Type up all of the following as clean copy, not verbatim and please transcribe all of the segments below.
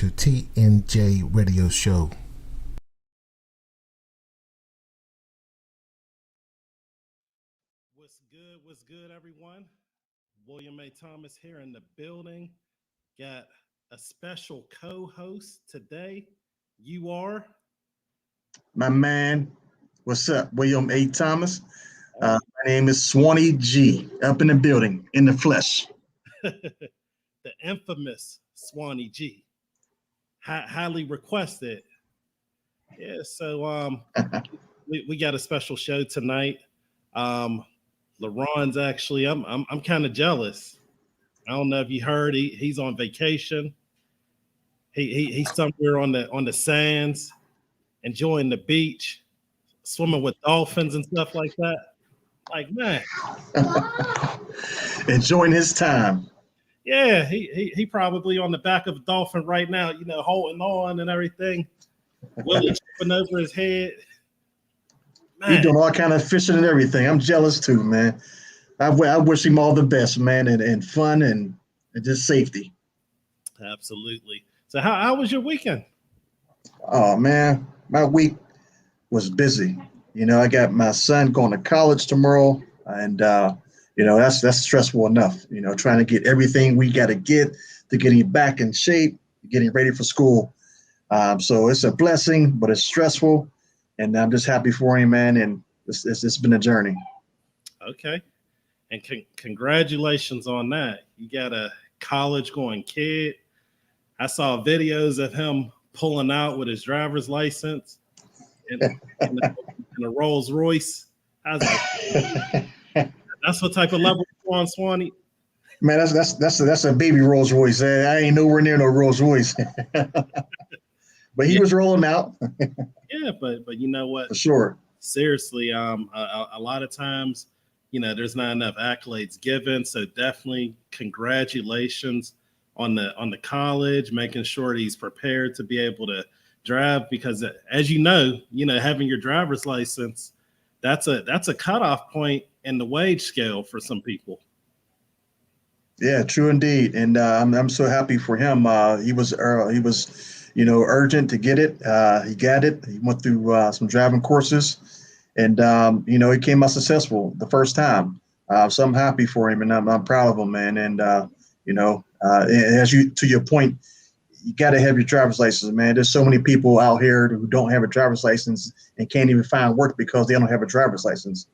to TNJ Radio Show. What's good, everyone? William A. Thomas here in the building. Got a special co-host today. You are? My man, what's up? William A. Thomas. My name is Swanny G, up in the building, in the flesh. The infamous Swanny G. Highly requested. Yeah, so we got a special show tonight. LaRon's actually, I'm kind of jealous. I don't know if you heard, he's on vacation. He's somewhere on the sands, enjoying the beach, swimming with dolphins and stuff like that. Like, man, enjoying his time. Yeah, he probably on the back of a dolphin right now, you know, holding on and everything. Willie tripping over his head. He's doing all kind of fishing and everything. I'm jealous too, man. I wish him all the best, man, and fun and just safety. Absolutely. So how was your weekend? Oh man, my week was busy. You know, I got my son going to college tomorrow, and you know, that's stressful enough. You know, trying to get everything we got to get to get him back in shape, getting ready for school. So it's a blessing, but it's stressful, and I'm just happy for him, man. And it's been a journey. Okay, and congratulations on that. You got a college-going kid. I saw videos of him pulling out with his driver's license in a Rolls Royce. I was like, that's what type of level you're on, Swanny. Man, that's a baby Rolls Royce. I ain't nowhere near no Rolls Royce. But he was rolling out. Yeah, but you know what? For sure. Seriously, a lot of times, you know, there's not enough accolades given. So definitely congratulations on the college, making sure he's prepared to be able to drive, because as you know, having your driver's license, that's a cutoff point in the wage scale for some people. Yeah, true indeed. And I'm so happy for him. He was urgent to get it. He got it. He went through some driving courses, and he came out successful the first time. So I'm happy for him, and I'm proud of him, man. And to your point, you got to have your driver's license, man. There's so many people out here who don't have a driver's license and can't even find work because they don't have a driver's license.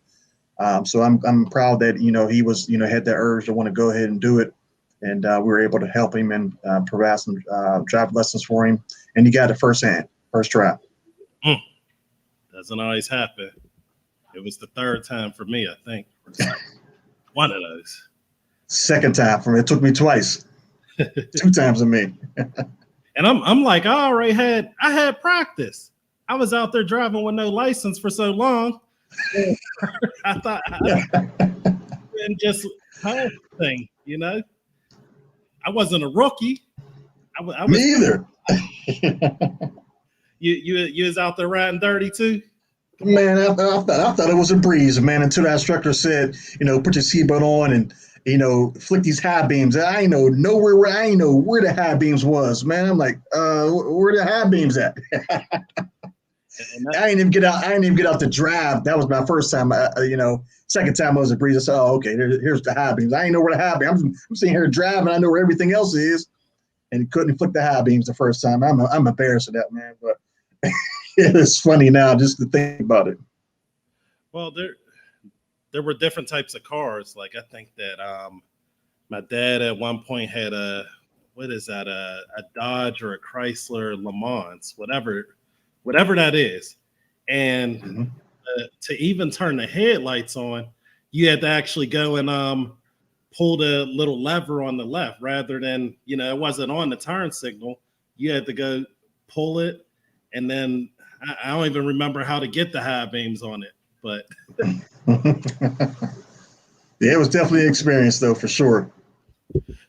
So I'm proud that he was had that urge to want to go ahead and do it, and we were able to help him and provide some driver lessons for him, and he got it first try. Doesn't always happen. It was the third time for me, I think. One of those. Second time for me. It took me twice. 2 times for me. And I'm like, I had practice. I was out there driving with no license for so long. I thought and just whole thing, I wasn't a rookie. I was, me either. You was out there riding dirty too. Man, I thought it was a breeze, man. Until that instructor said, put your seatbelt on and flick these high beams. I ain't know where the high beams was, man. I'm like, where the high beams at? I didn't even get out to drive. That was my first time. Second time I was a breeze. I said, "Oh, okay. Here's the high beams." I ain't know where the high beams. I'm sitting here driving. I know where everything else is, and couldn't flick the high beams the first time. I'm embarrassed of that, man. But it's funny now just to think about it. Well, there were different types of cars. Like I think that my dad at one point had a Dodge or a Chrysler Le Mans, whatever that is. And to even turn the headlights on, you had to actually go and pull the little lever on the left rather than, it wasn't on the turn signal. You had to go pull it. And then I don't even remember how to get the high beams on it, but. Yeah, it was definitely an experience though, for sure.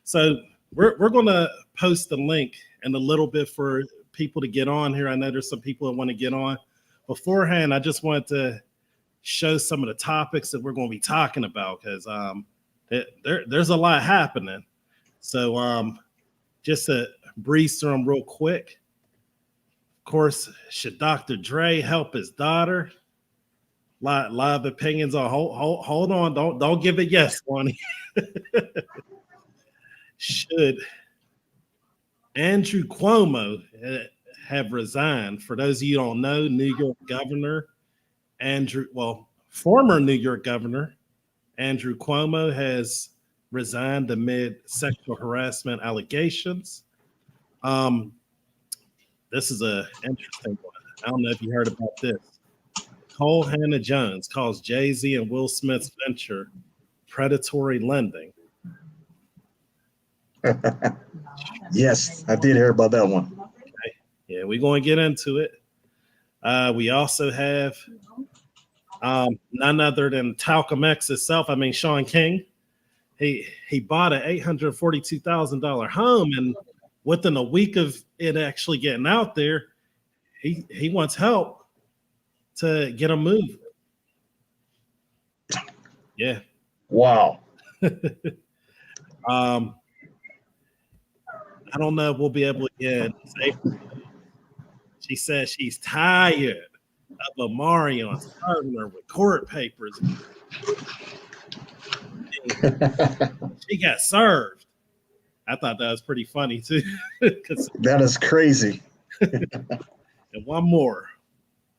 So we're going to post the link in a little bit for people to get on here. I know there's some people that want to get on. Beforehand, I just wanted to show some of the topics that we're going to be talking about because there's a lot happening. So just to breeze through them real quick. Of course, should Dr. Dre help his daughter? Lot of opinions on. Hold on, don't give it yes, Swanny. Should Andrew Cuomo have resigned? For those of you who don't know, New York Governor former New York Governor Andrew Cuomo has resigned amid sexual harassment allegations. This is an interesting one. I don't know if you heard about this. Cole Hannah Jones calls Jay-Z and Will Smith's venture predatory lending. Yes, I did hear about that one. Okay. Yeah, we're going to get into it. We also have none other than Talcum X itself. I mean, Sean King. He bought an $842,000 home, and within a week of it actually getting out there, he wants help to get him moved. Yeah. Wow. I don't know if we'll be able to get. She says she's tired of Omarion serving her with court papers. She got served. I thought that was pretty funny too. That is crazy. And one more.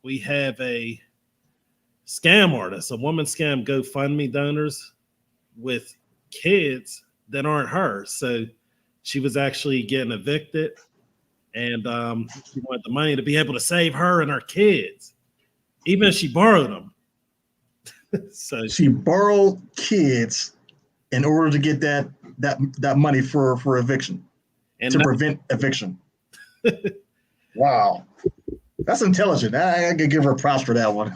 We have a scam artist. A woman scammed GoFundMe donors with kids that aren't hers. So she was actually getting evicted, and she wanted the money to be able to save her and her kids, even if she borrowed them. So she borrowed kids in order to get that money for eviction, and to prevent eviction. Wow, that's intelligent. I could give her props for that one.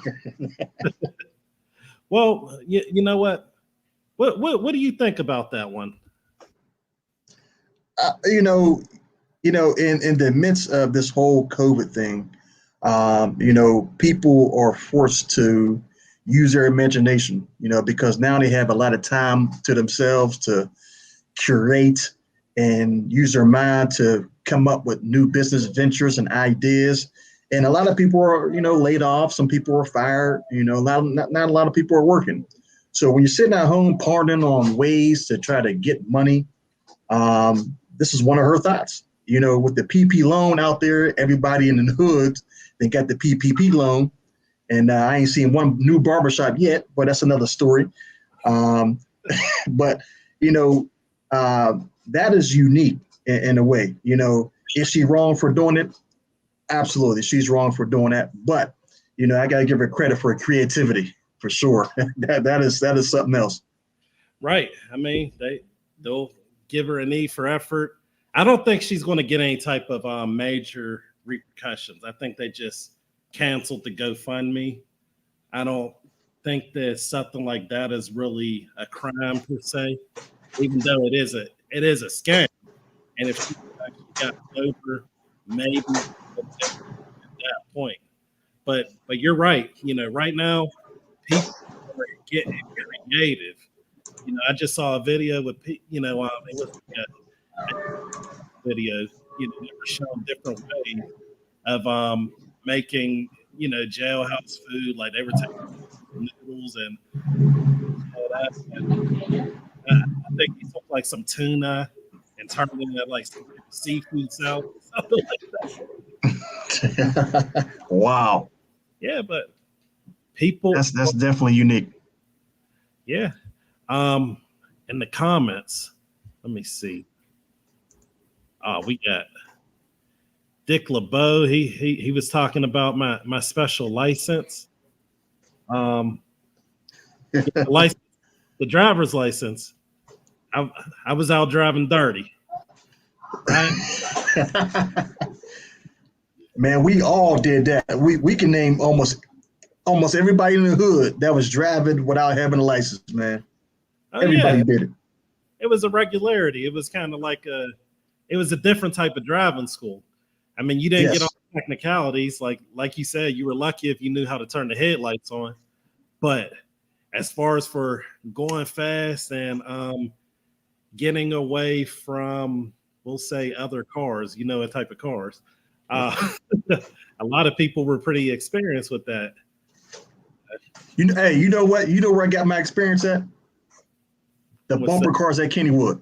Well, you know what? What do you think about that one? In the midst of this whole COVID thing, people are forced to use their imagination, because now they have a lot of time to themselves to curate and use their mind to come up with new business ventures and ideas. And a lot of people are, laid off. Some people are fired. Not a lot of people are working. So when you're sitting at home pondering on ways to try to get money, this is one of her thoughts. With the PP loan out there, everybody in the hood, they got the PPP loan. And I ain't seen one new barbershop yet, but that's another story. But, that is unique in a way. Is she wrong for doing it? Absolutely. She's wrong for doing that. But, I got to give her credit for her creativity for sure. that is something else. Right. I mean, they'll give her an E for effort. I don't think she's going to get any type of major repercussions. I think they just canceled the GoFundMe. I don't think that something like that is really a crime per se, even though it is a scam. And if she actually got over, maybe at that point. But you're right. Right now, people are getting creative. I just saw a video with it was a video, they were showing different ways of making, jailhouse food. Like they were taking noodles and all that. And, I think he took like some tuna and turned it into like some seafood salad, something like that. Wow. Yeah, but people. That's definitely unique. Yeah. In the comments, let me see. We got Dick LeBeau. He was talking about my special license. The driver's license. I was out driving dirty. Right? Man, we all did that. We can name almost everybody in the hood that was driving without having a license, man. Everybody did it. It was a regularity. It was kind of like it was a different type of driving school. I mean, you didn't get all the technicalities. Like you said, you were lucky if you knew how to turn the headlights on. But as far as for going fast and getting away from we'll say other cars, you know, a type of cars. A lot of people were pretty experienced with that. Hey, you know what? You know where I got my experience at? The What's bumper that? cars at Kennywood.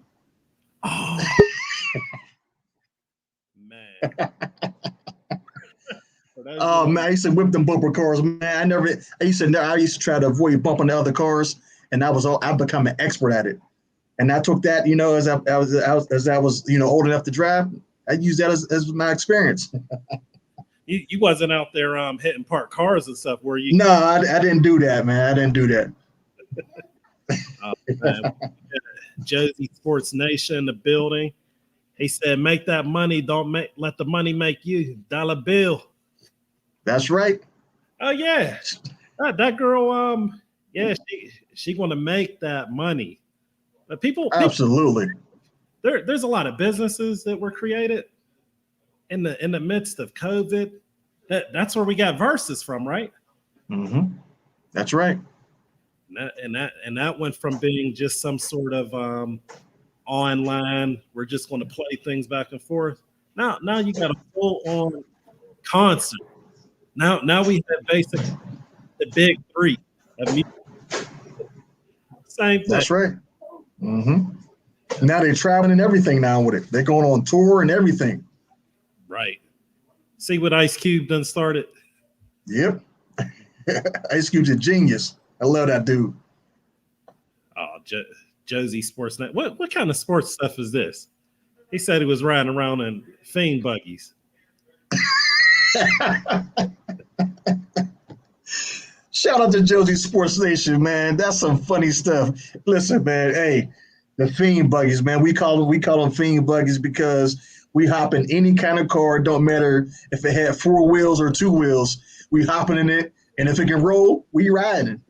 Oh, man. Oh man, I used to whip them bumper cars, man. I used to try to avoid bumping the other cars, and I become an expert at it. And I took that, you know, as I was, you know, old enough to drive, I used that as my experience. You wasn't out there hitting parked cars and stuff, were you? No, I didn't do that, man. I didn't do that. Man. Josie Sports Nation in the building. He said, "Make that money. Don't let the money make you." Dollar Bill. That's right. Oh yeah, that girl. Yeah, she going to make that money. But people Absolutely. There's a lot of businesses that were created in the midst of COVID. That's where we got Versus from, right? Mm-hmm. That's right. And that went from being just some sort of online, we're just going to play things back and forth. Now you got a full on concert. Now we have basically the big three of music. Same thing. That's right. Mm-hmm. Now they're traveling and everything now with it. They're going on tour and everything. Right. See what Ice Cube done started? Yep. Ice Cube's a genius. I love that dude. Oh, Josie Sports Net. What kind of sports stuff is this? He said he was riding around in fiend buggies. Shout out to Josie Sports Nation, man. That's some funny stuff. Listen, man. Hey, the fiend buggies, man. We call them fiend buggies because we hop in any kind of car. Don't matter if it had 4 wheels or 2 wheels. We hopping in it, and if it can roll, we riding.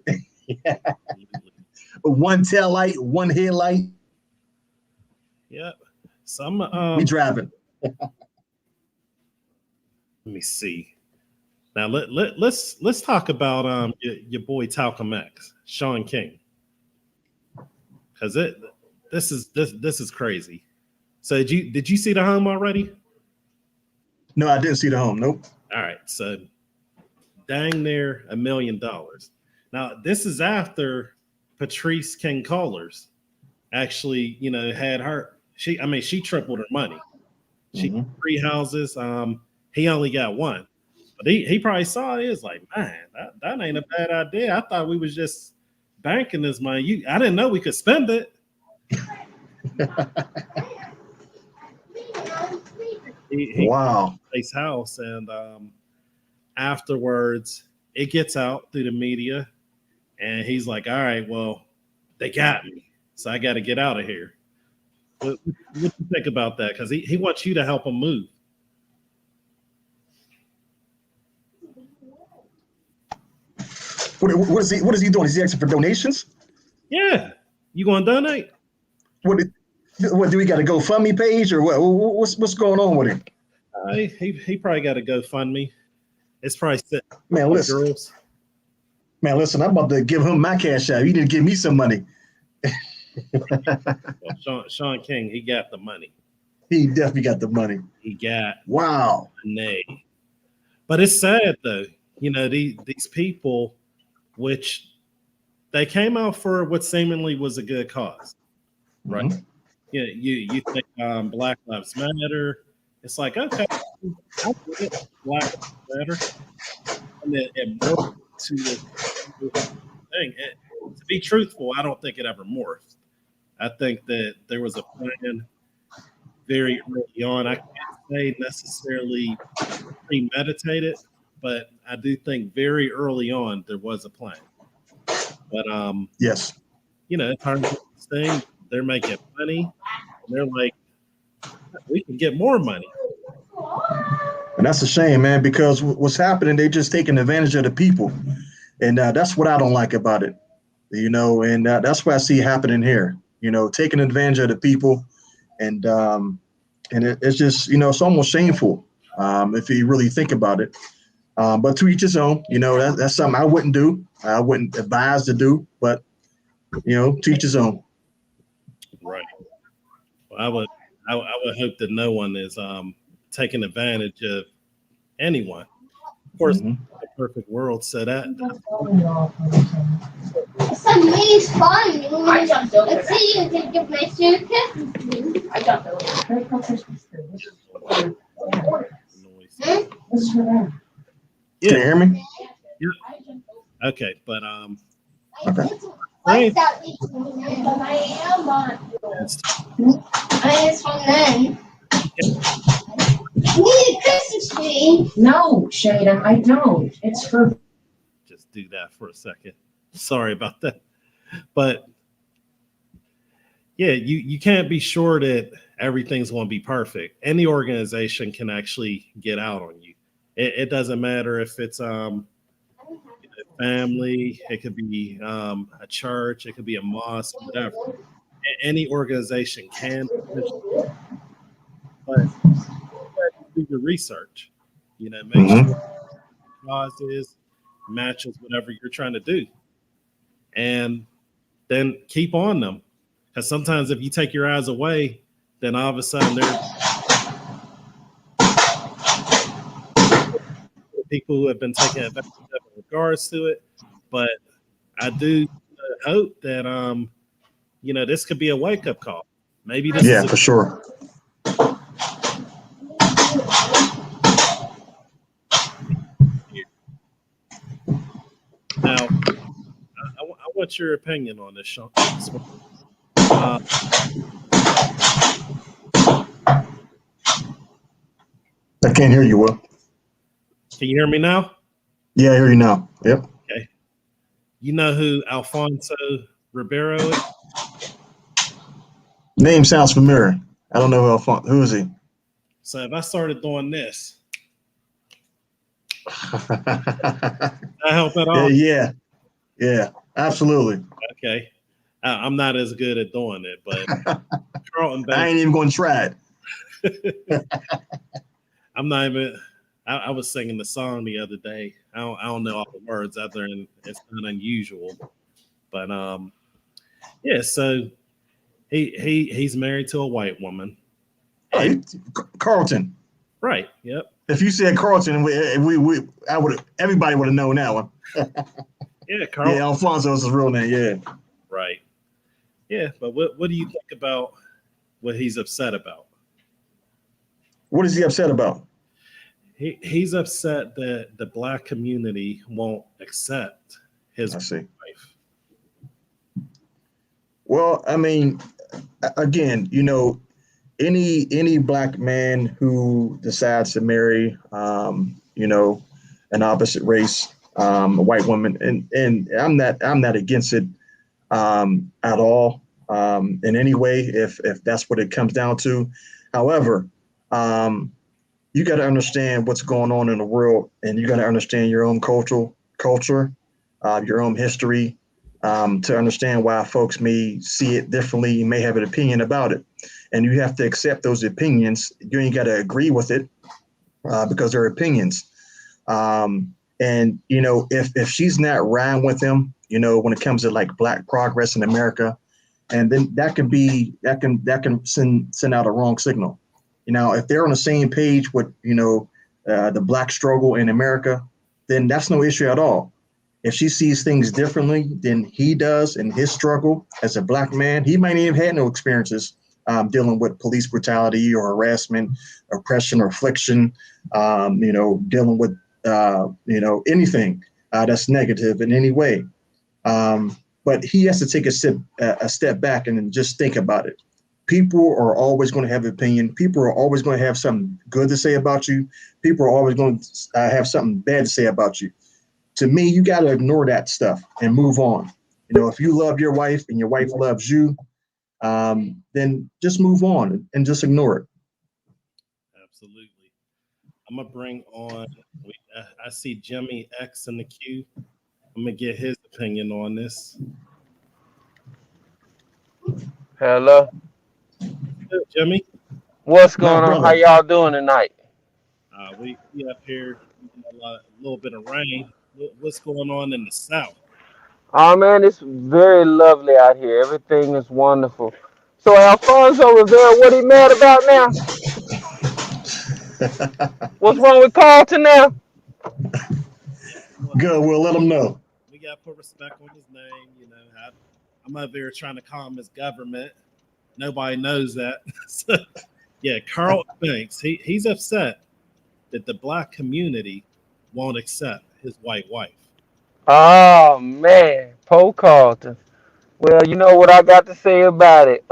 One tail light, one headlight. Yep. Some we driving. Let me see. Now let's talk about your boy Talcum X, Sean King, because this is crazy. So did you see the home already? No, I didn't see the home. Nope. All right, so dang near $1 million. Now this is after Patrice King Collars actually, you know, had her. She tripled her money. She got 3 houses. He only got 1. But he probably saw it. He was like, man, that ain't a bad idea. I thought we was just banking this money. I didn't know we could spend it. Wow. His house, and afterwards it gets out through the media, and he's like, all right, well, they got me, so I got to get out of here. What do you think about that? Because he wants you to help him move. What is he doing? Is he asking for donations? Yeah. You going to donate? What do we got a GoFundMe page or what? What's going on with him? He probably got a GoFundMe. It's probably set. Man, listen. Girls. Man, listen. I'm about to give him my cash out. You need to give me some money. Well, Sean King, he got the money. He definitely got the money. He got wow. Nay. But it's sad though. You know, these people, which they came out for what seemingly was a good cause, right? Mm-hmm. Yeah, you think Black Lives Matter? It's like, okay, I get Black Lives Matter, and then it morphed to a thing. And to be truthful, I don't think it ever morphed. I think that there was a plan very early on. I can't say necessarily premeditated, but I do think very early on there was a plan. But yes, you know, it's hard to thing. They're making money. And they're like, we can get more money. And that's a shame, man, because what's happening, they're just taking advantage of the people. And that's what I don't like about it, you know, and that's what I see happening here, you know, taking advantage of the people. And it's just, you know, it's almost shameful if you really think about it. But to each his own, you know, that's something I wouldn't do. I wouldn't advise to do, but, you know, to each his own. Right. Well, I would hope that no one is taking advantage of anyone. Of course, the perfect world, so that. It's a nice fun. I jumped over. Let's see you can give my suitcase. I jumped over. Yeah. Can you hear me? Yeah. Okay, but Okay. What's that? I am on. It's from then. You need a Christmas tree. No, Shada, I don't. It's for. Just do that for a second. Sorry about that. But yeah, you can't be sure that everything's going to be perfect. Any organization can actually get out on you. It doesn't matter if it's a family, it could be a church, it could be a mosque, whatever. Any organization can, but do your research. Make sure the cause is matches whatever you're trying to do, and then keep on them. Because sometimes if you take your eyes away, then all of a sudden there are people who have been taking advantage of in regards to it. But I do hope that this could be a wake up call. Maybe this is for sure. Now, I want your opinion on this, Sean. I can't hear you, Will. Can you hear me now? Yeah, I hear you now. Yep. Okay. You know who Alfonso Ribeiro is? Name sounds familiar. I don't know who is he? So if I started doing this, that help at all? Yeah, absolutely. Okay. I'm not as good at doing it, but Carlton Banks. I ain't even going to try it. I'm not even. I was singing the song the other day. I don't know all the words out there, and it's not unusual. But yeah. So he's married to a white woman. Right, Carlton. Right. Yep. If you said Carlton, everybody would have known that one. Yeah, Carlton. Yeah, Alfonso's his real name. Yeah. Right. Yeah, but what do you think about what he's upset about? What is he upset about? He's upset that the Black community won't accept his wife. Well, I mean, again, any Black man who decides to marry, an opposite race, a white woman, and I'm not against it at all in any way if that's what it comes down to. However, you got to understand what's going on in the world, and you got to understand your own culture, your own history, to understand why folks may see it differently. You may have an opinion about it, and you have to accept those opinions. You ain't got to agree with it because they're opinions. And if she's not riding with him, when it comes to like Black progress in America, and then that can send out a wrong signal. If they're on the same page with, the Black struggle in America, then that's no issue at all. If she sees things differently than he does in his struggle as a Black man, he might even have no experiences dealing with police brutality or harassment, oppression or affliction, dealing with, anything that's negative in any way. But he has to take a step back and just think about it. People are always going to have an opinion. People are always going to have something good to say about you. People are always going to have something bad to say about you. To me, you got to ignore that stuff and move on. If you love your wife and your wife loves you, then just move on and just ignore it. Absolutely. I'm going to bring on, I see Jimmy X in the queue. I'm going to get his opinion on this. Hello. Good, Jimmy. What's going on? How y'all doing tonight? We up here, a little bit of rain. What's going on in the South? Oh man, it's very lovely out here. Everything is wonderful. So Alfonso Rivera, what he mad about now? What's wrong with Carlton now? Yeah, well, Good. We'll let them know. we got to put respect on his name. I'm over here trying to calm his government. Nobody knows that. So, yeah, Carl Banks, he's upset that the black community won't accept his white wife. Oh man, Poe Carlton. Well, you know what I got to say about it.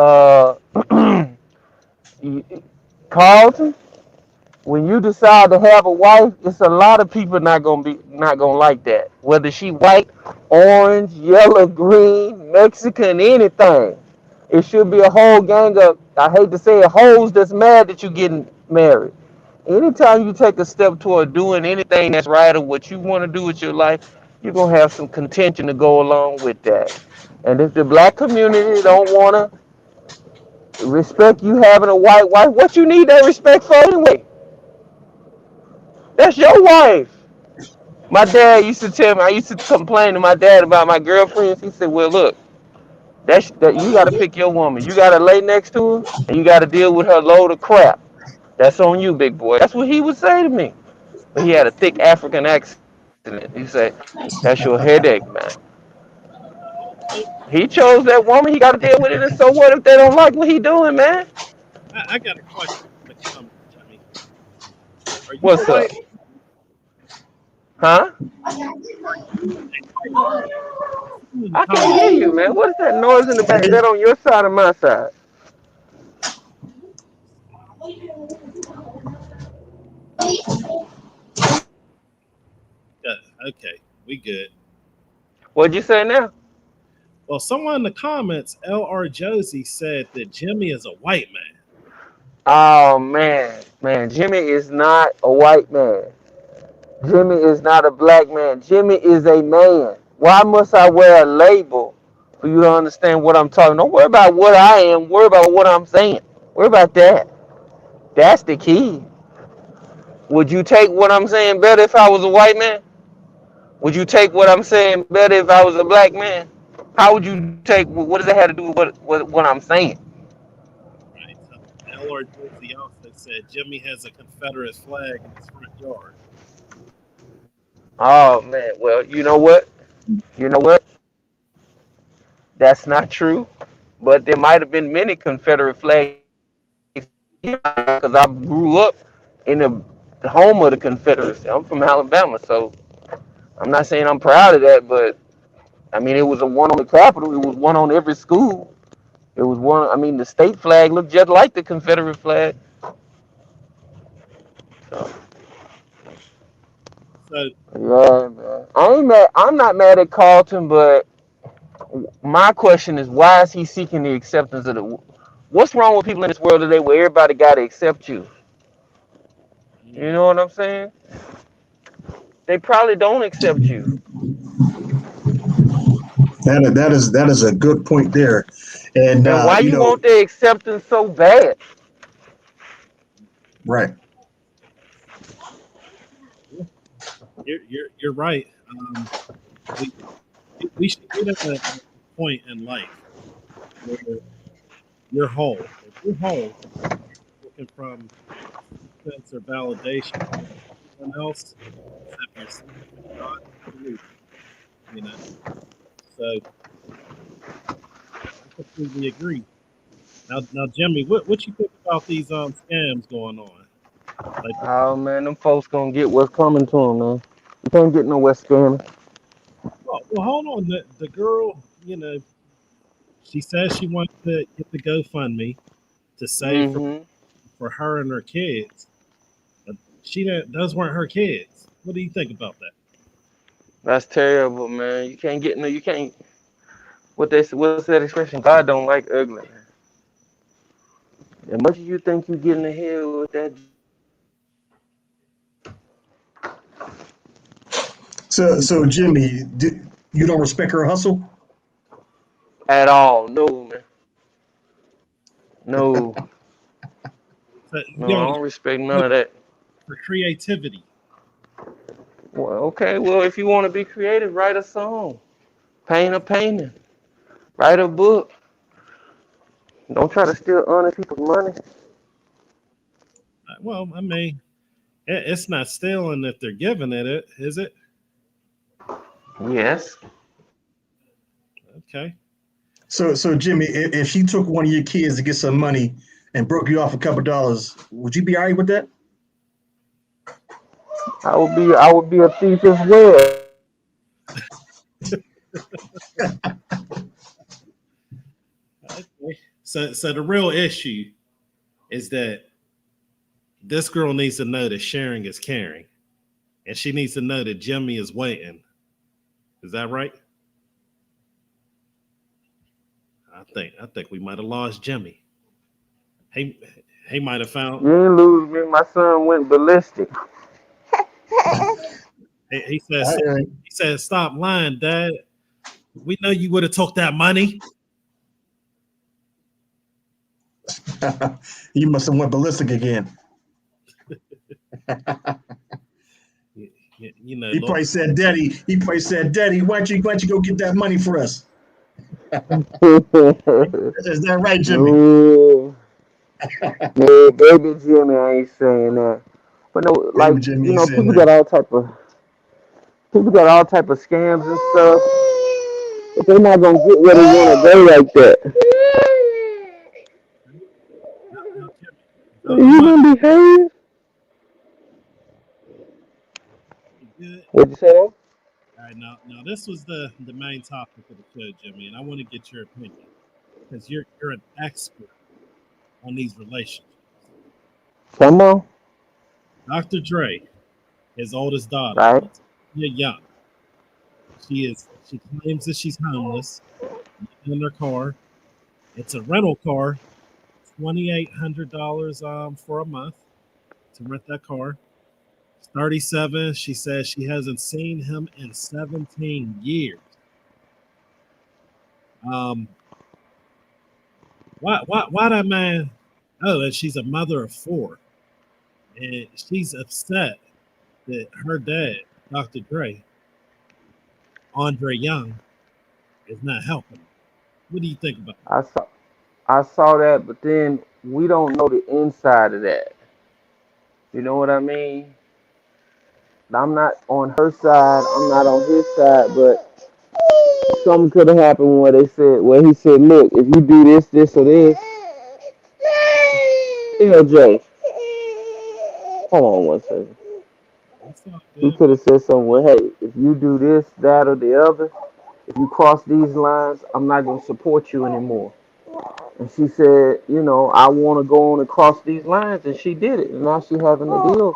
Carlton, when you decide to have a wife, it's a lot of people not gonna like that. Whether she white, orange, yellow, green, Mexican, anything. It should be a whole gang of, I hate to say it, hoes that's mad that you getting married. Anytime you take a step toward doing anything that's right or what you want to do with your life, you're gonna have some contention to go along with that. And if the black community don't wanna respect you having a white wife, what you need that respect for anyway? That's your wife. My dad used to tell me, I used to complain to my dad about my girlfriends. He said, well, look, that you got to pick your woman. You got to lay next to her, and you got to deal with her load of crap. That's on you, big boy. That's what he would say to me. But he had a thick African accent. He said, that's your headache, man. He chose that woman. He got to deal with it. And so what if they don't like what he doing, man? I got a question in the comments, Jimmy. Are you a What's up? white? Huh? In the I can't comments, hear you, man. What is that noise in the back? Is that on your side or my side? yeah, okay, we good. What'd you say now? Well, someone in the comments, LR Josie, said that Jimmy is a white man. Oh man, Jimmy is not a white man. Jimmy is not a black man. Jimmy is a man. Why must I wear a label for you to understand what I'm talking? Don't worry about what I am. Worry about what I'm saying. Worry about that. That's the key. Would you take what I'm saying better if I was a white man? Would you take what I'm saying better if I was a black man? How would you take? What does that have to do with what I'm saying? Right? So LR Josie also said Jimmy has a Confederate flag in his front yard. Oh man. Well, you know what? You know what? That's not true. But there might have been many Confederate flags because I grew up in the home of the Confederacy. I'm from Alabama, so I'm not saying I'm proud of that, but I mean, it was a one on the Capitol. It was one on every school. It was one. I mean, the state flag looked just like the Confederate flag. So So yeah, man. I ain't mad. I'm not mad at Carlton, but my question is, why is he seeking the acceptance of the? What's wrong with people in this world today where everybody got to accept you? You mm, know what I'm saying? They probably don't accept you. That is a good point there, and And why you want their acceptance so bad? right. yeah, you're right. We we should get at a point in life where you're whole. If you're whole, looking from sense or validation from anyone else except yourself and God, absolutely. You know. So I completely agree. Now, Jimmy, what you think about these scams going on? Like, Oh man, them folks gonna get what's coming to them, man. You can't get nowhere scamming. well, hold on. The girl, she says she wants to get the GoFundMe to save Mm-hmm. for her and her kids. But those weren't her kids. What do you think about that? That's terrible, man. You can't get no. You can't. What's that expression? God don't like ugly. As much as you think you getting ahead with that, So Jimmy, you don't respect her hustle? at all, no, man. No, So, no, I don't respect none of that. for creativity. Well, okay, well, if you want to be creative, write a song, paint a painting, write a book. Don't try to steal honest people's money. Well, I mean, it's not stealing if they're giving it, is it? Yes. Okay. So Jimmy, if she took one of your kids to get some money and broke you off a couple dollars, would you be all right with that? I would be a thief as well. Okay. So the real issue is that this girl needs to know that sharing is caring, and she needs to know that Jimmy is waiting. Is that right? I think we might have lost Jimmy. He might have found. You ain't lose me. My son went ballistic. He said, "Stop lying, Dad. We know you would have took that money." You must have went ballistic again. You know, He probably said, "Daddy, why don't you go get that money for us?" Is that right, Jimmy? No, baby Jimmy, I ain't saying that. But no, like Baby Jimmy ain't saying people that. got all type of scams and stuff. But they're not gonna get where they wanna go like that. You gonna behave? good. What'd you say? All right, now this was the main topic of the show, Jimmy, and I want to get your opinion because you're an expert on these relationships. Come on. Dr. Dre, his oldest daughter, Right. LaTanya Young. She claims that she's homeless, living in her car. It's a rental car, $2,800 for a month to rent that car. He's 37. She says she hasn't seen him in 17 years. Why that man? Oh, and she's a mother of 4, and she's upset that her dad, Dr. Dre Young, is not helping. What do you think about that? I saw that, but then we don't know the inside of that. You know what I mean? I'm not on her side. I'm not on his side, but something could have happened where he said, look, if you do this, this, or this, TNJ, hold on one second. He could have said something, well, hey, if you do this, that, or the other, if you cross these lines, I'm not going to support you anymore. And she said, I want to go on and cross these lines, and she did it. And now she's having to deal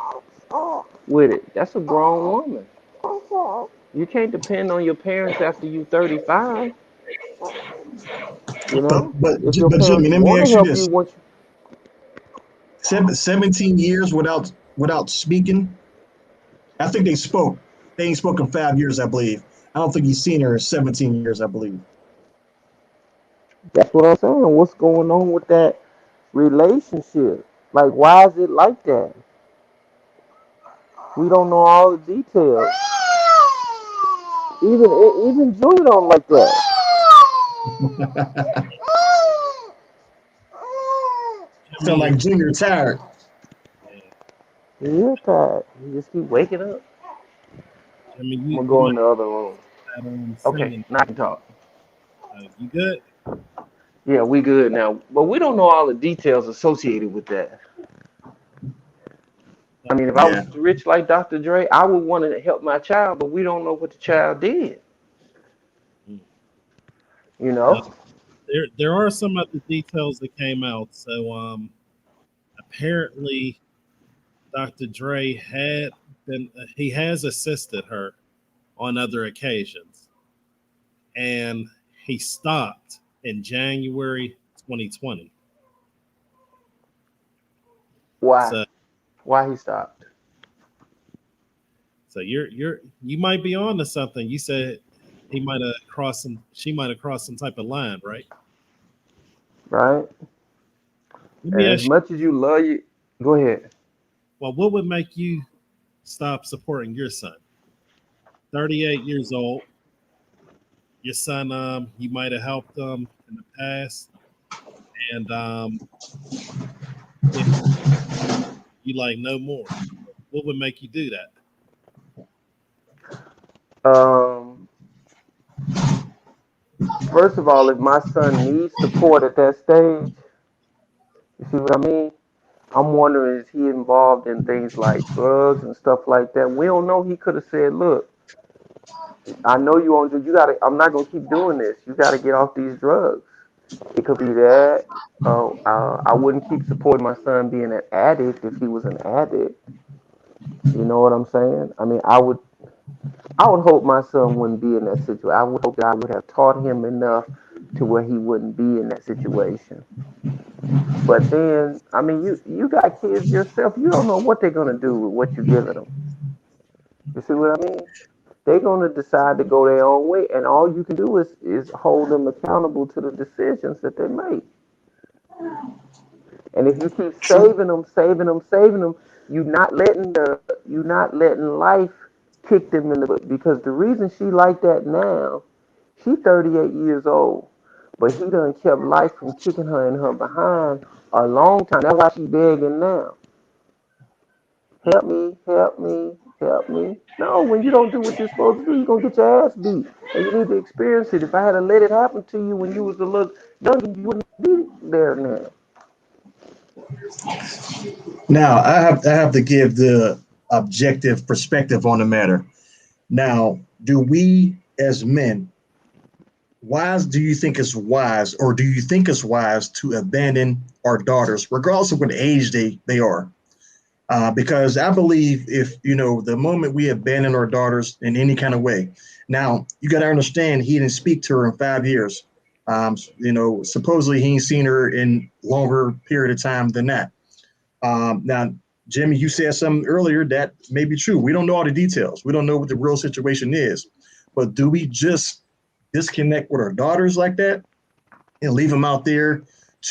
with it. That's a grown woman. You can't depend on your parents after you 35. But If your Jimmy, parents let me want to ask you help this: you, 17 years without speaking. I think they spoke. They ain't spoken 5 years, I believe. I don't think he's seen her in 17 years, I believe. that's what I'm saying. What's going on with that relationship? Like, why is it like that? We don't know all the details. Even Junior don't like that. Sound like Junior tired. He is tired. He just keep waking up. I mean, I'm gonna you go might in the other room. have that Okay, singing. now I can talk. You good? Yeah, we good now. But we don't know all the details associated with that. I mean, if I Yeah. was rich like Dr. Dre, I would want to help my child, but we don't know what the child did. You Now, know? there are some other details that came out. So apparently Dr. Dre he has assisted her on other occasions, and he stopped in January 2020. Why? So Why he stopped? you might be on to something. You said she might have crossed some type of line, right? Right? Let me And as ask much as you love you, go ahead. well, what would make you stop supporting your son? 38 years old. Your son, you might have helped in the past, and if you like no more, what would make you do that? First of all, if my son needs support at that stage, you see what I mean? I'm wondering, is he involved in things like drugs and stuff like that? We don't know. He could have said, "Look, I know you on. You gotta. I'm not gonna keep doing this. You gotta get off these drugs." It could be that. I wouldn't keep supporting my son being an addict if he was an addict. You know what I'm saying? I mean, I would hope my son wouldn't be in that situation. I would hope that I would have taught him enough to where he wouldn't be in that situation. But then, I mean, you got kids yourself. You don't know what they're gonna do with what you're giving them. You see what I mean? They're gonna decide to go their own way, and all you can do is hold them accountable to the decisions that they make. And if you keep True. saving them, you're not letting life kick them in the butt. Because the reason she like that now, she 38 years old, but he done kept life from kicking her in her behind a long time. That's why she begging now. Help me, help me, help me. No, when you don't do what you're supposed to do, you're gonna get your ass beat. And you need to experience it. If I had to let it happen to you when you was a little younger, you wouldn't be there now. Now I have to give the objective perspective on the matter. Now, do we as men do you think it's wise, or do you think it's wise to abandon our daughters, regardless of what age they are? Because I believe if, the moment we abandon our daughters in any kind of way, now you got to understand he didn't speak to her in 5 years. Supposedly he ain't seen her in longer period of time than that. Now, Jimmy, you said something earlier that may be true. We don't know all the details. We don't know what the real situation is. But do we just disconnect with our daughters like that and leave them out there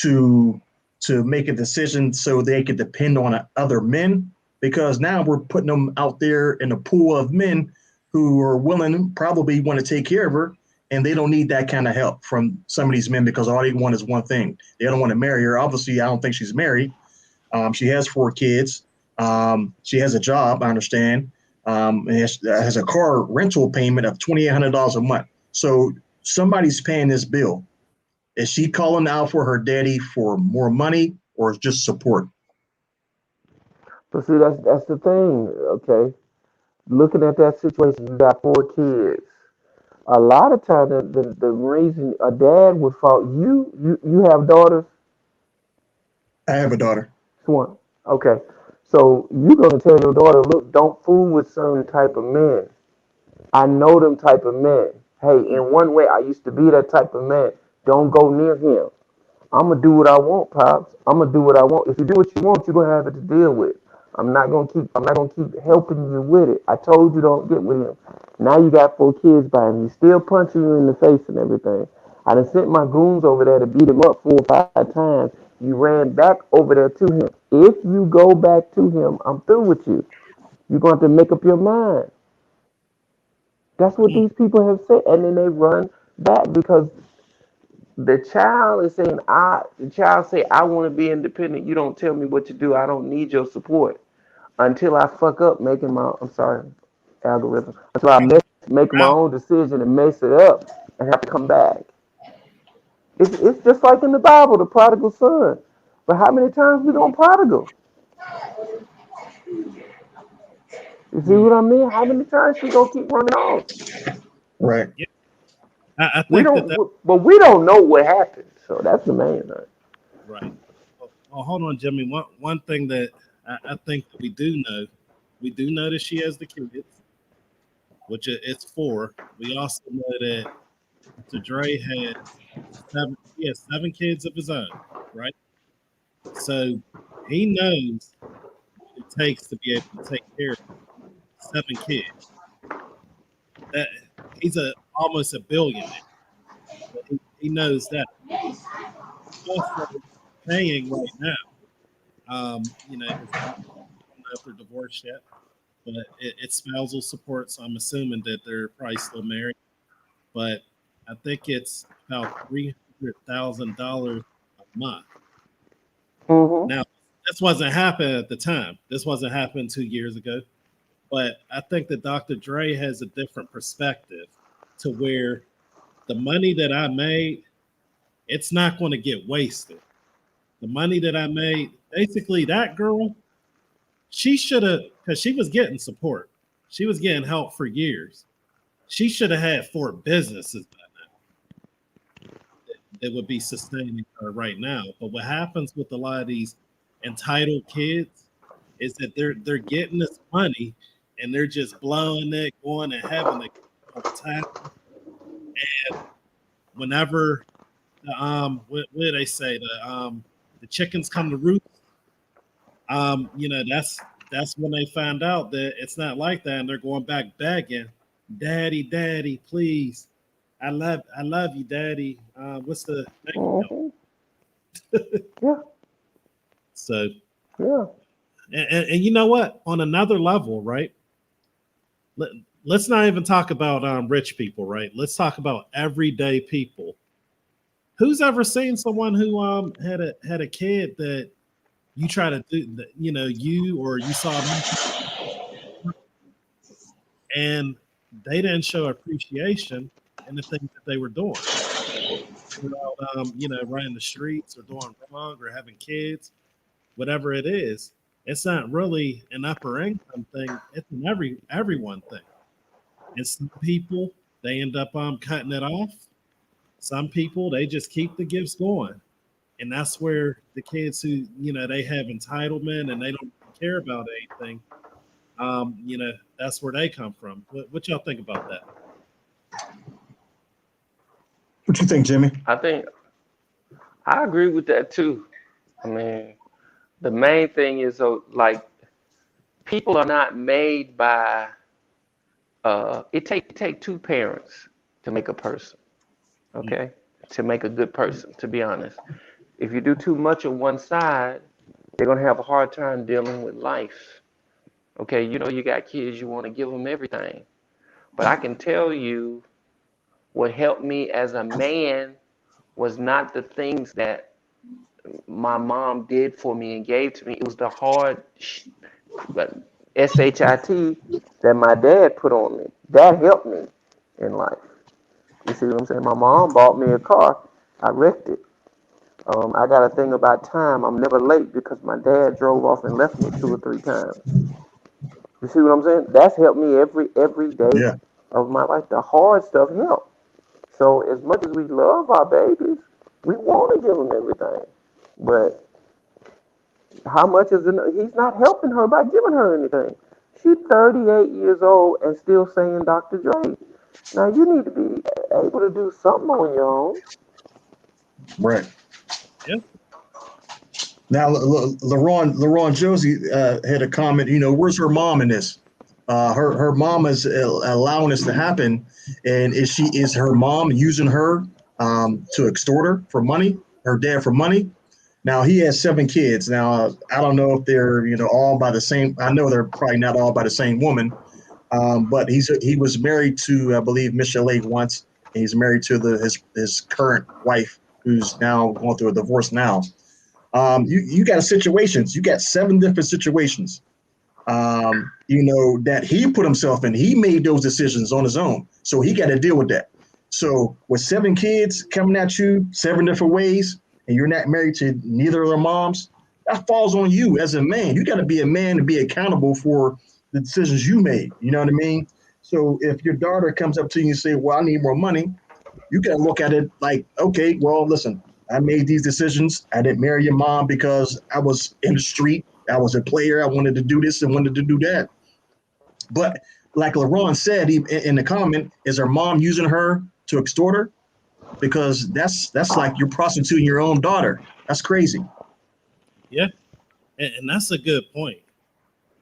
to make a decision so they could depend on other men? Because now we're putting them out there in a pool of men who are willing, probably want to take care of her, and they don't need that kind of help from some of these men because all they want is one thing. They don't want to marry her. Obviously, I don't think she's married. She has 4 kids. She has a job, I understand. And has a car rental payment of $2,800 a month. So somebody's paying this bill. Is she calling out for her daddy for more money or just support? But see, that's the thing, okay? Looking at that situation, you got 4 kids. A lot of times, the reason a dad would fault you have daughters, I have a daughter. Swan. Okay, so you gonna tell your daughter, look, don't fool with certain type of men. I know them type of men. Hey, in one way, I used to be that type of man. Don't go near him. I'm gonna do what I want, pops. I'm gonna do what I want. If you do what you want, you're gonna have it to deal with. I'm not gonna keep helping you with it. I told you don't get with him. Now you got 4 kids by him. He's still punching you in the face and everything. I done sent my goons over there to beat him up 4 or 5 times. You ran back over there to him. If you go back to him, I'm through with you. You're going to have to make up your mind. That's what these people have said, and then they run back because the child is saying, the child say, I want to be independent. You don't tell me what to do. I don't need your support until I fuck up making my, I'm sorry, algorithm. Until I make my own decision and mess it up and have to come back. It's just like in the Bible, the prodigal son. But how many times we gonna prodigal? You see what I mean? How many times she gonna keep running off? Right. Yeah, I We think that don't, but we don't know what happened. So that's the main thing. right. Well, hold on, Jimmy. One thing that I think that we do know that she has the kids, which it's 4. We also know that Dre he has 7 kids of his own, right? So he knows what it takes to be able to take care of 7 kids. That he's almost a billionaire. But he knows that. Also paying right now. His wife, I don't know if they're divorced yet, but it's spousal support. So I'm assuming that they're probably still married. But I think it's about $300,000 a month. Mm-hmm. Now, this wasn't happening at the time. This wasn't happening 2 years ago. But I think that Dr. Dre has a different perspective to where the money that I made, it's not going to get wasted. The money that I made, basically that girl, she should have, because she was getting support. She was getting help for years. She should have had 4 businesses by now that would be sustaining her right now. But what happens with a lot of these entitled kids is that they're getting this money and they're just blowing it, going and having a good time. And whenever what do they say, the chickens come to roost, that's when they find out that it's not like that, and they're going back begging, daddy, please, I love you, daddy. What's the name? Yeah. So Yeah. and you know what? On another level, right? Let's not even talk about rich people, right? Let's talk about everyday people. Who's ever seen someone who had a kid that you try to do that, you or you saw them and they didn't show appreciation in the things that they were doing. Running the streets or doing wrong or having kids, whatever it is. It's not really an upper income thing. It's an everyone thing. And some people, they end up cutting it off. Some people, they just keep the gifts going. And that's where the kids who, they have entitlement and they don't care about anything, that's where they come from. What y'all think about that? What you think, Jimmy? I agree with that too. I mean, the main thing is like people are not made by it take 2 parents to make a person. Okay? To make a good person, to be honest. If you do too much on one side, they're gonna have a hard time dealing with life. Okay, you got kids, you want to give them everything. But I can tell you what helped me as a man was not the things that my mom did for me and gave to me. It was the hard SHIT that my dad put on me. That helped me in life. You see what I'm saying? My mom bought me a car. I wrecked it. I got a thing about time. I'm never late because my dad drove off and left me 2 or 3 times. You see what I'm saying? That's helped me every day of my life. The hard stuff helped. So as much as we love our babies, we want to give them everything. But how much is enough? He's not helping her by giving her anything. She's 38 years old and still saying Dr. Dre. Now you need to be able to do something on your own. Right. Yeah. Now, LaRon Josie had a comment. Where's her mom in this? Her mom is allowing this to happen, and is her mom using her to extort her for money? Her dad for money? Now he has 7 kids. Now I don't know if they're all by the same. I know they're probably not all by the same woman, but he was married to I believe Michelle A once, and he's married to his current wife, who's now going through a divorce now. You got situations. You got 7 different situations. That he put himself in. He made those decisions on his own, so he got to deal with that. So with 7 kids coming at you 7 different ways, and you're not married to neither of their moms, that falls on you as a man. You got to be a man to be accountable for the decisions you made. You know what I mean? So if your daughter comes up to you and say, "Well, I need more money," you got to look at it like, okay, well, listen, I made these decisions. I didn't marry your mom because I was in the street. I was a player. I wanted to do this and wanted to do that. But like LaRon said in the comment, is her mom using her to extort her? Because that's like you're prostituting your own daughter. That's crazy. Yeah. And that's a good point.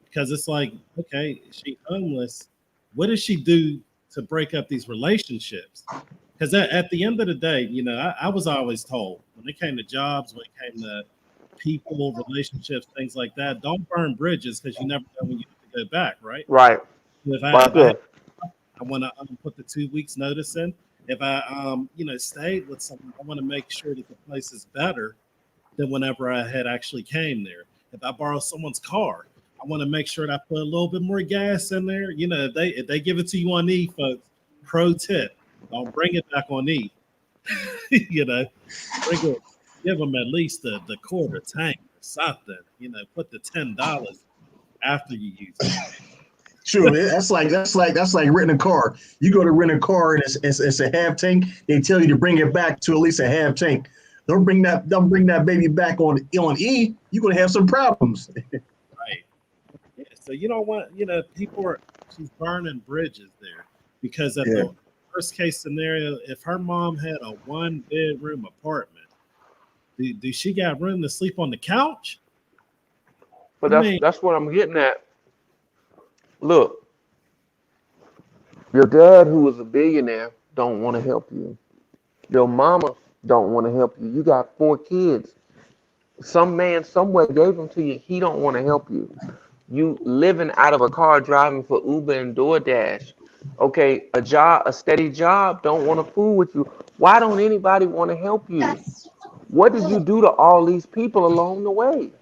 Because it's like, okay, she's homeless. What does she do to break up these relationships? Because at the end of the day, I was always told when it came to jobs, when it came to people, relationships, things like that, don't burn bridges because you never know when you have to go back, right? Right. If I want to put the 2 weeks notice in. If I, stayed with someone, I want to make sure that the place is better than whenever I had actually came there. If I borrow someone's car, I want to make sure that I put a little bit more gas in there. You know, if they give it to you on E, folks, pro tip, don't bring it back on E. You know, give them at least the quarter tank or something. You know, put the $10 after you use it. True. That's like renting a car. You go to rent a car and it's a half tank. They tell you to bring it back to at least a half tank. Don't bring that baby back on E. You're gonna have some problems. Right. Yeah. So you don't want, she's burning bridges there, because at the worst case scenario, if her mom had a 1-bedroom apartment, do she got room to sleep on the couch? But that's what I'm getting at. Look, your dad, who is a billionaire, don't want to help you. Your mama don't want to help you. You got 4 kids. Some man somewhere gave them to you. He don't want to help you. You living out of a car, driving for Uber and DoorDash. Okay, a steady job, don't want to fool with you. Why don't anybody want to help you? What did you do to all these people along the way?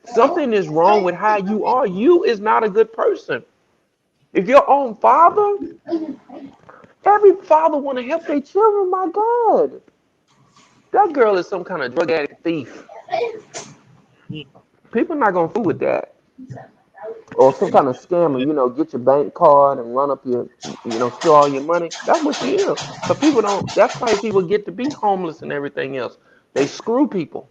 Something is wrong with how you are. You is not a good person. If your own father, every father want to help their children, my God. That girl is some kind of drug addict thief. People not going to fool with that. Or some kind of scammer, get your bank card and run up your, steal all your money. That's what she is. But people don't, that's why people get to be homeless and everything else. They screw people.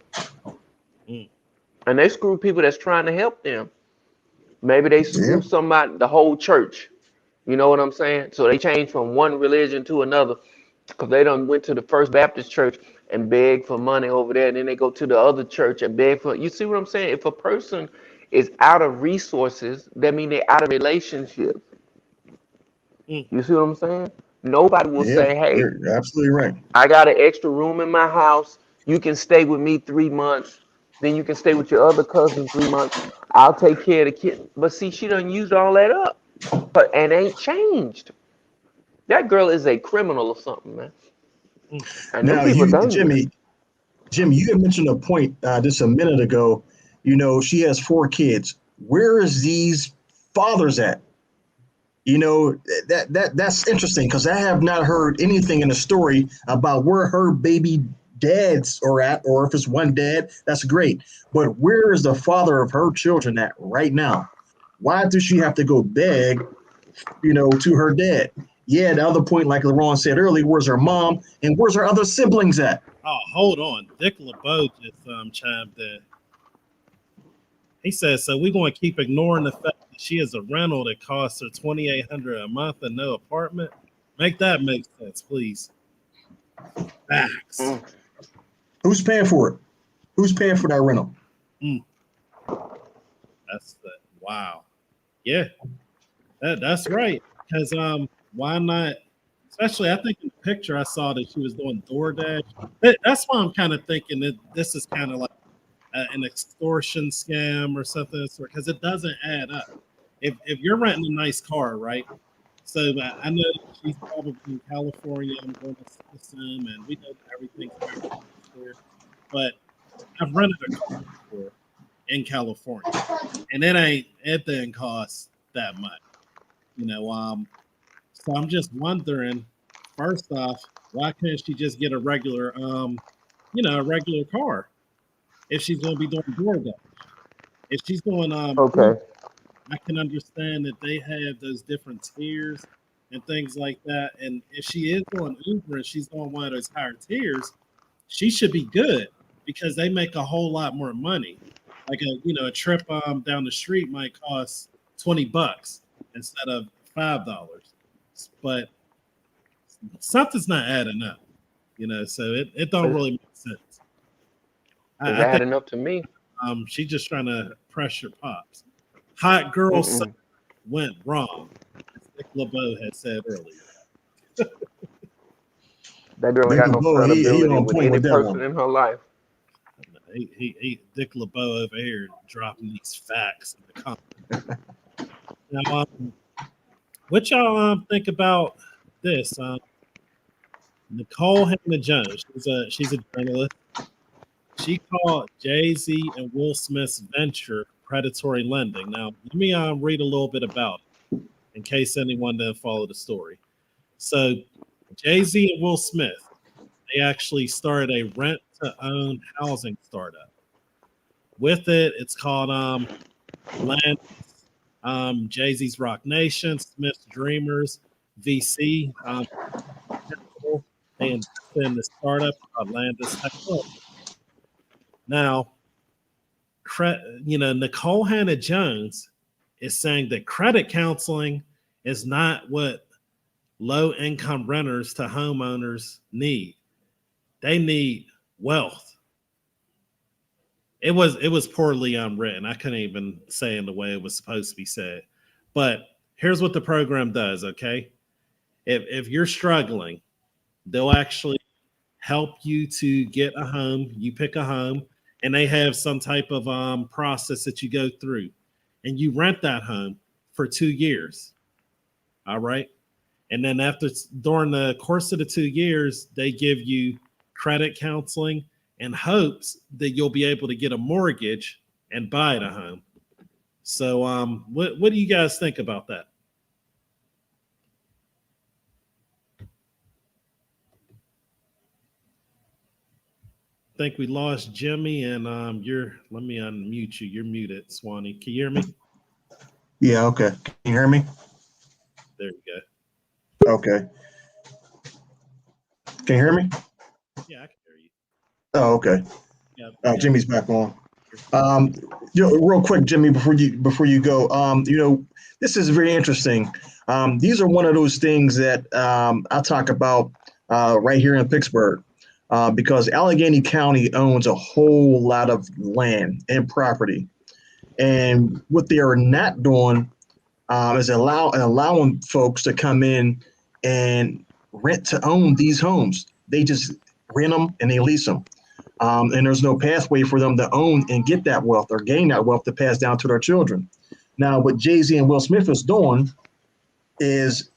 And they screw people that's trying to help them. Maybe they screw somebody, the whole church. You know what I'm saying? So they change from one religion to another, because they done went to the First Baptist Church and beg for money over there. And then they go to the other church and beg for, you see what I'm saying? If a person is out of resources, that means they're out of relationship. You see what I'm saying? Nobody will say, hey, you're absolutely right. I got an extra room in my house. You can stay with me 3 months. Then you can stay with your other cousin 3 months. I'll take care of the kid. But see, she done used all that up, and ain't changed. That girl is a criminal or something, man. And Now, Jimmy, you had mentioned a point just a minute ago. She has 4 kids. Where is these fathers at? That's interesting, because I have not heard anything in the story about where her baby dads are at, or if it's one dad, that's great. But where is the father of her children at right now? Why does she have to go beg, to her dad? Yeah, the other point, like LaRon said earlier, where's her mom and where's her other siblings at? Oh, hold on. Dick LeBeau just chimed in. He says, so we're going to keep ignoring the fact that she is a rental that costs her $2,800 a month and no apartment? Make that make sense, please. Facts. Who's paying for it? Who's paying for that rental? Wow. Yeah, that's right. Because why not? Especially, I think in the picture I saw that she was doing DoorDash. That's why I'm kind of thinking that this is kind of like an extortion scam or something, because it doesn't add up. If you're renting a nice car, right? So I know she's probably in California. I'm going to assume, and we know that everything's there. But I've rented a car before in California, and it didn't cost that much, So I'm just wondering, first off, why couldn't she just get a regular, a regular car if she's going to be doing DoorDash? If she's doing, okay, I can understand that they have those different tiers and things like that. And if she is doing Uber and she's doing one of those higher tiers, she should be good, because they make a whole lot more money. Like a trip down the street might cost $20 instead of $5. But something's not adding up, so it don't really make sense. It's adding up to me. She's just trying to pressure Pops. Hot girl went wrong, as Nick LeBeau had said earlier. That girl ain't got no credibility with any person in her life. He Dick LeBeau over here dropping these facts in the comments. Now, what y'all think about this? Nicole Hannah Jones. She's a journalist. She called Jay-Z and Will Smith's venture predatory lending. Now, let me read a little bit about it in case anyone didn't follow the story. So, Jay-Z and Will Smith, they actually started a rent-to-own housing startup. With it, it's called Land, Jay-Z's Rock Nation, Smith's Dreamers, VC. They invested in the startup called Landis Technology. Now, Nicole Hannah Jones is saying that credit counseling is not what low-income renters to homeowners need. They need wealth. It was poorly written. I couldn't even say in the way it was supposed to be said. But here's what the program does, okay? If you're struggling, they'll actually help you to get a home. You pick a home, and they have some type of process that you go through, and you rent that home for 2 years. All right. And then during the course of the 2 years, they give you credit counseling in hopes that you'll be able to get a mortgage and buy the home. So what do you guys think about that? I think we lost Jimmy, and let me unmute you. You're muted, Swanny. Can you hear me? Yeah, okay. Can you hear me? There you go. Okay. Can you hear me? Yeah, I can hear you. Oh, okay. Yeah. Jimmy's back on. Real quick, Jimmy, before you go, this is very interesting. These are one of those things that I talk about right here in Pittsburgh, because Allegheny County owns a whole lot of land and property, and what they are not doing is allowing folks to come in and rent to own these homes. They just rent them and they lease them. And there's no pathway for them to own and get that wealth or gain that wealth to pass down to their children. Now, what Jay-Z and Will Smith is doing is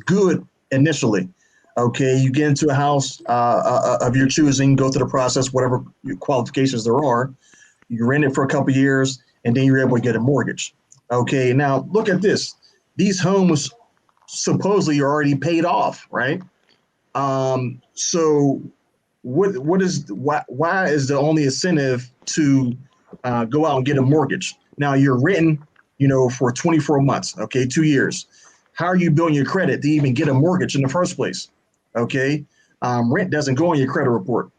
good initially. Okay, you get into a house of your choosing, go through the process, whatever qualifications there are. You rent it for a couple of years, and then you're able to get a mortgage. Okay, now look at this. These homes supposedly are already paid off, right? So why is the only incentive to go out and get a mortgage? Now you're renting, for 24 months, okay, 2 years. How are you building your credit to even get a mortgage in the first place? Okay, rent doesn't go on your credit report.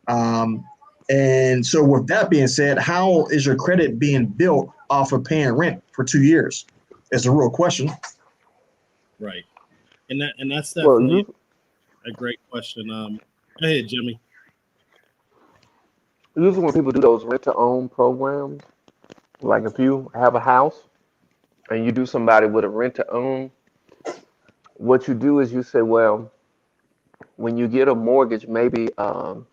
And so with that being said, how is your credit being built off of paying rent for 2 years? Is the real question. Right, and that's definitely a great question. Go ahead, Jimmy. Usually when people do those rent-to-own programs, like if you have a house and you do somebody with a rent-to-own, what you do is you say, well, when you get a mortgage, maybe 5%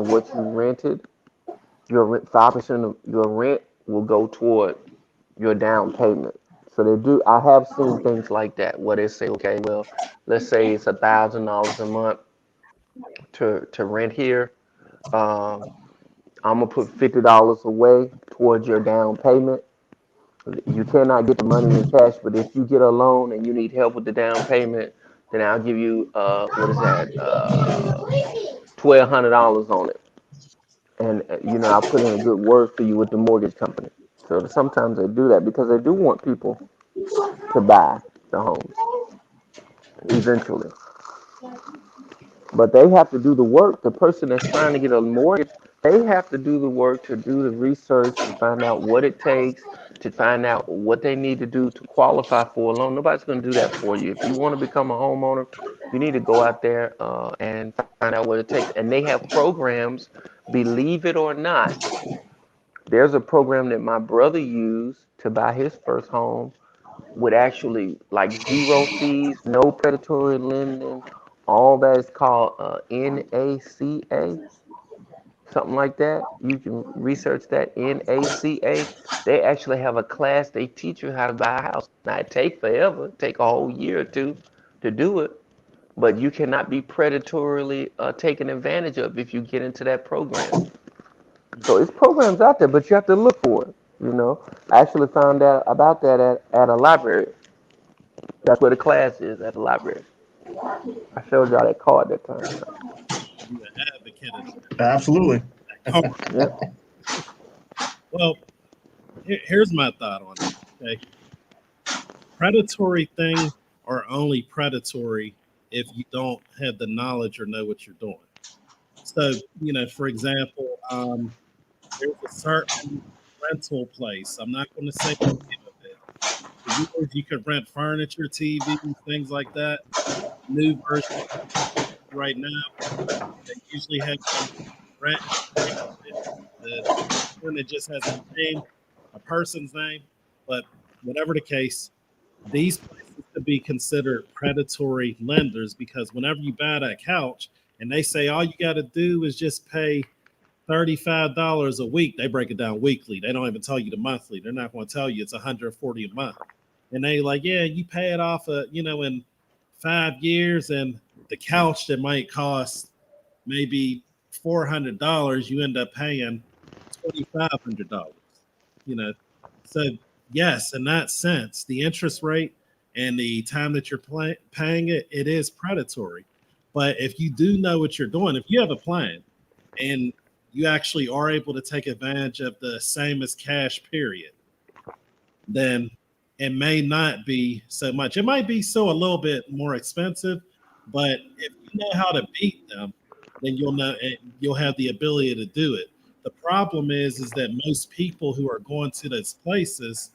of what you rented, 5% of your rent will go toward your down payment. So they do. I have seen things like that where they say, okay, well, let's say it's $1,000 a month to rent here. I'm gonna put $50 away towards your down payment. You cannot get the money in cash, but if you get a loan and you need help with the down payment, then I'll give you what is that? $1,200 on it, and I'll put in a good word for you with the mortgage company. So sometimes they do that because they do want people to buy the homes eventually. But they have to do the work. The person that's trying to get a mortgage, they have to do the work to do the research to find out what it takes, to find out what they need to do to qualify for a loan. Nobody's going to do that for you. If you want to become a homeowner, you need to go out there and find out what it takes. And they have programs, believe it or not. There's a program that my brother used to buy his first home with actually like zero fees, no predatory lending. All that is called NACA, something like that. You can research that, NACA. They actually have a class. They teach you how to buy a house. Now, it takes forever. It takes a whole year or two to do it. but you cannot be predatorily taken advantage of if you get into that program. So it's programs out there, but you have to look for it. I actually found out about that at a library. That's where the class is, at the library. I showed y'all that card that time. You an advocate of Absolutely. that. Yep. Well, here's my thought on it. Okay, predatory things are only predatory if you don't have the knowledge or know what you're doing. So, for example, there's a certain rental place. I'm not going to say the name of it. For years, you could rent furniture, TVs, things like that. New version right now, they usually have rent. The one that just has a name, a person's name, but whatever the case, these places could be considered predatory lenders because whenever you buy that couch and they say all you got to do is just pay $35 a week, they break it down weekly. They don't even tell you the monthly. They're not going to tell you it's $140 a month. And they like, yeah, you pay it off, in 5 years, and the couch that might cost maybe $400, you end up paying $2,500. So yes, in that sense, the interest rate and the time that you're paying it, it is predatory. But if you do know what you're doing, if you have a plan and you actually are able to take advantage of the same as cash period, then it may not be so much. It might be so a little bit more expensive, but if you know how to beat them, then you'll have the ability to do it. The problem is that most people who are going to those places,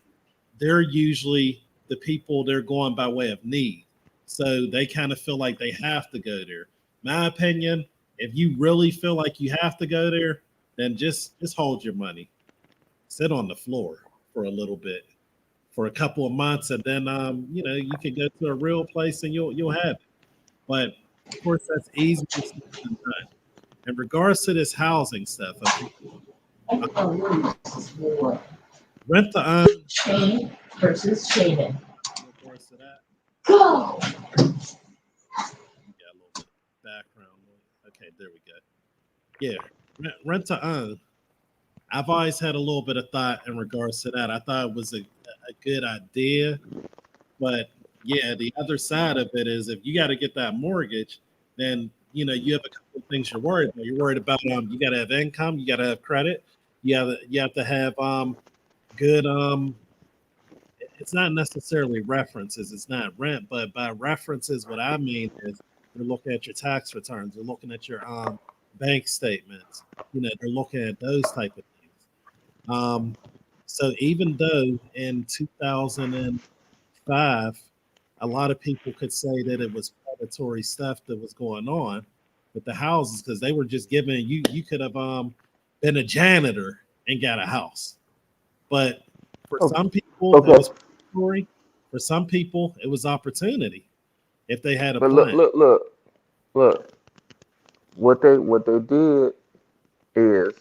they're usually the people they're going by way of need. So they kind of feel like they have to go there. My opinion, if you really feel like you have to go there, then just hold your money. Sit on the floor for a little bit, for a couple of months, and then you can go to a real place and you'll have it. But of course, that's easier said than done. In regards to this housing stuff, rent to own. Shane versus Shaden. In regards to that, Go! you got a little bit of background noise. Okay, there we go. Yeah, rent to own. I've always had a little bit of thought in regards to that. I thought it was a good idea, but yeah, the other side of it is if you got to get that mortgage, then you have a couple of things you're worried about. You're worried about you got to have income, you got to have credit, you have to have good it's not necessarily references, it's not rent, but by references, what I mean is they're looking at your tax returns, they're looking at your bank statements, they're looking at those type of things. So even though in 2005, a lot of people could say that it was predatory stuff that was going on with the houses because they were just giving you could have been a janitor and got a house. But for some people, it was predatory. For some people, it was opportunity if they had a But plan. look. What they did is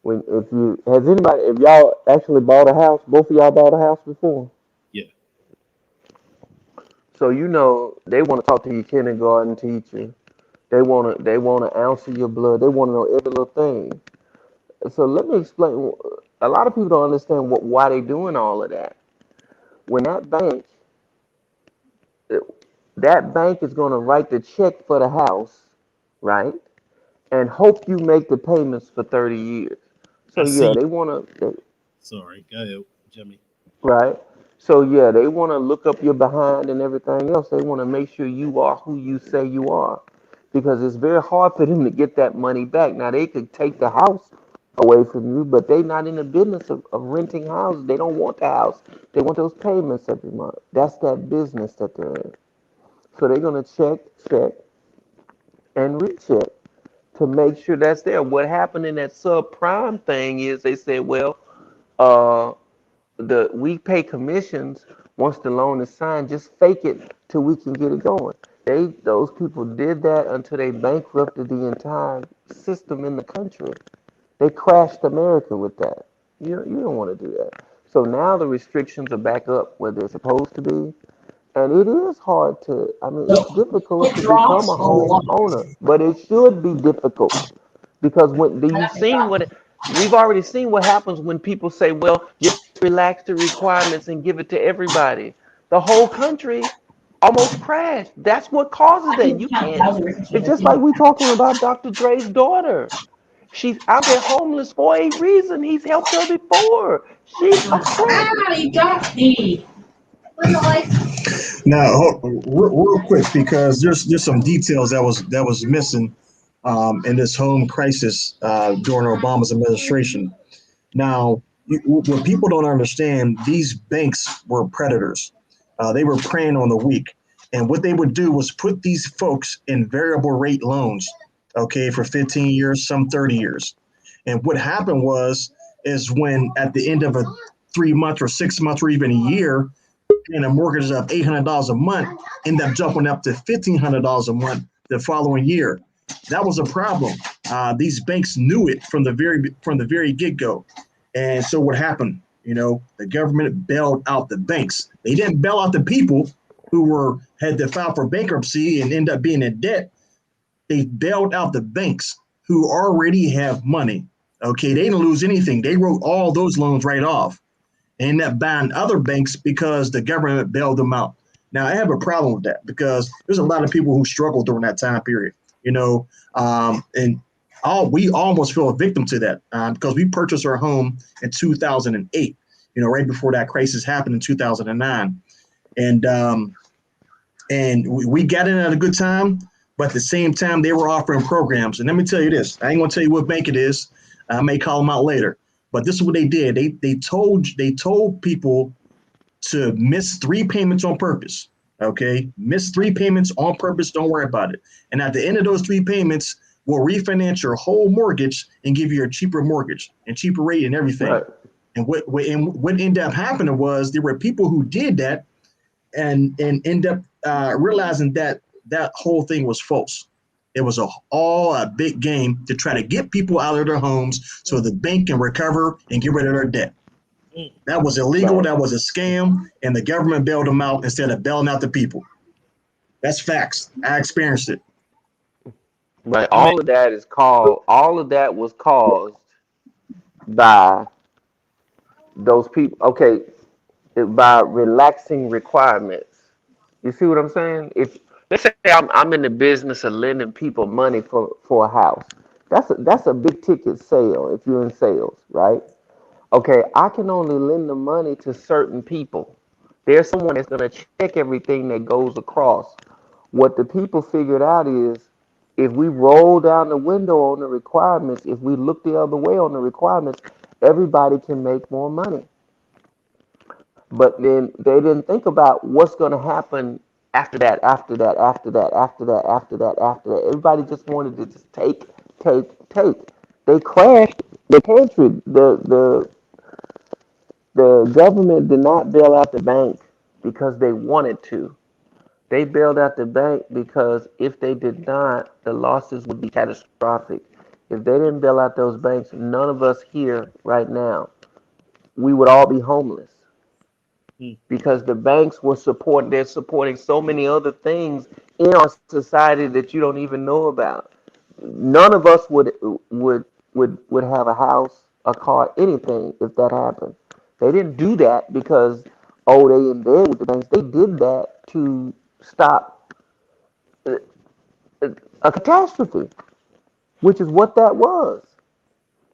if y'all actually bought a house, both of y'all bought a house before. Yeah. So they want to talk to your kindergarten teacher. They want to answer your blood. They want to know every little thing. So let me explain. A lot of people don't understand why they're doing all of that. When that bank is going to write the check for the house, right? And hope you make the payments for 30 years. So they want to. Sorry, go ahead, Jimmy. Right. So they want to look up your behind and everything else. They want to make sure you are who you say you are, because it's very hard for them to get that money back. Now they could take the house away from you, but they're not in the business of renting houses. They don't want the house. They want those payments every month. That's that business that they're in. So they're gonna check, and recheck to make sure that's there. What happened in that subprime thing is they said, well, uh, we pay commissions once the loan is signed. Just fake it till we can get it going. Those people did that until they bankrupted the entire system in the country. They crashed America with that. You don't want to do that. So now the restrictions are back up where they're supposed to be, And it is hard to, I mean, it's So difficult it to become drops a a lot. homeowner, but it should be difficult because when I you've got the seen drop. what we've already seen what happens when people say, well, just relax the requirements and give it to everybody. The whole country almost crashed. That's what causes I that. can You count can't. thousands It's of just like things. we talking about Dr. Dre's daughter. She's out there homeless for a reason. He's helped her before. She's upset. You got me. Now, real quick, because there's some details that was missing in this home crisis during Obama's administration. Now, what people don't understand, these banks were predators. They were preying on the weak, and what they would do was put these folks in variable rate loans, okay, for 15 years, some 30 years. And what happened was, is when at the end of a 3 month or 6 months or even a year, paying a mortgage of $800 a month, end up jumping up to $1,500 a month the following year. That was a problem. These banks knew it from the very get go, and so what happened? The government bailed out the banks. They didn't bail out the people who had to file for bankruptcy and end up being in debt. They bailed out the banks who already have money. Okay, they didn't lose anything. They wrote all those loans right off and end up buying other banks because the government bailed them out. Now, I have a problem with that because there's a lot of people who struggled during that time period, and we almost fell a victim to that because we purchased our home in 2008, right before that crisis happened in 2009. And we got in at a good time, but at the same time, they were offering programs. And let me tell you this, I ain't going to tell you what bank it is. I may call them out later. But this is what they did. They told people to miss 3 payments on purpose. Okay, miss 3 payments on purpose. Don't worry about it. And at the end of those 3 payments, we'll refinance your whole mortgage and give you a cheaper mortgage and cheaper rate and everything. Right. And what ended up happening was there were people who did that and end up realizing that that whole thing was false. It was all a big game to try to get people out of their homes so the bank can recover and get rid of their debt. That was illegal. Right. That was a scam, and the government bailed them out instead of bailing out the people. That's facts. I experienced it. Right. I mean, All of that was caused by those people. Okay, by relaxing requirements. You see what I'm saying? If let's say I'm in the business of lending people money for a house, that's a big ticket sale if you're in sales, right? Okay, I can only lend the money to certain people. There's someone that's gonna check everything that goes across. What the people figured out is if we roll down the window on the requirements, if we look the other way on the requirements, everybody can make more money. But then they didn't think about what's going to happen after that, after that, after that, after that, after that, after that. Everybody just wanted to just take, take, take. They crashed the country. The government did not bail out the bank because they wanted to. They bailed out the bank because if they did not, the losses would be catastrophic. If they didn't bail out those banks, none of us here right now, we would all be homeless because the banks were supporting they're supporting so many other things in our society that you don't even know about. None of us would have a house, a car, anything if that happened. They didn't do that because they in bed with the banks. They did that to stop a catastrophe, which is what that was.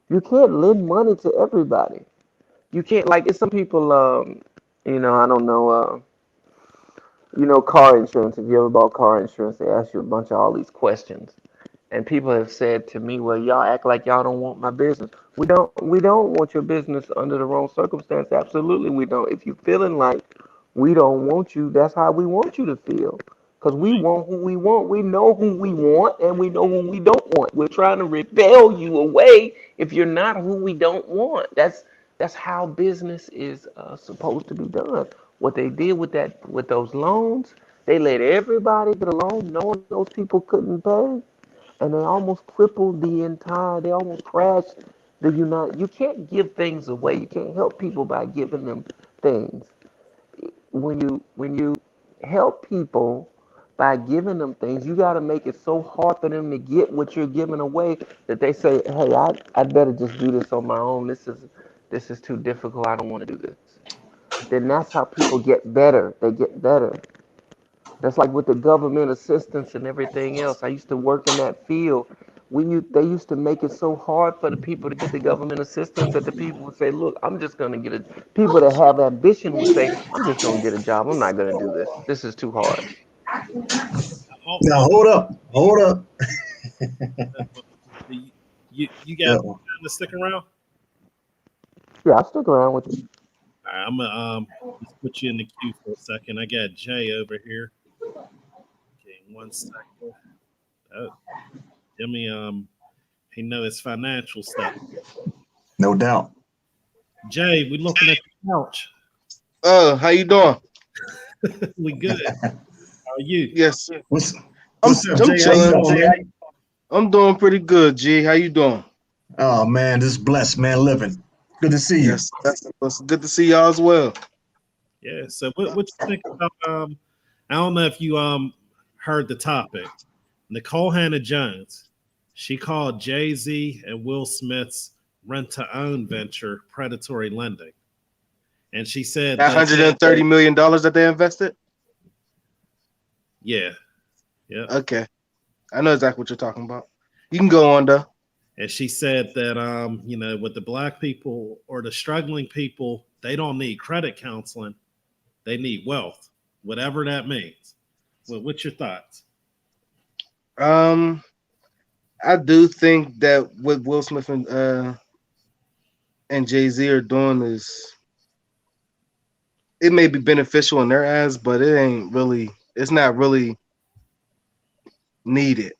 You can't lend money to everybody. You can't like it's some people I don't know car insurance. If you ever bought car insurance, they ask you a bunch of all these questions. And people have said to me, well, y'all act like y'all don't want my business. We don't want your business under the wrong circumstance. Absolutely we don't. If you're feeling like we don't want you, that's how we want you to feel. Because we want who we want. We know who we want and we know who we don't want. We're trying to repel you away if you're not who we don't want. That's how business is supposed to be done. What they did with those loans, they let everybody get a loan, knowing those people couldn't pay, and they almost crippled they almost crashed the United. You can't give things away. You can't help people by giving them things. When you help people by giving them things. You got to make it so hard for them to get what you're giving away that they say, "Hey, I better just do this on my own. This is too difficult. I don't want to do this." Then that's how people get better. They get better. That's like with the government assistance and everything else. I used to work in that field. They used to make it so hard for the people to get the government assistance that the people would say, "Look, I'm just gonna get a." People that have ambition would say, "I'm just gonna get a job. I'm not gonna do this. This is too hard." Now hold up. You guys trying to stick around? Yeah, I'll stick around with you. All right, I'm gonna just put you in the queue for a second. I got Jay over here. Okay, 1 second. Oh, Jimmy, he know his financial stuff. No doubt. Jay, we looking at the couch. Oh, how you doing? We good. How are you? Yes, sir. What's I'm up, Jay? How you chilling. doing, man? I'm doing pretty good, G. How you doing? Oh man, just blessed, man. Living. Good to see you. Yes, that's good to see y'all as well. Yeah. So what you think about I don't know if you heard the topic. Nicole Hannah Jones, she called Jay-Z and Will Smith's rent-to-own venture predatory lending. And she said That $130 million that they invested? Yeah. Yeah. Okay. I know exactly what you're talking about. You can go on though. And she said that with the black people or the struggling people, they don't need credit counseling. They need wealth, whatever that means. Well, what's your thoughts? I do think that what Will Smith and Jay-Z are doing is, it may be beneficial in their eyes, but it's not really needed,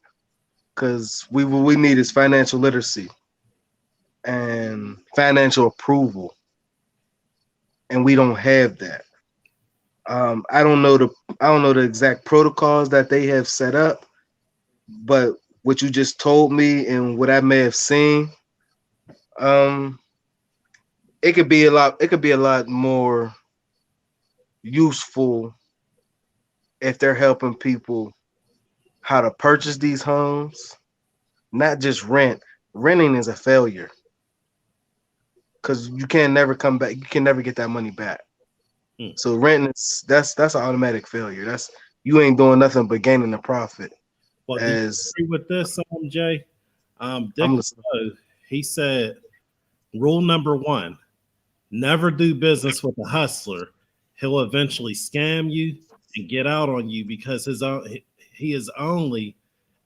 because we need is financial literacy and financial approval, and we don't have that. I don't know the exact protocols that they have set up, but what you just told me and what I may have seen, it could be a lot more useful if they're helping people how to purchase these homes, not just rent. Renting is a failure because you can never come back. You can never get that money back. So renting that's an automatic failure. You ain't doing nothing but gaining a profit. Well, do you agree with this, Jay? Dick, he said, rule number 1, never do business with a hustler. He'll eventually scam you and get out on you because he is only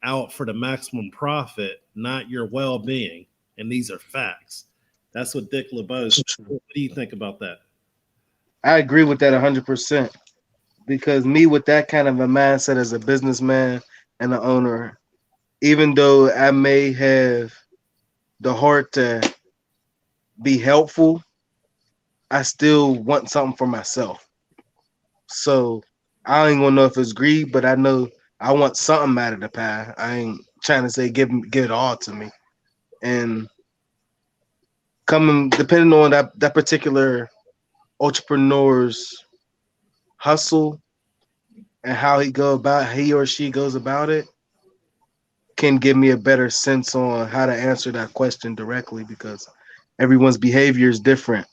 out for the maximum profit, not your well-being. And these are facts. That's what Dick LeBeau said. What do you think about that? I agree with that 100%, because me with that kind of a mindset as a businessman and an owner, even though I may have the heart to be helpful, I still want something for myself. So I ain't gonna know if it's greed, but I know I want something out of the pie. I ain't trying to say give it all to me. And depending on that particular entrepreneur's hustle and how he or she goes about it, can give me a better sense on how to answer that question directly, because everyone's behavior is different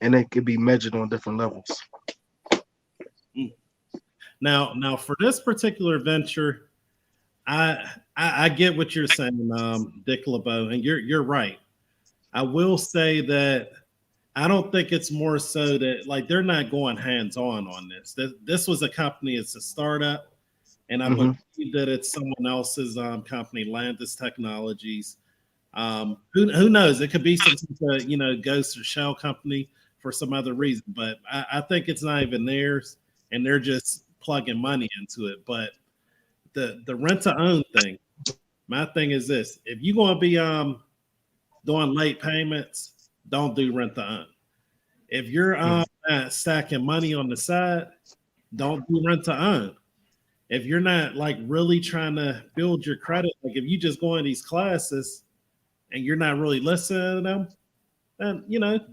and it could be measured on different levels. Now for this particular venture, I get what you're saying, Dick LeBeau, and you're right. I will say that I don't think it's more so that like they're not going hands-on this. This was a company, it's a startup, and I believe that it's someone else's company, Landis Technologies. Who knows? It could be some ghost or shell company for some other reason, but I think it's not even theirs, and they're just plugging money into it. But the rent to own thing, my thing is this: if you're going to be doing late payments, don't do rent to own. If you're stacking money on the side, don't do rent to own. If you're not like really trying to build your credit, like if you just go in these classes and you're not really listening to them, then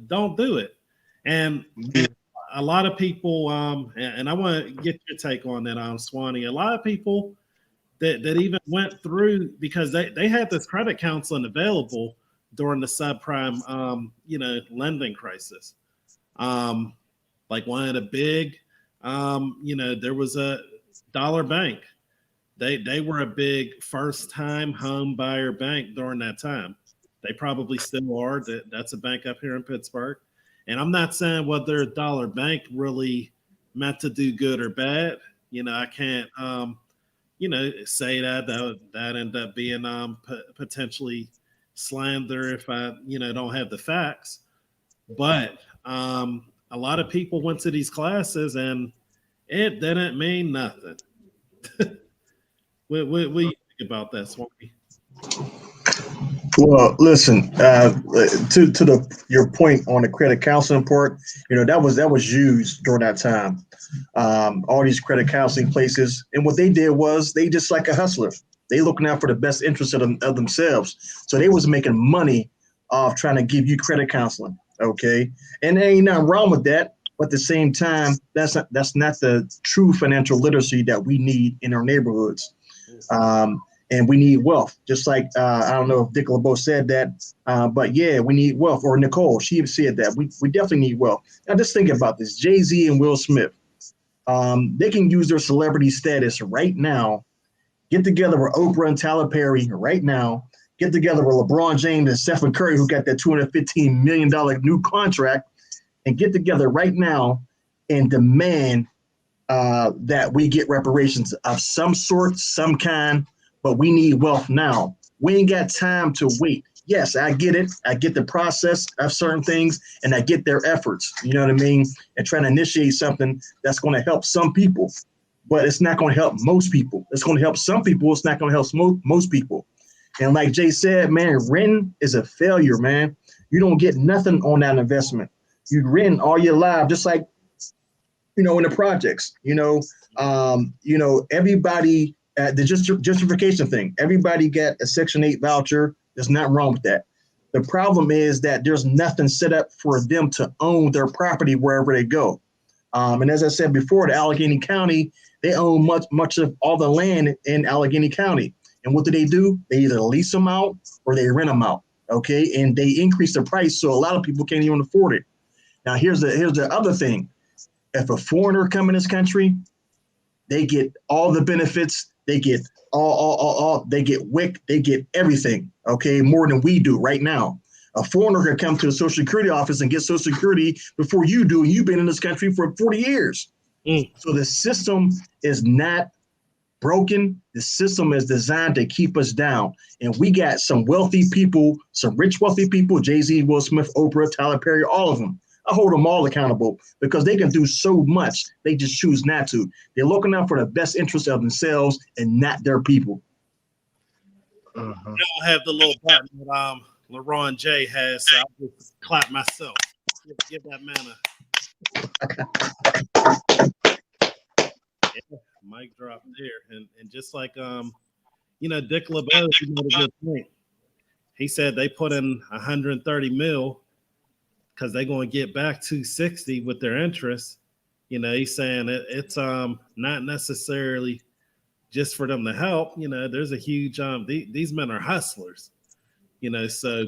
don't do it. And a lot of people, and I want to get your take on that, Swanny. A lot of people that even went through, because they had this credit counseling available during the subprime, lending crisis. Like one of the big, there was a Dollar Bank. They were a big first-time home buyer bank during that time. They probably still are. That's a bank up here in Pittsburgh. And I'm not saying whether Dollar Bank really meant to do good or bad. I can't, say that ended up being potentially slander if I, don't have the facts. But a lot of people went to these classes and it didn't mean nothing. What do you think about that, Swanky? Well, listen, to your point on the credit counseling part, that was used during that time. All these credit counseling places, and what they did was they just like a hustler. They looking out for the best interest of themselves. So they was making money off trying to give you credit counseling. Okay, and there ain't nothing wrong with that. But at the same time, that's not the true financial literacy that we need in our neighborhoods. And we need wealth, just like, I don't know if Dick LeBeau said that, but yeah, we need wealth. Or Nicole, she said that. We definitely need wealth. Now, just think about this. Jay-Z and Will Smith, they can use their celebrity status right now, get together with Oprah and Tyler Perry right now, get together with LeBron James and Stephen Curry, who got that $215 million new contract, and get together right now and demand that we get reparations of some sort, some kind, but we need wealth now. We ain't got time to wait. Yes, I get it. I get the process of certain things, and I get their efforts, you know what I mean, and trying to initiate something that's going to help some people, but it's not going to help most people. It's going to help some people. It's not going to help most people. And like Jay said, man, renting is a failure, man. You don't get nothing on that investment. You rent all your life, just like, in the projects, everybody, the justification thing, everybody got a Section 8 voucher. There's nothing wrong with that. The problem is that there's nothing set up for them to own their property wherever they go. And as I said before, the Allegheny County, they own much of all the land in Allegheny County. And what do? They either lease them out or they rent them out. Okay. And they increase the price. So a lot of people can't even afford it. Now, here's the other thing. If a foreigner come in this country, they get all the benefits. They get all they get WIC, they get everything, okay, more than we do right now. A foreigner can come to the Social Security office and get Social Security before you do, and you've been in this country for 40 years. So the system is not broken. The system is designed to keep us down. And we got some wealthy people, some rich, wealthy people, Jay-Z, Will Smith, Oprah, Tyler Perry, all of them. I hold them all accountable because they can do so much. They just choose not to. They're looking out for the best interest of themselves and not their people. I don't have the little button that LeBron J has, so I'll just clap myself. Give that man mic drop there. And just like Dick LeBeau, he made a good point. He said they put in 130 mil because they're going to get back 260 with their interest. He's saying it's not necessarily just for them to help. There's a huge these men are hustlers. So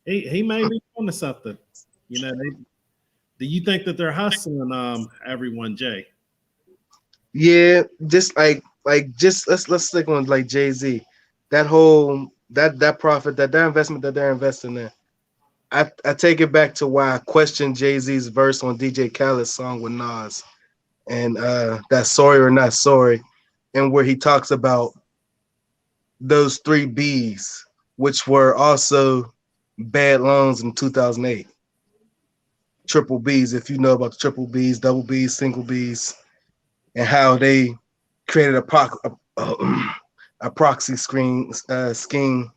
he may be on to something. Do you think that they're hustling everyone, Jay? Yeah, just like let's stick on like Jay-Z. That whole that profit, that investment that they're investing in. I take it back to why I questioned Jay-Z's verse on DJ Khaled's song with Nas, and that Sorry or Not Sorry, and where he talks about those 3 B's, which were also bad loans in 2008. Triple B's, if you know about the triple B's, double B's, single B's, and how they created a proxy scheme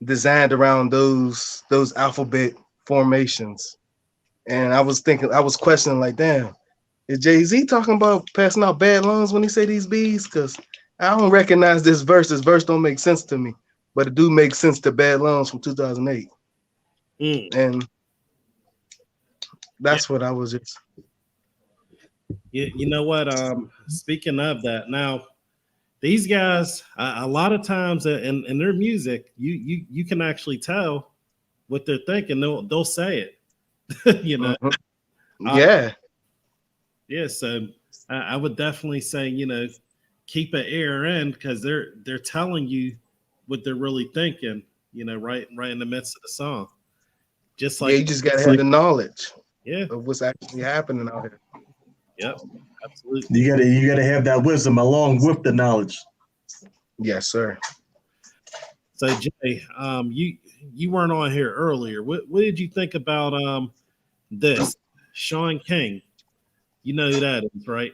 designed around those alphabet formations. And I was questioning, like, damn, is Jay-Z talking about passing out bad loans when he say these B's? Because I don't recognize this verse. This verse don't make sense to me, but it do make sense to bad loans from 2008. And that's what I was just. You know what? Speaking of that, now these guys, a lot of times in their music, you can actually tell what they're thinking. They'll say it. You know. Yeah. Yeah. So I would definitely say, keep an ear in, because they're telling you what they're really thinking. Right in the midst of the song. Just Yeah, like, you just gotta have the knowledge yeah, of what's actually happening out here. yep, absolutely. You gotta have that wisdom along with the knowledge. Yes, sir. So Jay, you weren't on here earlier. What did you think about this Sean King? You know who that is, right?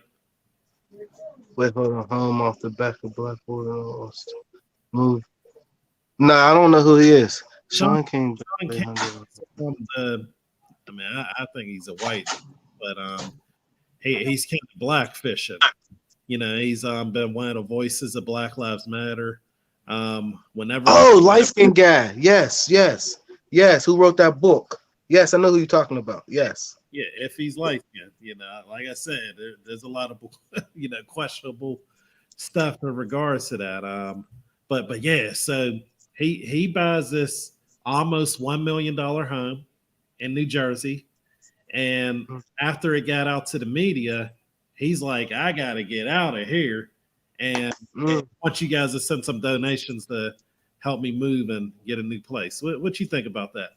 Wait, hold on. Home off the back of Blackboard. Move. No, I don't know who he is. Sean King. Sean King from the, I think he's a white, but he's kind of blackfishing. He's been one of the voices of Black Lives Matter. Whenever light skinned guy. Yes. Who wrote that book? Yes, I know who you're talking about. Yes. Yeah, if he's light skinned, like I said, there's a lot of questionable stuff in regards to that. But yeah, so he buys this almost $1 million home in New Jersey, and after it got out to the media, he's like, I gotta get out of here, and I want you guys to send some donations to help me move and get a new place. What you think about that?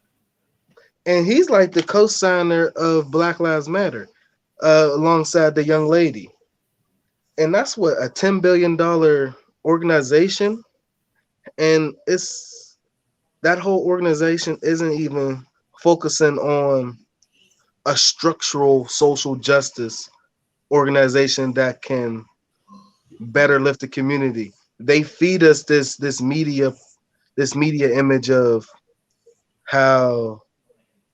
And he's like the co-signer of Black Lives Matter, alongside the young lady. And that's what, a $10 billion organization. And that whole organization isn't even focusing on a structural social justice organization that can better lift the community. They feed us this media image of how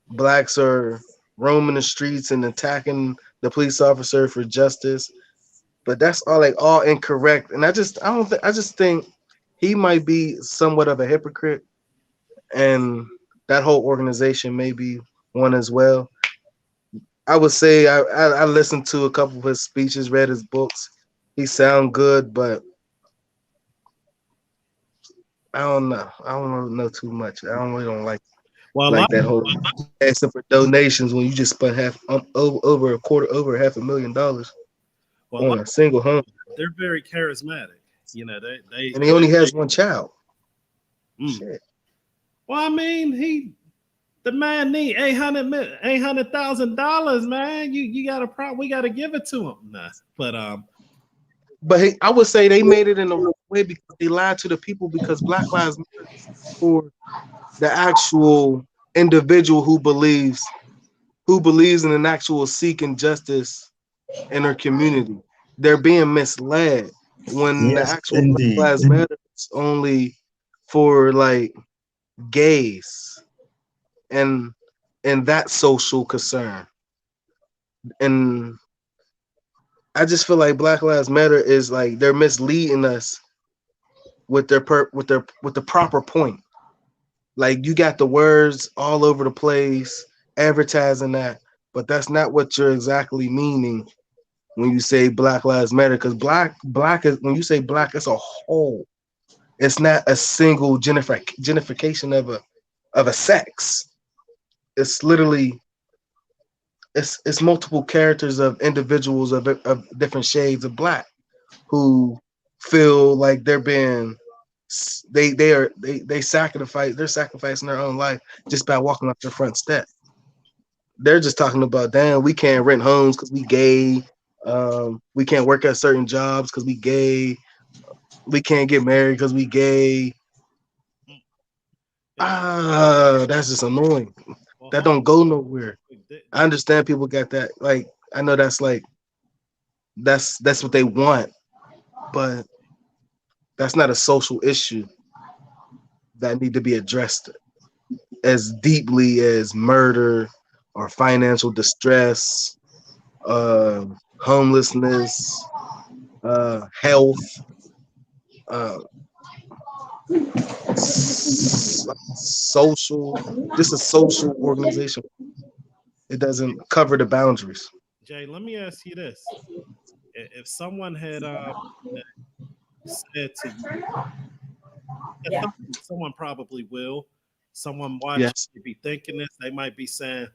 Blacks are roaming the streets and attacking the police officer for justice, but that's all incorrect. And I just think he might be somewhat of a hypocrite, and that whole organization may be one as well. I would say I listened to a couple of his speeches, read his books. He sound good, but I don't know. I don't know too much. I don't like that whole asking for donations when you just spent over $250,000 on a single home. They're very charismatic. They and he only has one child. Shit. Well, I mean, the man need $800,000, man. You got a problem. We got to give it to him. Nah, but I would say they made it in the wrong way because they lied to the people, because Black Lives Matter for the actual individual who believes in an actual seeking justice in their community. They're being misled when the actual Black Lives Matter is only for like gays and that social concern. And I just feel like Black Lives Matter is like they're misleading us with the proper point. Like, you got the words all over the place advertising that, but that's not what you're exactly meaning when you say Black Lives Matter. Because black is, when you say black, it's a whole. It's not a single genification of a sex. It's literally it's multiple characters of individuals of different shades of black who feel like they're being they're sacrificing their own life just by walking up their front step. They're just talking about, damn, we can't rent homes because we gay, we can't work at certain jobs because we gay, we can't get married because we gay. That's just annoying. That don't go nowhere. I understand people got that. Like, I know that's like that's what they want, but that's not a social issue that need to be addressed as deeply as murder or financial distress, homelessness, health, social, just a social organization. It doesn't cover the boundaries. Jay, let me ask you this: if someone had said to you, Yeah. someone probably will, someone watching Yes. you be thinking this, they might be saying,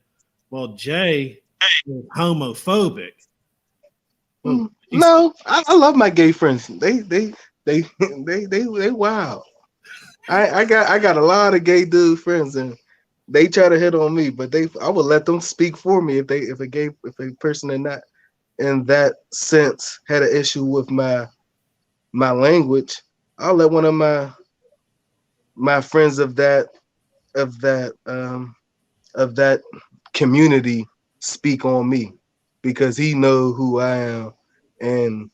"Well, Jay is homophobic." Well, No, I love my gay friends. They wow. I got a lot of gay dude friends, and they try to hit on me, but I would let them speak for me if a person in that sense had an issue with my language. I'll let one of my friends of that um of that community speak on me because he know who I am and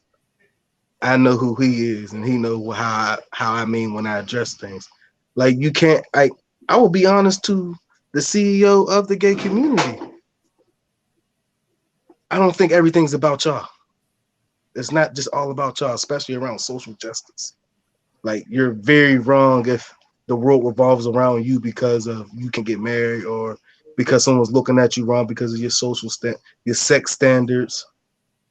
I know who he is and he know how I mean when I address things. Like you can't I will be honest to the CEO of the gay community. I don't think everything's about y'all. It's not just all about y'all, especially around social justice. Like you're very wrong if the world revolves around you because of you can get married or because someone's looking at you wrong because of your your sex standards.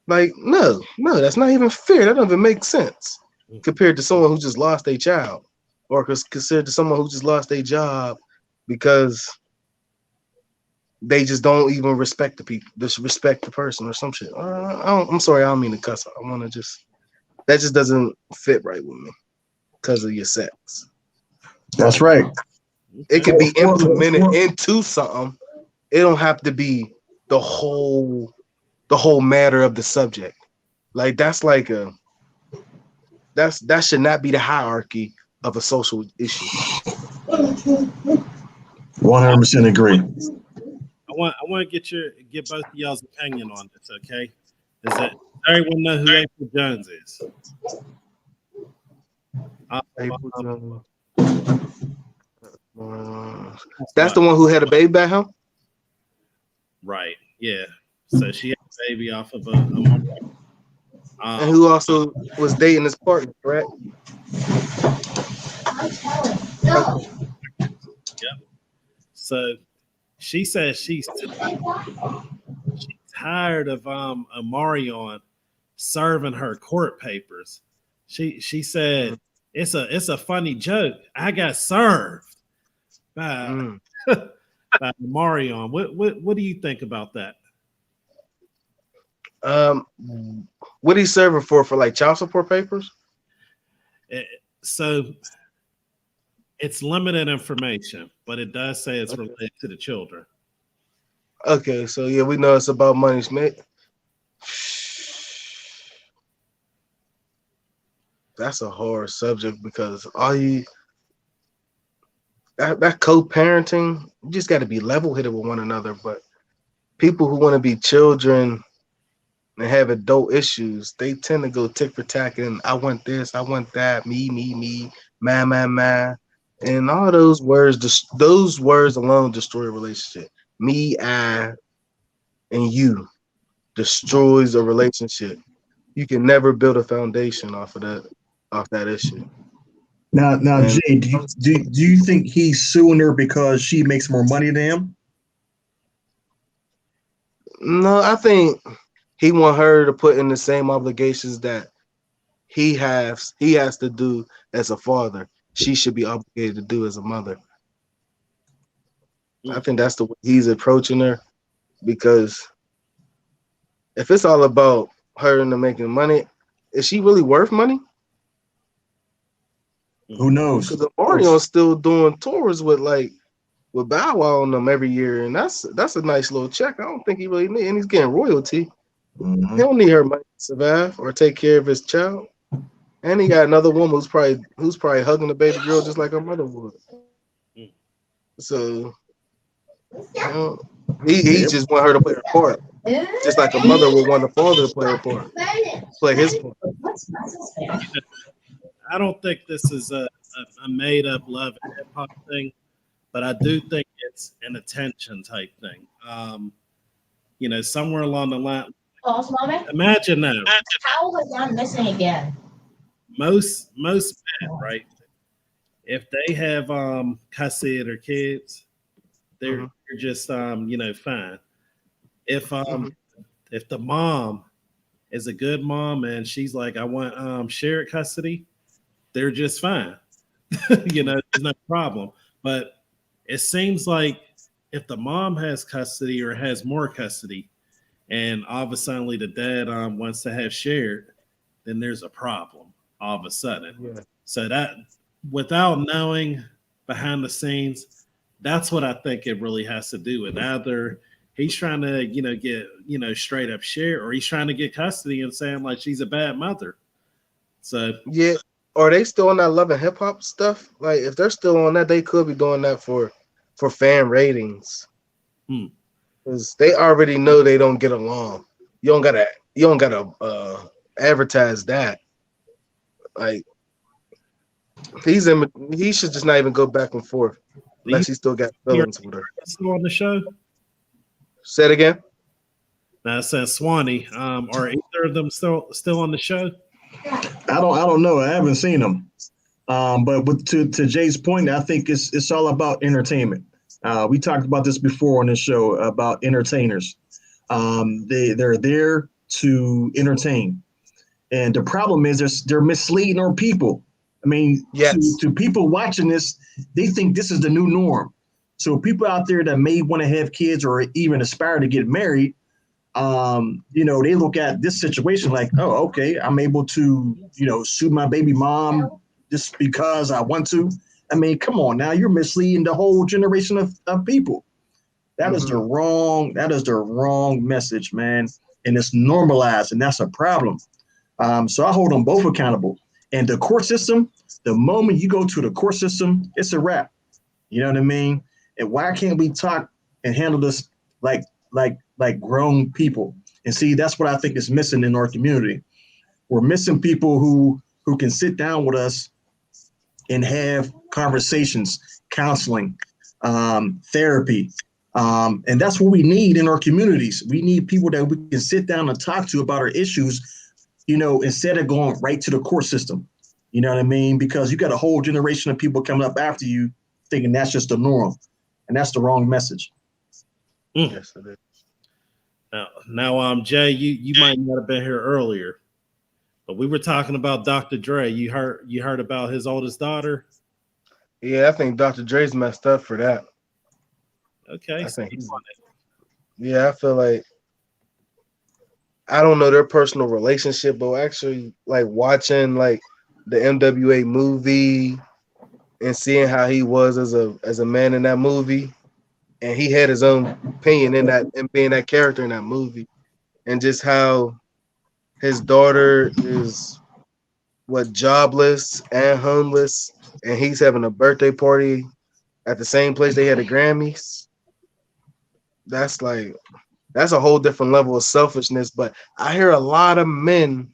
Like no, that's not even fair. That doesn't make sense compared to someone who just lost a child or considered to someone who just lost a job because they just don't even respect the people, disrespect the person or some shit. I'm sorry, I don't mean to cuss. I want to that just doesn't fit right with me because of your sex. That's right. It could be Well, implemented into something. It don't have to be the whole matter of the subject. Like that should not be the hierarchy of a social issue. 100% agree. I want to get both of y'all's opinion on this. Okay, is that everyone know who April Jones is? That's the one who had a baby by him? Right. Yeah. So she had a baby off of a and who also was dating his partner, correct? No. Yep. So she says she's tired of Omarion serving her court papers. She said it's a funny joke. I got served by by Omarion. What do you think about that? What he serving for like child support papers? So it's limited information, but it does say it's related to the children. Okay, so yeah, we know it's about money, Smith. That's a hard subject because that co-parenting, you just got to be level-headed with one another. But people who want to be children and have adult issues, they tend to go tick for tack and I want this, I want that, me, man, and all those words alone destroy a relationship. Me, I, and you destroys a relationship. You can never build a foundation off that issue. Now, And Jay, do you think he's suing her because she makes more money than him? No, I think he want her to put in the same obligations that he has to do as a father. She should be obligated to do as a mother. I think that's the way he's approaching her, because if it's all about her and making money, is she really worth money? Who knows? Because Mario's still doing tours with Bow Wow on them every year, and that's a nice little check. I don't think he really need, and he's getting royalty. Mm-hmm. He don't need her money to survive or take care of his child. And he got another woman who's probably hugging the baby girl just like her mother would. So he just want her to play her part, just like a mother would want a father to play her part, play his part. I don't think this is a made up love and hip hop thing, but I do think it's an attention type thing. Somewhere along the line. Imagine now. How was I'm missing again? Most men, right? If they have Cassaid or kids, they're just fine. If if the mom is a good mom and she's like, I want shared custody, they're just fine. There's no problem. But it seems like if the mom has custody or has more custody, and all of a sudden the dad wants to have shared, then there's a problem all of a sudden. Yeah. So that, without knowing behind the scenes, that's what I think it really has to do with. Either he's trying to, get, straight up share, or he's trying to get custody and saying like she's a bad mother. So yeah. Are they still on that Love and Hip Hop stuff? Like, if they're still on that, they could be doing that for fan ratings. Because they already know they don't get along. You don't gotta advertise that. Like, he should just not even go back and forth unless he still got feelings with her. Still on the show? Say it again. Now it says Swanny. Are either of them still on the show? I don't know. I haven't seen them. But to Jay's point, I think it's all about entertainment. We talked about this before on this show about entertainers. They're there to entertain, and the problem is they're misleading our people. I mean, yes. to people watching this, they think this is the new norm. So people out there that may want to have kids or even aspire to get married, they look at this situation like, oh, okay, I'm able to, sue my baby mom just because I want to. I mean, come on now, you're misleading the whole generation of people. That is the wrong message, man. And it's normalized, and that's a problem. So I hold them both accountable. And the court system, the moment you go to the court system, it's a wrap. You know what I mean? And why can't we talk and handle this like grown people? And see, that's what I think is missing in our community. We're missing people who can sit down with us and have conversations, counseling, therapy. And that's what we need in our communities. We need people that we can sit down and talk to about our issues, instead of going right to the court system. You know what I mean? Because you got a whole generation of people coming up after you thinking that's just the norm. And that's the wrong message. Yes, it is. Now, Jay, you might not have been here earlier, but we were talking about Dr. Dre. You heard about his oldest daughter? Yeah, I think Dr. Dre's messed up for that. Okay. I feel like, I don't know their personal relationship, but actually like watching like the MWA movie and seeing how he was as a man in that movie, and he had his own opinion in that and being that character in that movie, and just how his daughter is jobless and homeless, and he's having a birthday party at the same place they had the Grammys. That's a whole different level of selfishness. But I hear a lot of men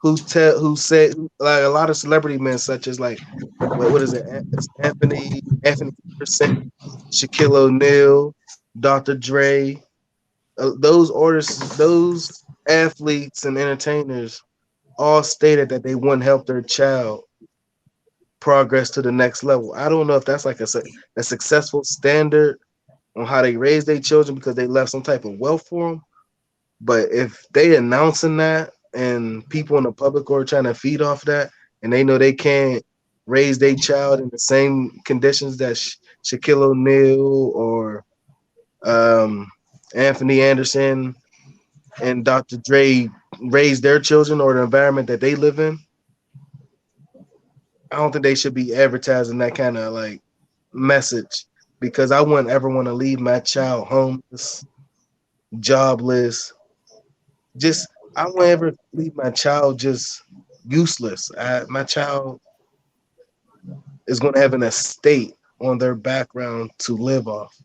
who say, like a lot of celebrity men, such as like, what is it? It's Anthony Anderson, Shaquille O'Neal, Dr. Dre. Those athletes and entertainers all stated that they wouldn't help their child progress to the next level. I don't know if that's like a successful standard on how they raise their children because they left some type of wealth for them. But if they announcing that and people in the public are trying to feed off that, and they know they can't raise their child in the same conditions that Shaquille O'Neal or Anthony Anderson and Dr. Dre raise their children or the environment that they live in, I don't think they should be advertising that kind of like message, because I wouldn't ever want to leave my child homeless, jobless. I wouldn't ever leave my child just useless. My child is going to have an estate on their background to live off.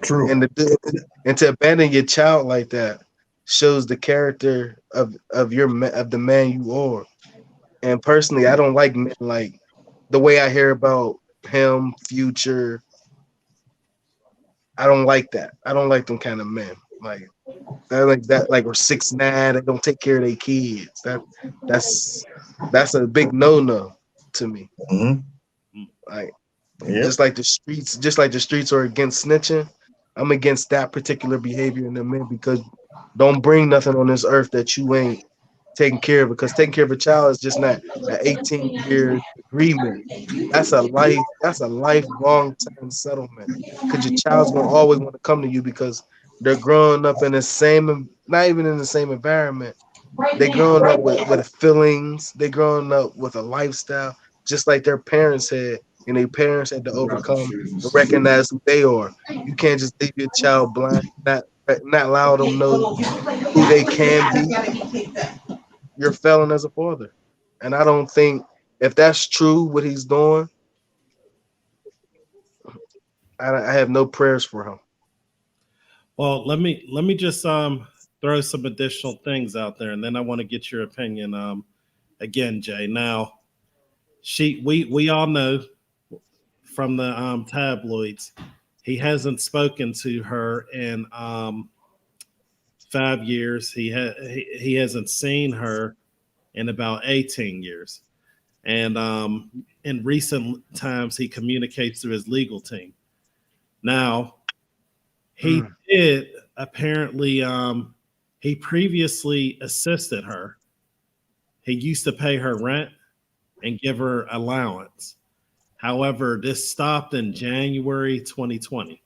True. And to abandon your child like that shows the character of the man you are. And personally, I don't like men like the way I hear about him, Future. I don't like that. I don't like them kind of men. Like they're like that, like we're 6'9", they don't take care of their kids. That's a big no-no to me. Mm-hmm. Like just like the streets are against snitching. I'm against that particular behavior in the men because don't bring nothing on this earth that you ain't taking care of, because taking care of a child is just not an 18-year agreement. That's a lifelong time settlement. Because your child's gonna always want to come to you because they're growing up in the same, not even in the same environment. They growing up with feelings. They growing up with a lifestyle, just like their parents had, and their parents had to overcome and recognize who they are. You can't just leave your child blind, not allow them know who they can be. You're failing as a father, and I don't think if that's true what he's doing, I have no prayers for him. Well, let me just throw some additional things out there, and then I want to get your opinion. Again, Jay. Now, we all know from the tabloids, he hasn't spoken to her in 5 years. He hasn't seen her in about 18 years, and in recent times he communicates through his legal team. Now, he did apparently. He previously assisted her. He used to pay her rent and give her allowance. However, this stopped in January 2020.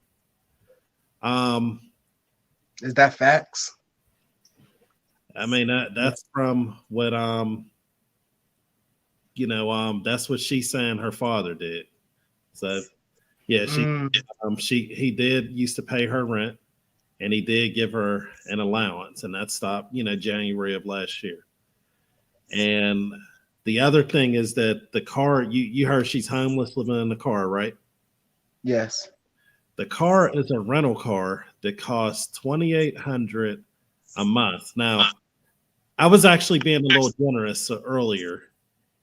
Is that facts? I mean, that's from what that's what she's saying her father did. So yeah, he did used to pay her rent, and he did give her an allowance, and that stopped, January of last year. And the other thing is that the car, you heard she's homeless, living in the car, right? Yes. The car is a rental car that costs $2,800 a month. Now, I was actually being a little generous earlier.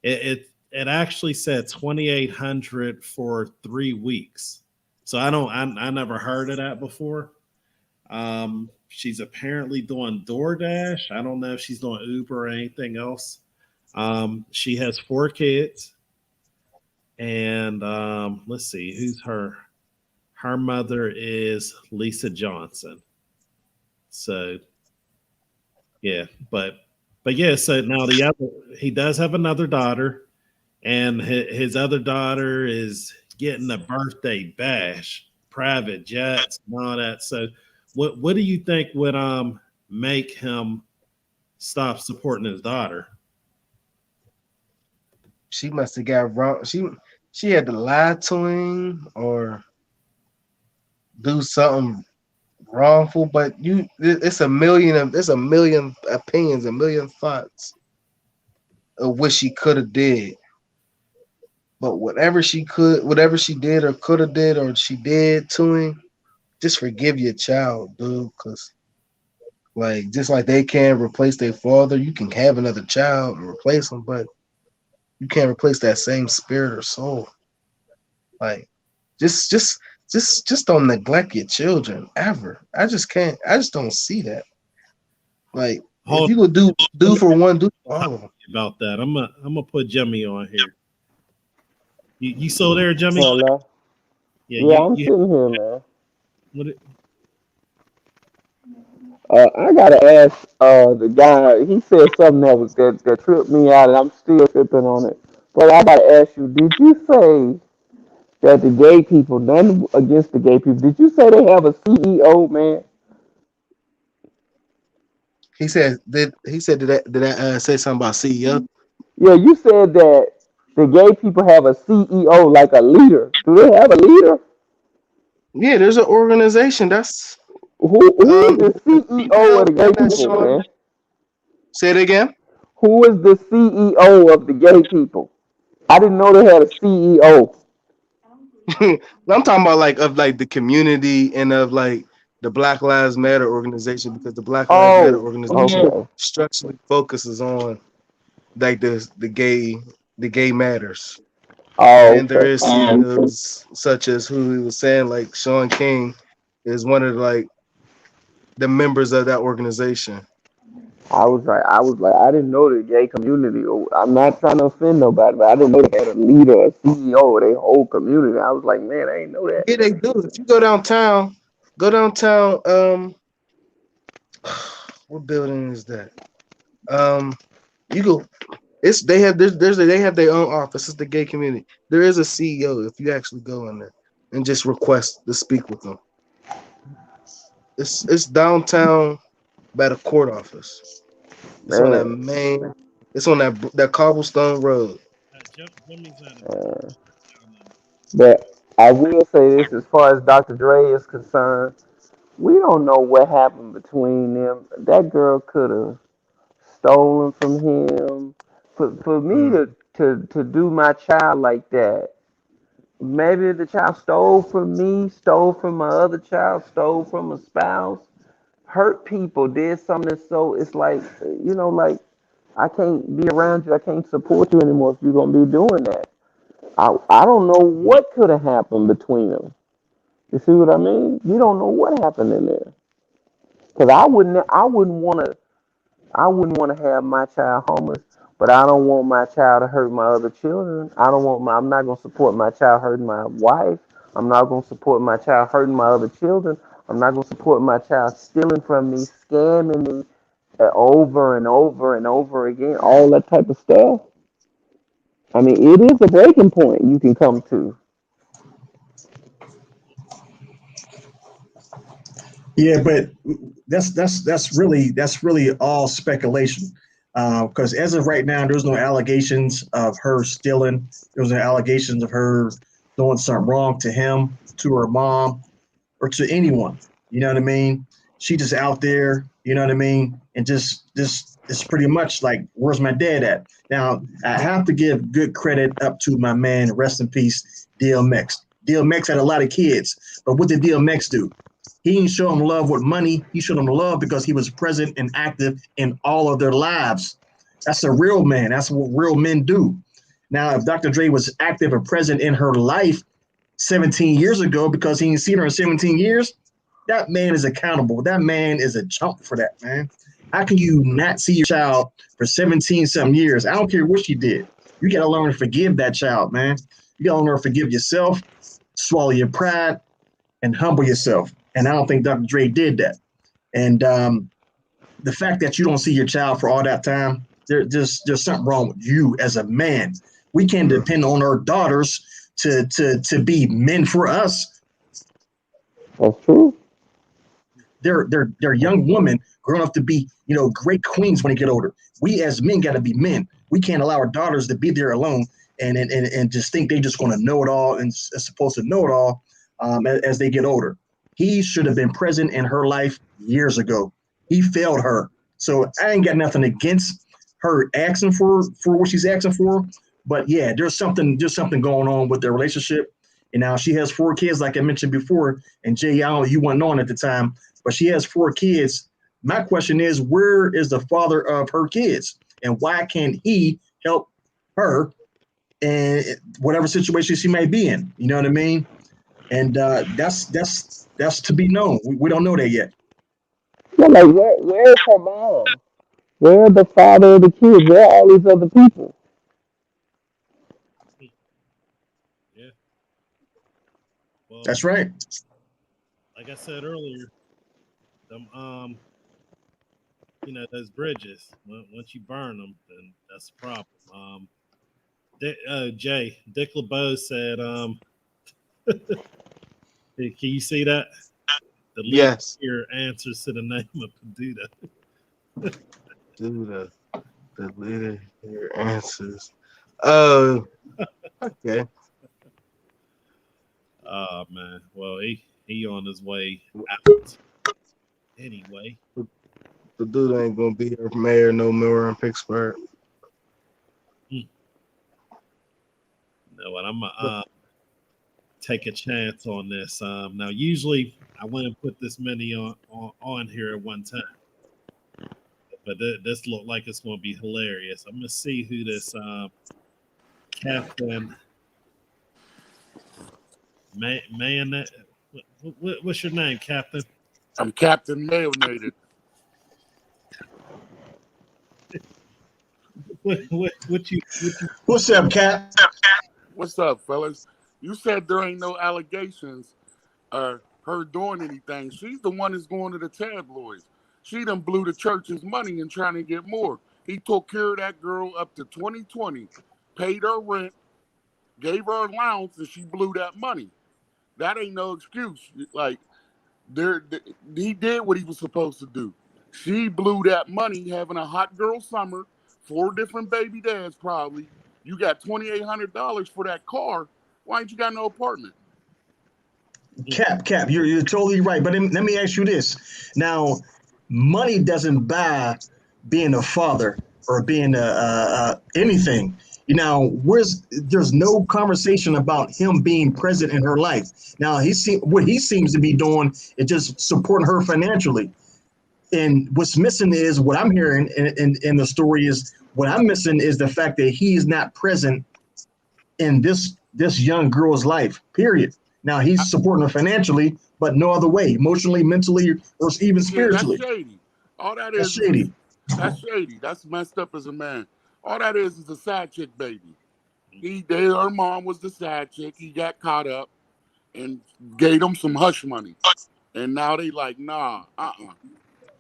It actually said $2,800 for 3 weeks. So I never heard of that before. She's apparently doing DoorDash. I don't know if she's doing Uber or anything else. She has 4 kids, and let's see, who's her mother is Lisa Johnson. So yeah, but yeah, so now he does have another daughter, and his other daughter is getting a birthday bash, private jets and all that. So what do you think would make him stop supporting his daughter? She must have got wrong. She had to lie to him or do something wrongful. But it's a million opinions, a million thoughts of what she could have did. But whatever she did or could have did or she did to him, just forgive your child, dude. Because just like they can't replace their father, you can have another child and replace them, but you can't replace that same spirit or soul. Just don't neglect your children ever. I just can't. I just don't see that. If you could do for one, do for all of them. About that, I'm gonna put Jimmy on here. You still there, Jimmy? Hello. Yeah, I'm sitting here, man. I gotta ask the guy. He said something that tripped me out, and I'm still tripping on it. But I gotta ask you: did you say that the gay people, none against the gay people, did you say they have a CEO, man? He said did I say something about CEO? Yeah, you said that the gay people have a CEO, like a leader. Do they have a leader? Yeah, there's an organization that's Who is the CEO of the gay people, man? Say it again. Who is the CEO of the gay people? I didn't know they had a CEO. I'm talking about of the community and of the Black Lives Matter organization, because the Black Lives Matter organization structurally focuses on the gay matters. And there is CEOs such as who he was saying, Sean King is one of the members of that organization. I was like, I didn't know the gay community. I'm not trying to offend nobody, but I didn't know they had a leader, a CEO of their whole community. I was like, man, I didn't know that. Yeah, they do. If you go downtown Go downtown. What building is that? You go. It's they have they have their own office. It's the gay community. There is a CEO if you actually go in there and just request to speak with them. It's downtown by the court office. It's on that Man, main. It's on that cobblestone road. Jimmy's not but I will say this: as far as Dr. Dre is concerned, we don't know what happened between them. That girl could have stolen from him. For me Mm. to do my child like that, maybe the child stole from me, stole from my other child, stole from a spouse, hurt people, did something so it's like like I can't be around you, I can't support you anymore if you're gonna be doing that. I don't know what could have happened between them. You see what I mean? You don't know what happened in there. Cause I wouldn't want to have my child homeless, but I don't want my child to hurt my other children. I'm not going to support my child hurting my wife. I'm not going to support my child hurting my other children. I'm not going to support my child stealing from me, scamming me over and over and over again, all that type of stuff. I mean, it is a breaking point you can come to. Yeah, but that's really all speculation. Because as of right now, there's no allegations of her stealing. There's no allegations of her doing something wrong to him, to her mom, or to anyone. You know what I mean? She just out there. You know what I mean? And just it's pretty much like, where's my dad at? Now I have to give good credit up to my man, rest in peace, DMX. DMX had a lot of kids, but what did DMX do? He didn't show them love with money. He showed them love because he was present and active in all of their lives. That's a real man. That's what real men do. Now, if Dr. Dre was active or present in her life 17 years ago because he didn't see her in 17 years, that man is accountable. That man is a chump for that, man. How can you not see your child for 17 some years? I don't care what you did. You got to learn to forgive that child, man. You got to learn to forgive yourself, swallow your pride, and humble yourself. And I don't think Dr. Dre did that. And the fact that you don't see your child for all that time, there's something wrong with you as a man. We can't depend on our daughters to be men for us. That's true. They're young women growing up to be, great queens when they get older. We as men got to be men. We can't allow our daughters to be there alone and just think they just going to know it all and are supposed to know it all as they get older. He should have been present in her life years ago. He failed her. So I ain't got nothing against her asking for what she's asking for. But yeah, there's something going on with their relationship. And now she has 4 kids, like I mentioned before. And Jay, I don't know, you weren't on at the time, but she has 4 kids. My question is, where is the father of her kids? And why can't he help her in whatever situation she may be in? You know what I mean? And that's to be known. We don't know that yet. Yeah, like where's her mom? Where's the father of the kids? Where are all these other people? yeah. Well, That's right. like I said earlier, them those bridges. Once you burn them, then that's the problem. Jay Dick LeBeau said, can you see that? The Yes. here answers to the name of Paduda. Dude, the leader here answers. Oh, okay. Oh man. Well, he on his way out anyway. The dude ain't gonna be our mayor no more in Pittsburgh. No, what I'm gonna take a chance on this. Now, usually I wouldn't put this many on here at one time, but this look like it's going to be hilarious. I'm gonna see who this Captain Man. What's your name, Captain? I'm Captain Mayonnaise. What you? What's up, Cap? What's up, fellas? You said there ain't no allegations. her doing anything. She's the one that's going to the tabloids. She done blew the church's money and trying to get more. He took care of that girl up to 2020, paid her rent, gave her allowance, and she blew that money. That ain't no excuse. Like, he did what he was supposed to do. She blew that money having a hot girl summer, 4 different baby dads probably. You got $2,800 for that car. Why ain't you got no apartment? Cap, you're totally right. But let me ask you this. Now, money doesn't buy being a father or being anything. You know, there's no conversation about him being present in her life. Now, what he seems to be doing is just supporting her financially. And what's missing is what I'm hearing in the story is what I'm missing is the fact that he is not present in this young girl's life, period. Now, he's supporting her financially, but no other way, emotionally, mentally, or even spiritually. That's shady. All that That's is shady. That's shady. That's messed up as a man. All that is a side chick baby. Her mom was the side chick. He got caught up and gave them some hush money. And now they like, nah,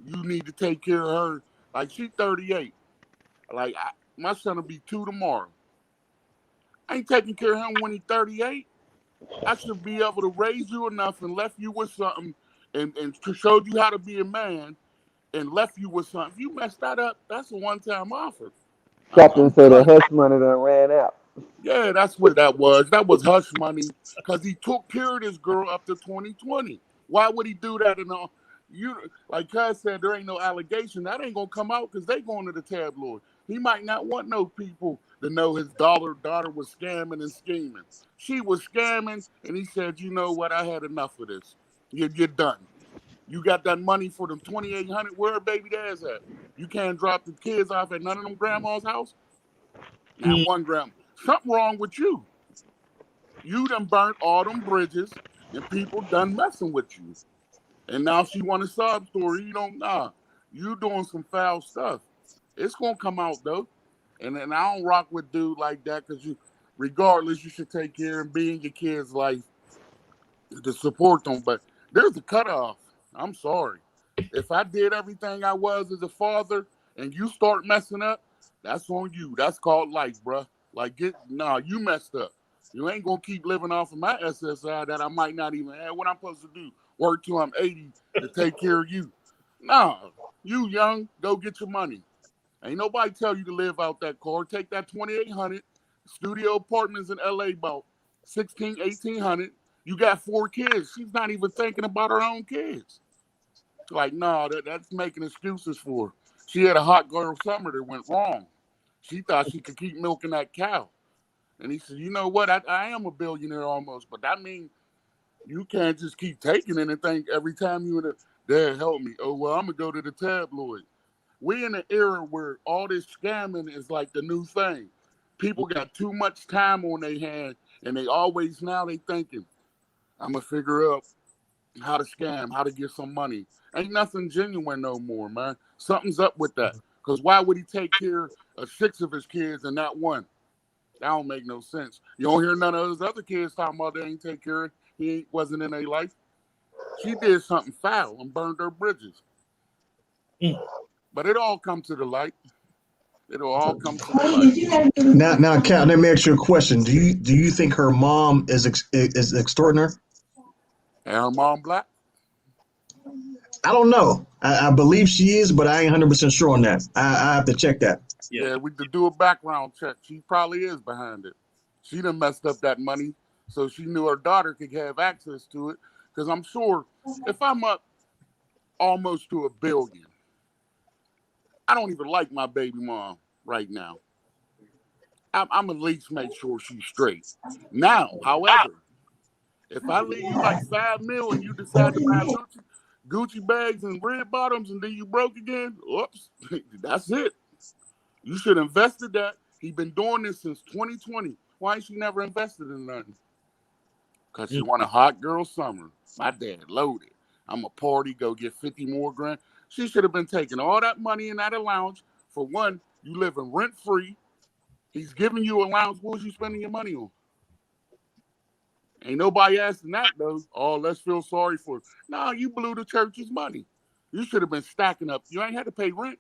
you need to take care of her. Like, she's 38. Like, my son will be 2 tomorrow. I ain't taking care of him when he's 38. I should be able to raise you enough and left you with something and showed you how to be a man and left you with something. If you messed that up, that's a one-time offer. Captain said the hush money done ran out. Yeah, that's what that was. That was hush money because he took care of this girl up to 2020. Why would he do that? Like Cuz said, there ain't no allegation. That ain't gonna come out because they going to the tabloid. He might not want no people to know his daughter was scamming and scheming. She was scamming, and he said, "You know what? I had enough of this. You're done. You got that money for them 2,800. Where are baby dads at? You can't drop the kids off at none of them grandma's house. Not one grandma. Something wrong with you. You done burnt all them bridges, and people done messing with you. And now she want a sob story. You don't nah. You doing some foul stuff. It's gonna come out though. And I don't rock with dude like that because regardless, you should take care and be in your kids' life to support them. But there's a cutoff. I'm sorry. If I did everything I was as a father and you start messing up, that's on you. That's called life, bruh. Like, you messed up. You ain't gonna keep living off of my SSI that I might not even have. What I'm supposed to do? Work till I'm 80 to take care of you? Nah, you young, go get your money. Ain't nobody tell you to live out that car. Take that 2,800 studio apartments in LA, about 16, 1,800. You got 4 kids. She's not even thinking about her own kids. Like, no, that's making excuses for her. She had a hot girl summer that went wrong. She thought she could keep milking that cow. And he said, you know what? I am a billionaire almost, but that means you can't just keep taking anything every time you in Dad, help me. Oh, well, I'm going to go to the tabloid. We in an era where all this scamming is like the new thing. People got too much time on their hand, and they thinking, I'm going to figure out how to scam, how to get some money. Ain't nothing genuine no more, man. Something's up with that. Because why would he take care of 6 of his kids and not 1? That don't make no sense. You don't hear none of those other kids talking about they ain't take care of. Wasn't in their life. She did something foul and burned her bridges. But it all comes to the light. It'll all come to the light. Now, Cal, let me ask you a question. Do you think her mom is extorting her? And her mom black? I don't know. I believe she is, but I ain't 100% sure on that. I have to check that. Yeah, we could do a background check. She probably is behind it. She done messed up that money, so she knew her daughter could have access to it. Because I'm sure if I'm up almost to $1 billion, I don't even like my baby mom right now. I'm at least make sure she's straight. Now, however, if I leave you like $5 million and you decide to buy Gucci bags and red bottoms and then you broke again, oops, that's it. You should have invested that. He been doing this since 2020. Why ain't she never invested in nothing? Because she want a hot girl summer. My dad loaded. I'm a party, go get 50 more grand. She should have been taking all that money in that allowance. For one, you living rent-free. He's giving you allowance. What was you spending your money on? Ain't nobody asking that though. Oh, let's feel sorry for. Nah, you blew the church's money. You should have been stacking up. You ain't had to pay rent.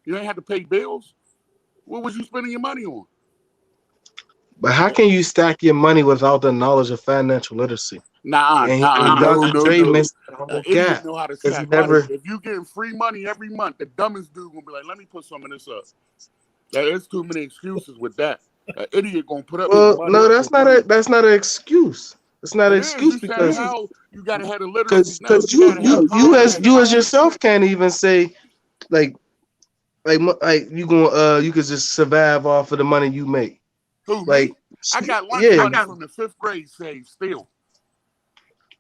You ain't had to pay bills. What was you spending your money on? But how can you stack your money without the knowledge of financial literacy? And Dr. Dre missed the whole Idiot gap know how to because he stack money. never. If you getting free money every month, the dumbest dude gonna be like, "Let me put some of this up." There's too many excuses with that. An idiot gonna put up his Well, money. no, that's not an excuse. It's not an excuse You because how you gotta have the literacy. because you as yourself can't even say like you going you could just survive off of the money you make. Who, like me? I got lunch money from the 5th grade saved still.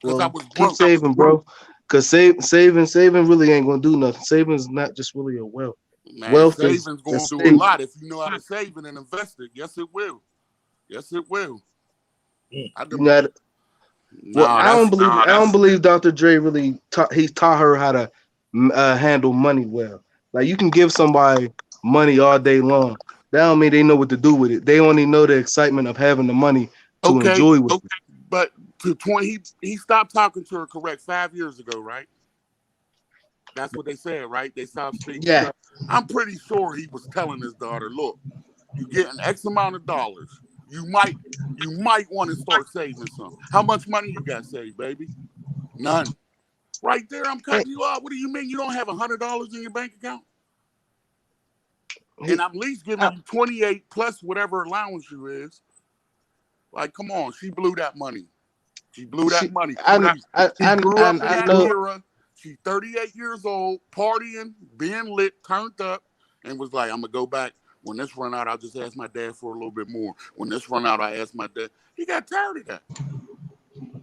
Because I was broke. Keep saving, bro. Because saving really ain't gonna do nothing. Saving is not just really a wealth. Man, wealth saving's gonna do a lot if you know how to save it and invest it. Yes, it will. Yes, it will. I don't believe Dr. Dre really taught her how to handle money well. Like you can give somebody money all day long. That don't mean they know what to do with it. They only know the excitement of having the money to enjoy with it. But to 20, he stopped talking to her correct 5 years ago, right? That's what they said, right? They stopped speaking. Yeah. I'm pretty sure he was telling his daughter, look, you get an X amount of dollars. You might want to start saving some. How much money you got saved, baby? None. Right there, I'm cutting you off. What do you mean you don't have $100 in your bank account? And I'm at least giving you 28 plus whatever allowance you is. Like, come on, she blew that money. She blew that money. She grew up in that era. She's 38 years old, partying, being lit, turned up, and was like, I'm gonna go back. When this run out, I'll just ask my dad for a little bit more. When this run out, I ask my dad. He got tired of that.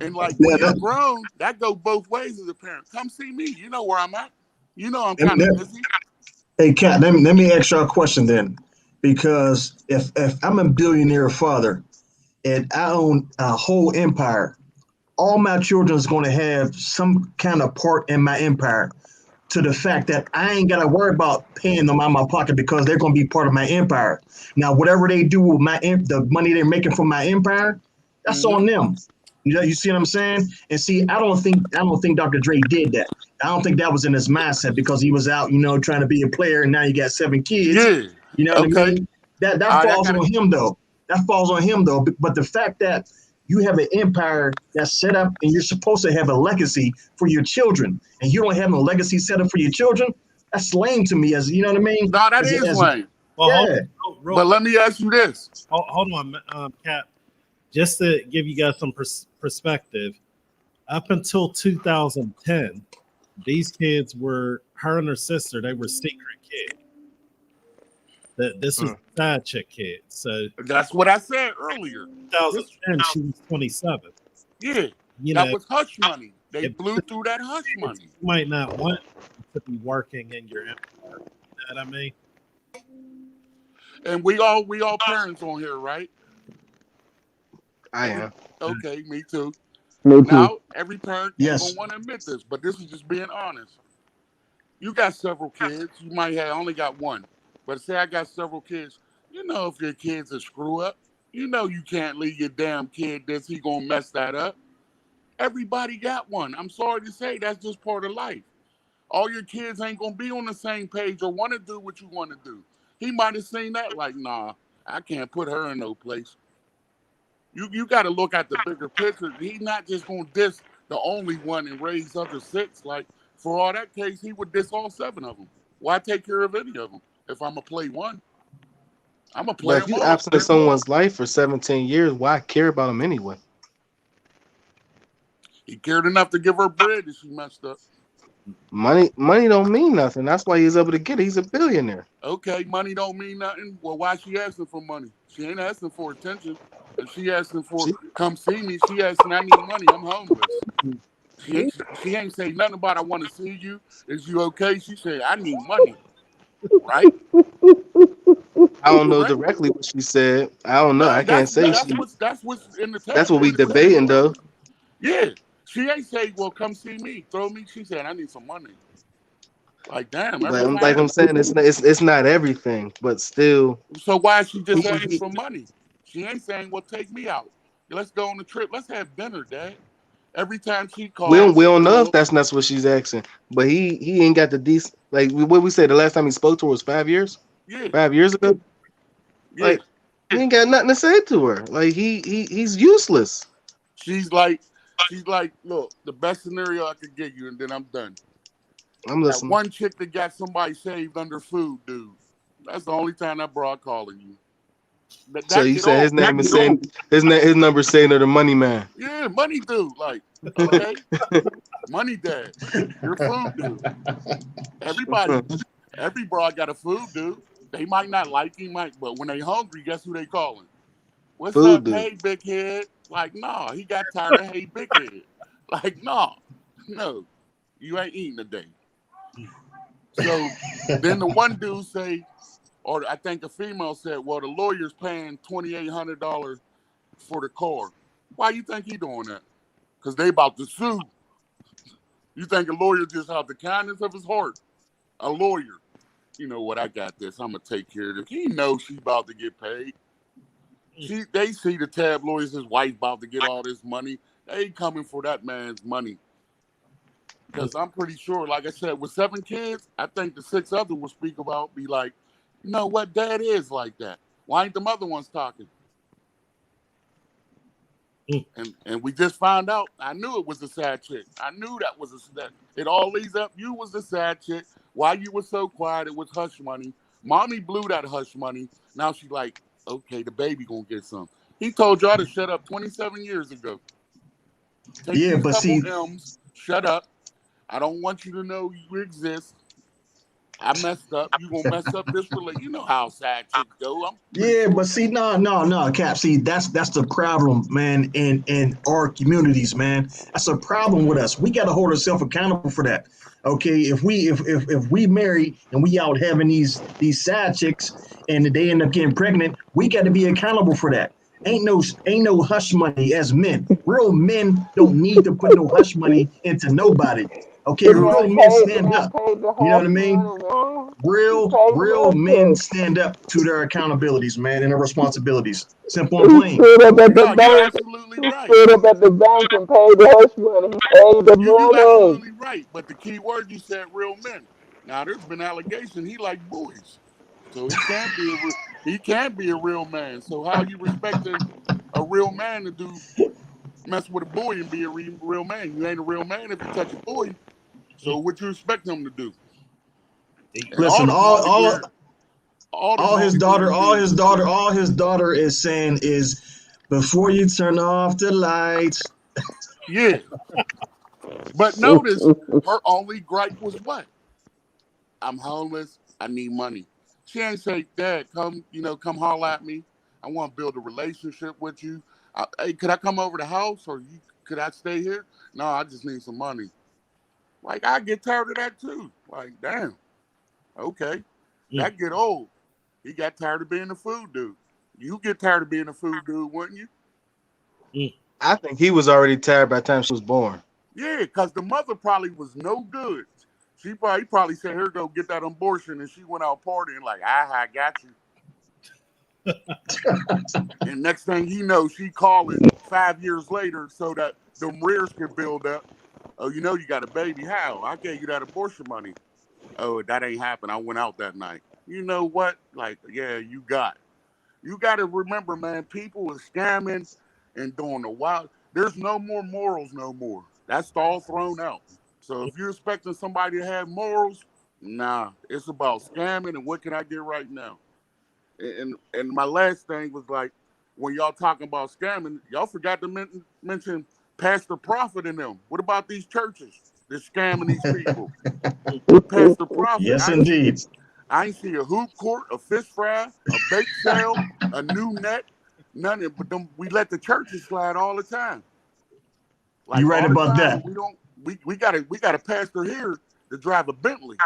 And like when you're grown, that go both ways as a parent. Come see me. You know where I'm at. You know I'm kind of busy. Hey, Kat, let me ask y'all a question then. Because if I'm a billionaire father and I own a whole empire, all my children is going to have some kind of part in my empire, to the fact that I ain't got to worry about paying them out of my pocket because they're going to be part of my empire. Now, whatever they do with the money they're making from my empire, that's on them. You know, you see what I'm saying? And see, I don't think Dr. Dre did that. I don't think that was in his mindset because he was out, trying to be a player, and now you got 7 kids. Yeah. You know what I mean? That falls on him though. That falls on him though. But the fact that you have an empire that's set up and you're supposed to have a legacy for your children, and you don't have no legacy set up for your children, that's lame to me. As you know what I mean? No, that is lame. Well, but let me ask you this. Hold on, Cap. Just to give you guys some perspective, up until 2010, these kids were, her and her sister, they were secret kids. This was side chick kid. So that's what I said earlier. 2010, she was 27. Yeah, that was hush money. They blew through that hush money. You might not want to be working in your empire. You know what I mean? And we all parents on here, right? I am. Okay, me too. Me too. Now, every parent ain't gonna want to admit this, but this is just being honest. You got several kids. You might have only got one. But say I got several kids. You know if your kid's a screw up, you know you can't leave your damn kid this. He gonna mess that up. Everybody got one. I'm sorry to say that's just part of life. All your kids ain't gonna be on the same page or want to do what you want to do. He might have seen that like, nah, I can't put her in no place. You got to look at the bigger picture. He's not just going to diss the only one and raise other 6. Like, for all that case, he would diss all 7 of them. Why take care of any of them if I'm going to play one? I'm going to play them all. If you absent someone's life for 17 years, why care about him anyway? He cared enough to give her bread and she messed up. Money don't mean nothing. That's why he's able to get it. He's a billionaire. Okay, money don't mean nothing. Well, why she asking for money? She ain't asking for attention. If she asking for come see me, she asking I need money. I'm homeless. She ain't say nothing about I want to see you. Is you okay? She said I need money. Right? I don't know directly what she said. I don't know. I can't say. That's what's in the text. That's what we debating though. Yeah. She ain't say, well, come see me. Throw me. She said, I need some money. Like, damn. Like I'm saying, it's not everything, but still. So why is she just asking for money? She ain't saying, well, take me out. Let's go on a trip. Let's have dinner, Dad. Every time she We calls, don't know if that's what she's asking, but he ain't got the decent, like what we said the last time he spoke to her was 5 years. yeah, 5 years ago. yeah. Like he ain't got nothing to say to her. Like he's useless. She's like, look, the best scenario I could get you, and then I'm done. I'm That listening. one chick that got somebody saved under food, dude. That's the only time that broad calling you. So you said his name is saying his number saying to the money man. Yeah, money dude. Like, okay, money dad. Your food dude. Every broad got a food dude. They might not like him, but when they hungry, guess who they calling? What's Food up, dude. hey big head? Like, nah, he got tired of hey big head. Like, nah, no, you ain't eating today. So then the one dude say, or I think a female said, well, the lawyer's paying $2,800 for the car. Why you think he doing that? Because they about to sue. You think a lawyer just out the kindness of his heart? A lawyer. You know what? I got this. I'm going to take care of this. He knows she's about to get paid. They see the tabloids, his wife about to get all this money. They ain't coming for that man's money. Because I'm pretty sure, like I said, with 7 kids, I think the 6 others will speak about, be like, you know what, dad is like that. Why ain't the other ones talking? And we just found out. I knew it was a sad chick. I knew that was that. It all leads up. You was the sad chick. Why you were so quiet? It was hush money. Mommy blew that hush money. Now she like, okay, the baby gonna get some. He told y'all to shut up 27 years ago. Take but see, M's, shut up. I don't want you to know you exist. I messed up. You gonna mess up this relationship? You know how sad chicks go. but see, no, Cap. See, that's the problem, man. In our communities, man, that's a problem with us. We got to hold ourselves accountable for that. Okay, if we marry and we out having these side chicks and they end up getting pregnant, we got to be accountable for that. Ain't no hush money as men. Real men don't need to put no hush money into nobody. Okay, real men stand up. You know what I mean? Real men stand up to their accountabilities, man, and their responsibilities. Simple and plain. Stood up at the No, you're bank. absolutely He right. stood up at the bank and paid the hush money. He paid the You money. absolutely right. But the key word you said, real men. Now there's been allegation he like boys, so he can't be a real man. So how you expecting a real man to do mess with a boy and be a real man? You ain't a real man if you touch a boy. So what you expect him to do? And Listen, all his daughter is saying is before you turn off the lights. Yeah. But notice her only gripe was what? I'm homeless. I need money. She ain't say, Dad, come holler at me. I want to build a relationship with you. Hey, could I come over the house or could I stay here? No, I just need some money. Like, I get tired of that too. Like, damn. Okay. That get old. He got tired of being a food dude. You get tired of being a food dude, wouldn't you? I think he was already tired by the time she was born. Yeah, because the mother probably was no good. He probably said, here, go get that abortion. And she went out partying like, I got you. And next thing you know, she calling 5 years later so that the rears can build up. Oh, you got a baby. How? I gave you that abortion money. Oh, that ain't happened. I went out that night. You know what? Like, yeah, you got to remember, man, people are scamming and doing the wild. There's no more morals no more. That's all thrown out. So if you're expecting somebody to have morals, nah, it's about scamming and what can I get right now? And my last thing was like, when y'all talking about scamming, y'all forgot to mention Pastor Prophet and them. What about these churches that's scamming these people? Pastor Prophet. Yes, indeed. I ain't see a hoop court, a fish fry, a bake sale, a new net, none of it. But we let the churches slide all the time. Like, you're right about that. We got a pastor here to drive a Bentley.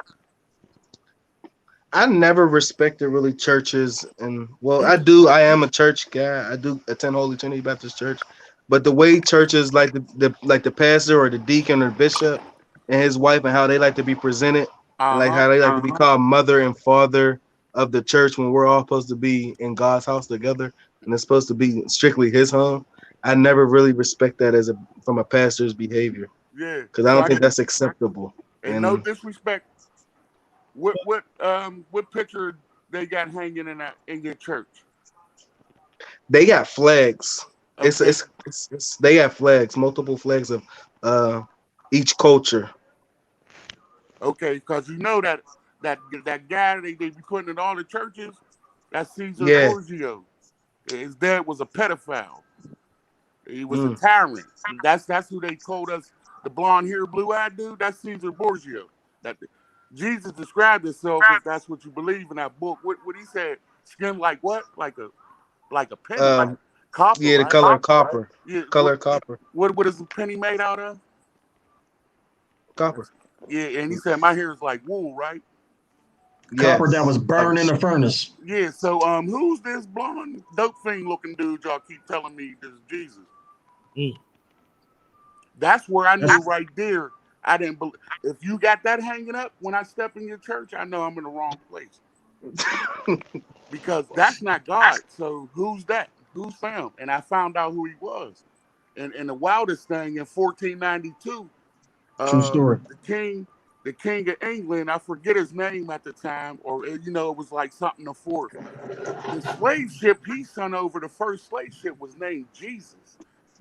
I never respected really churches, and well, I am a church guy. I do attend Holy Trinity Baptist Church, but the way churches like the pastor or the deacon or bishop and his wife and how they like to be presented, and like how they like to be called mother and father of the church when we're all supposed to be in God's house together, and it's supposed to be strictly His home. I never really respect that from a pastor's behavior. Yeah. Because I don't think that's acceptable. And no disrespect. What picture they got hanging in your church? They got flags. Okay. It's they got flags, multiple flags of each culture. Okay, because you know that guy they be putting in all the churches, that's Caesar Yeah. Borgio. His dad was a pedophile. He was a tyrant. That's who they told us, the blonde hair, blue eyed dude. That's Caesar Borgio. That Jesus described himself as that's what you believe in that book. What he said, skin like what? Like a penny. Copper. Yeah, the right? color of copper. Right? Yeah. Color copper. What is a penny made out of? Copper. Yeah, and he said my hair is like wool, right? Copper that was burned in the furnace. Yeah, so who's this blonde dope fiend looking dude y'all keep telling me this is Jesus? That's where I knew right there. I didn't believe. If you got that hanging up when I step in your church, I know I'm in the wrong place. Because that's not God. So who's that? Who's him? And I found out who he was. And the wildest thing in 1492, True story. the king of England, I forget his name at the time, or it was like something the fourth. The slave ship he sent over, the first slave ship, was named Jesus.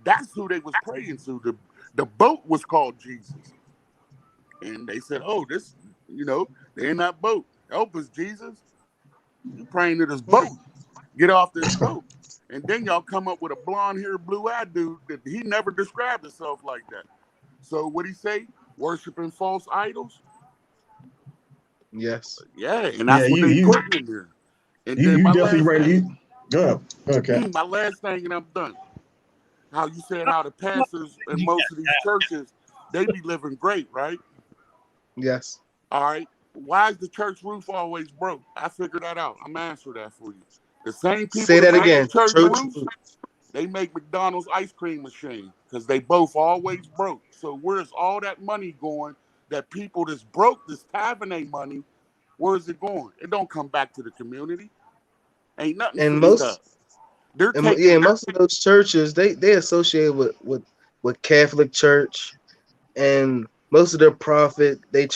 That's who they was praying to. The boat was called Jesus. And they said, oh, this, they're in that boat. Help us, Jesus. You're praying to this boat. Get off this boat. And then y'all come up with a blonde-haired, blue-eyed dude that he never described himself like that. So what he say? Worshiping false idols? Yes. Yeah, and that's what they put in there. And you definitely ready. Good. Okay. My last thing, and I'm done. How you said how the pastors in most of these churches, they be living great, right? Yes. All right. Why is the church roof always broke? I figured that out. I'm answering that for you. The same people say that again. Church roofs, they make McDonald's ice cream machine because they both always broke. So where's all that money going? That people that's broke, this tithing money, where is it going? It don't come back to the community. Ain't nothing. And most of those churches they associate with Catholic Church, and most of their profit they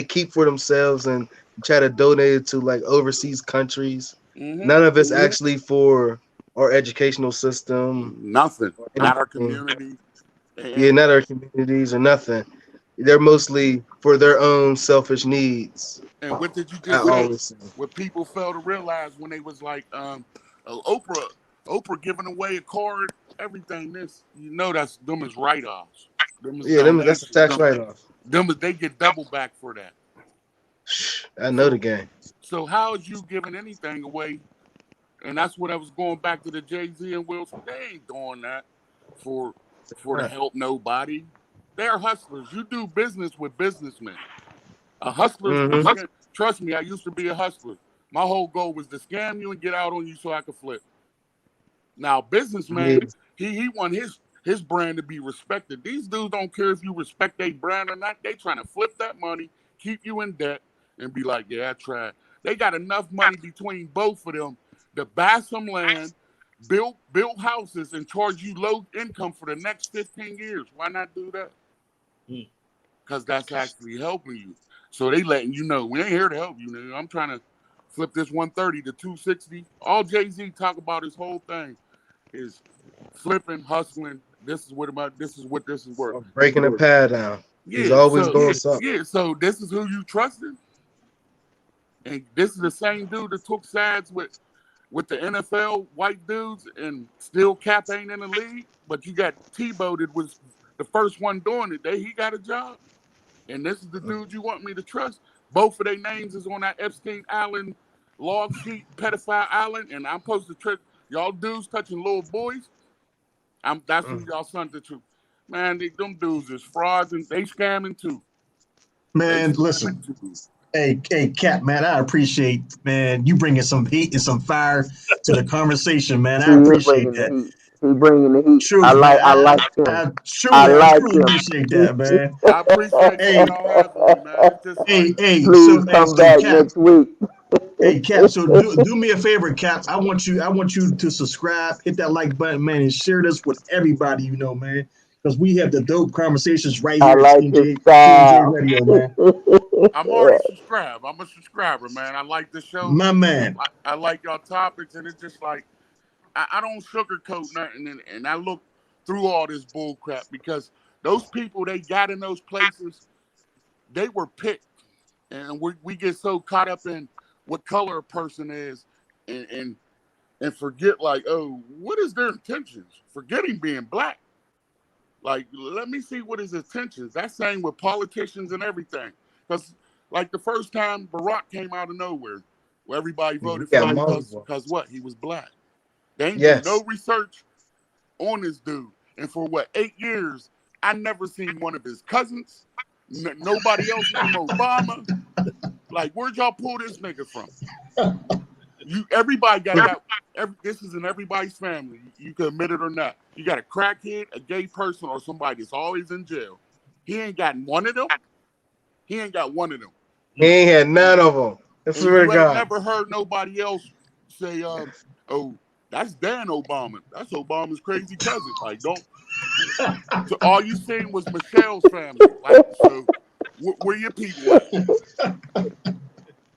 keep for themselves and try to donate it to like overseas countries. None of it's actually for our educational system. Nothing. Not our community. Yeah, not our communities or nothing. They're mostly for their own selfish needs. And what did you just say? What people fail to realize when they was like, Oprah giving away a card, everything. That's them as write-offs. That's a tax write-off. They get double back for that. I know the game. So how is you giving anything away? And that's what I was going back to the Jay-Z and Will Smith. They ain't doing that for to help nobody. They're hustlers. You do business with businessmen. A hustler, trust me, I used to be a hustler. My whole goal was to scam you and get out on you so I could flip. Now, businessman, he want his brand to be respected. These dudes don't care if you respect their brand or not. They trying to flip that money, keep you in debt, and be like, yeah, I tried. They got enough money between both of them to buy some land, build houses, and charge you low income for the next 15 years. Why not do that? Because that's actually helping you. So they letting you know, we ain't here to help you, nigga. I'm trying to flip this 130 to 260. All Jay-Z talk about his whole thing is flipping, hustling. This is what this is worth. Breaking the pad down. Yeah, he's always doing something. Yeah, so this is who you trusted. And this is the same dude that took sides with the NFL white dudes and still Cap ain't in the league. But you got Tebow that was the first one doing it. He got a job. And this is the dude you want me to trust. Both of their names is on that Epstein Island log sheet, pedophile island, and I'm supposed to trust y'all dudes touching little boys. That's who y'all son the truth. Man, them dudes is frauds and they scamming too. Man, listen. Hey, Cap, man, I appreciate, man, you bringing some heat and some fire to the conversation, man. I appreciate that. He bringing the heat. True, I like him. I truly appreciate that, man. I appreciate y'all having me, man. Hey, please come back next week. Hey Cap, so do me a favor, Cap. I want you to subscribe, hit that like button, man, and share this with everybody you know, man. Because we have the dope conversations right I here at like his TNJ style. Radio, man. I'm already subscribed. I'm a subscriber, man. I like the show. My man. I like y'all topics, and it's just like I don't sugarcoat nothing, and I look through all this bull crap because those people they got in those places, they were picked, and we get so caught up in what color a person is, and forget like, oh, what is their intentions? Forgetting being black. Like, let me see what his intentions. That's same with politicians and everything. Because, like, the first time Barack came out of nowhere, where everybody voted for him because what? He was black. They ain't do no research on this dude. And for what, 8 years, I never seen one of his cousins. Nobody else named Obama. Like, where'd y'all pull this nigga from? Everybody got this is in everybody's family. You can admit it or not. You got a crackhead, a gay person, or somebody that's always in jail. He ain't got one of them. He ain't got one of them. He ain't had none of them. I swear to God. I never heard nobody else say, "Oh, that's Dan Obama. That's Obama's crazy cousin." Like, don't. So all you seen was Michelle's family. Like, so where your people at?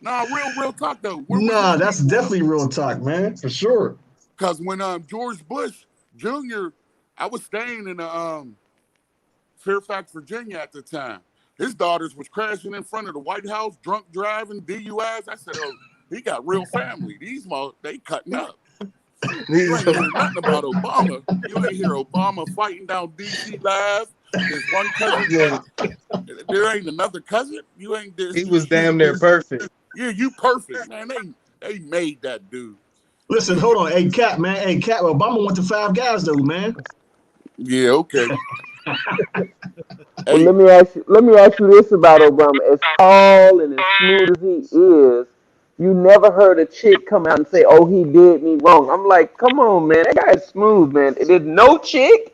Nah, real talk though. Nah, that's definitely real talk, man, for sure. Because when George Bush Jr., I was staying in Fairfax, Virginia at the time. His daughters was crashing in front of the White House, drunk driving, DUIs. I said, oh, he got real family. These they cutting up. You ain't hear nothing about Obama. You ain't hear Obama fighting down D.C. live. His one cousin. There ain't another cousin. You ain't this. He was damn near perfect. Yeah, you perfect, man. They made that dude. Listen, hold on. Hey, Cap, man. Hey, Cap, Obama went to Five Guys, though, man. Yeah, okay. Well, let me ask you this about Obama. As tall and as smooth as he is, you never heard a chick come out and say, "Oh, he did me wrong." I'm like, come on, man. That guy's smooth, man. There's no chick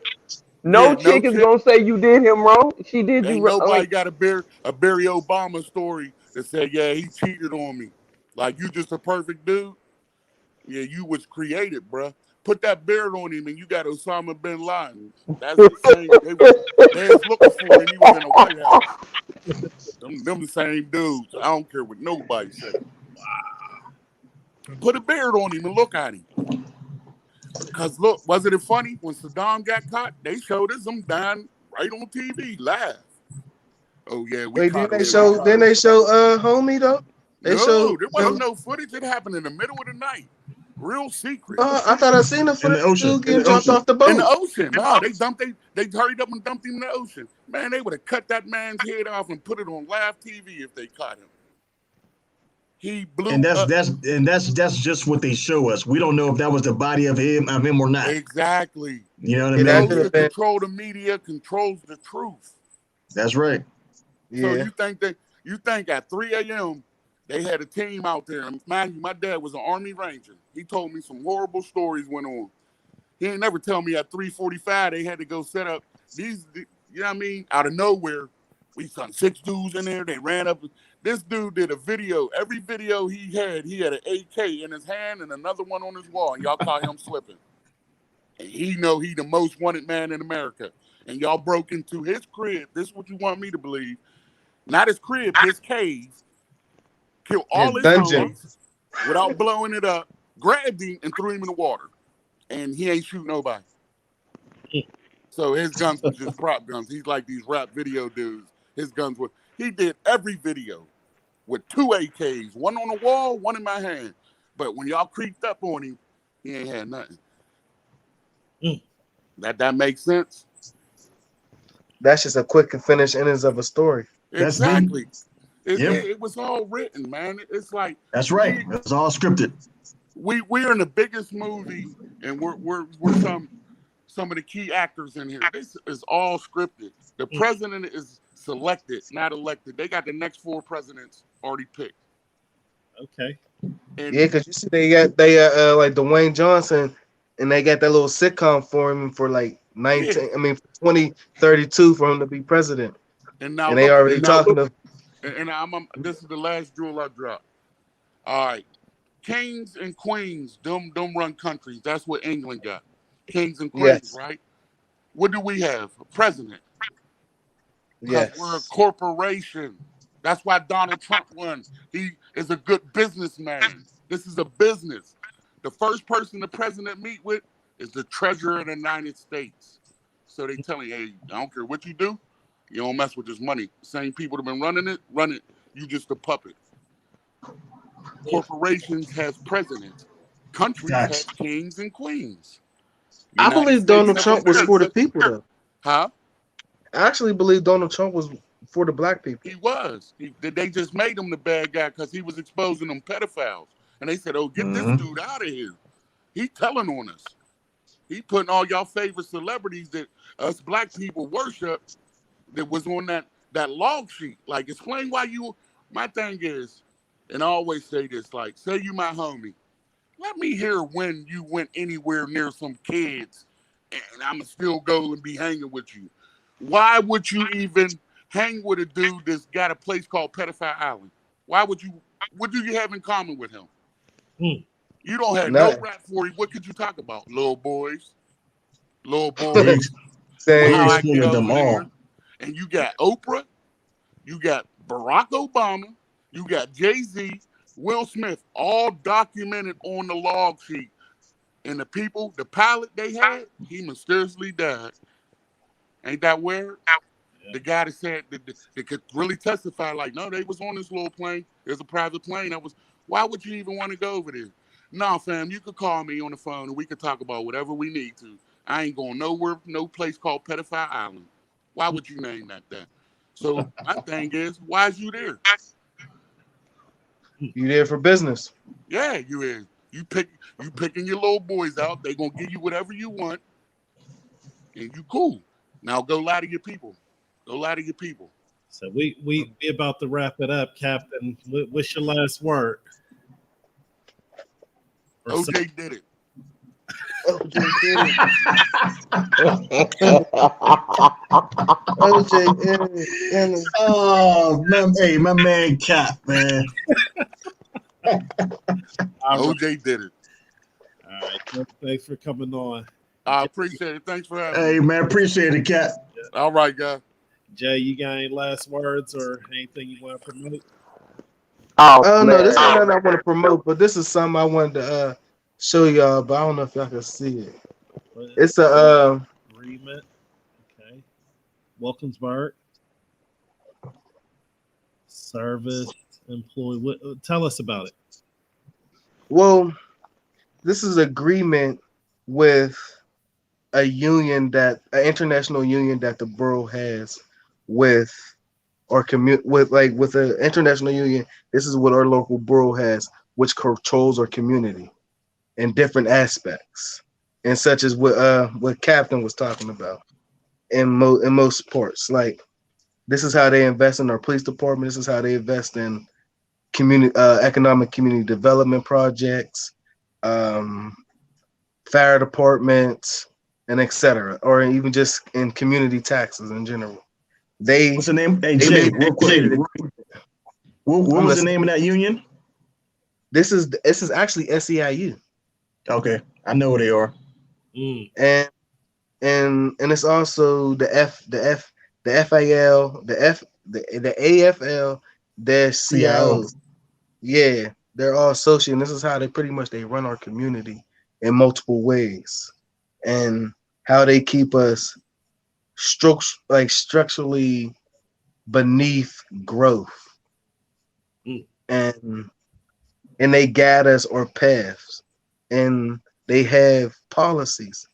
is gonna say you did him wrong. She did you wrong. Nobody got a Barry Obama story that said, yeah, he cheated on me. Like, you just a perfect dude. Yeah, you was created, bruh. Put that beard on him and you got Osama bin Laden. That's the same. They was looking for him. He was in the White House. Them the same dudes. I don't care what nobody said. Wow. Put a beard on him and look at him. Because look, wasn't it funny when Saddam got caught? They showed us him dying right on TV live. Oh yeah, didn't they show homie though? There wasn't no footage. It happened in the middle of the night. Real secret. I thought I seen the footage. Dude getting jumped off the boat. In the ocean. No, they hurried up and dumped him in the ocean. Man, they would have cut that man's head off and put it on live TV if they caught him. He blew up. That's just what they show us. We don't know if that was the body of him or not. Exactly. You know what I mean? Those that control the media controls the truth. That's right. So you think at 3 a.m. they had a team out there. And mind you, my dad was an Army Ranger. He told me some horrible stories went on. He ain't never tell me at 3:45 they had to go set up these, you know what I mean? Out of nowhere, we saw 6 dudes in there. They ran up. This dude did a video. Every video he had an AK in his hand and another one on his wall. And y'all caught him slipping. And he know he the most wanted man in America. And y'all broke into his crib. This is what you want me to believe. Not his crib, his cave. Killed all his homies without blowing it up. Grabbed him and threw him in the water. And he ain't shoot nobody. So his guns were just prop guns. He's like these rap video dudes. His guns were. He did every video with 2 AKs, one on the wall, one in my hand. But when y'all creeped up on him, he ain't had nothing. That makes sense? That's just a quick and finish innings of a story. Exactly. It was all written, man. It's like that's right. It's all scripted. We're in the biggest movie, and we're some of the key actors in here. This is all scripted. The president is selected, not elected. They got the next 4 presidents already picked. Okay. And because you see, they got like Dwayne Johnson, and they got that little sitcom for him for like 2032 for him to be president. And now they already talking to. And this is the last jewel I dropped. All right, Kings and queens, them run countries. That's what England got. Kings and queens, Yes. right? What do we have? A president. Because we're a Yes. corporation. That's why Donald Trump won. He is a good businessman. This is a business. The first person the president meet with is the treasurer of the United States. So they tell him, hey, I don't care what you do, you don't mess with this money. Same people that have been running it, run it. You just a puppet. Corporations has presidents. Countries Gotcha. have kings and queens. I United believe States Donald of Trump was for the America. people, though. Huh? I actually believe Donald Trump was for the black people. He was. They just made him the bad guy because he was exposing them pedophiles. And they said, oh, get this dude out of here. He telling on us. He putting all y'all favorite celebrities that us black people worship that was on that log sheet. Like, explain why you, my thing is, and I always say this, like, say you my homie. Let me hear when you went anywhere near some kids and I'ma still go and be hanging with you. Why would you even hang with a dude that's got a place called Pedophile Island? Why would you, what do you have in common with him? You don't have no Nothing. rap for him. What could you talk about? Little boys. How Same. I get Explained over them all. there. And you got Oprah, you got Barack Obama, you got Jay-Z, Will Smith, all documented on the log sheet. And the people, the pilot they had, he mysteriously died. Ain't that weird? The guy that said that could really testify, like, no, they was on this little plane. There's a private plane. Why would you even want to go over there? No, fam, you could call me on the phone and we could talk about whatever we need to. I ain't going nowhere, no place called Pedophile Island. Why would you name that? So my thing is, why is you there? You there for business? Yeah, you is. You picking your little boys out. They gonna give you whatever you want, and you cool. Now go lie to your people. Go lie to your people. So we about to wrap it up, Captain. What's your last word? Or OJ did it. OJ did it. Oh, my man Cap, man. OJ did it. All right. Thanks for coming on. I appreciate it. Thanks for having me. Hey, man, appreciate it, Cap. All right, guys. Jay, you got any last words or anything you want to promote? Oh no, this is not I want to promote, but this is something I wanted to show y'all, but I don't know if y'all can see it. It's a agreement. Okay. Wilkinsburg. Service employee. Tell us about it. Well, this is agreement with an international union that the borough has with with an international union. This is what our local borough has, which controls our community in different aspects, and such as what Captain was talking about in most parts. Like, this is how they invest in our police department. This is how they invest in economic community development projects, fire departments, and etc., or even just in community taxes in general. What's the name? Hey, Jay, real quick. What was the name of that union? This is actually SEIU. Okay, I know who they are. And it's also the FAL, the AFL, their CIOs. Yeah, they're all associated. And this is how they run our community in multiple ways, and how they keep us structurally beneath growth, and they guide us our paths, and they have policies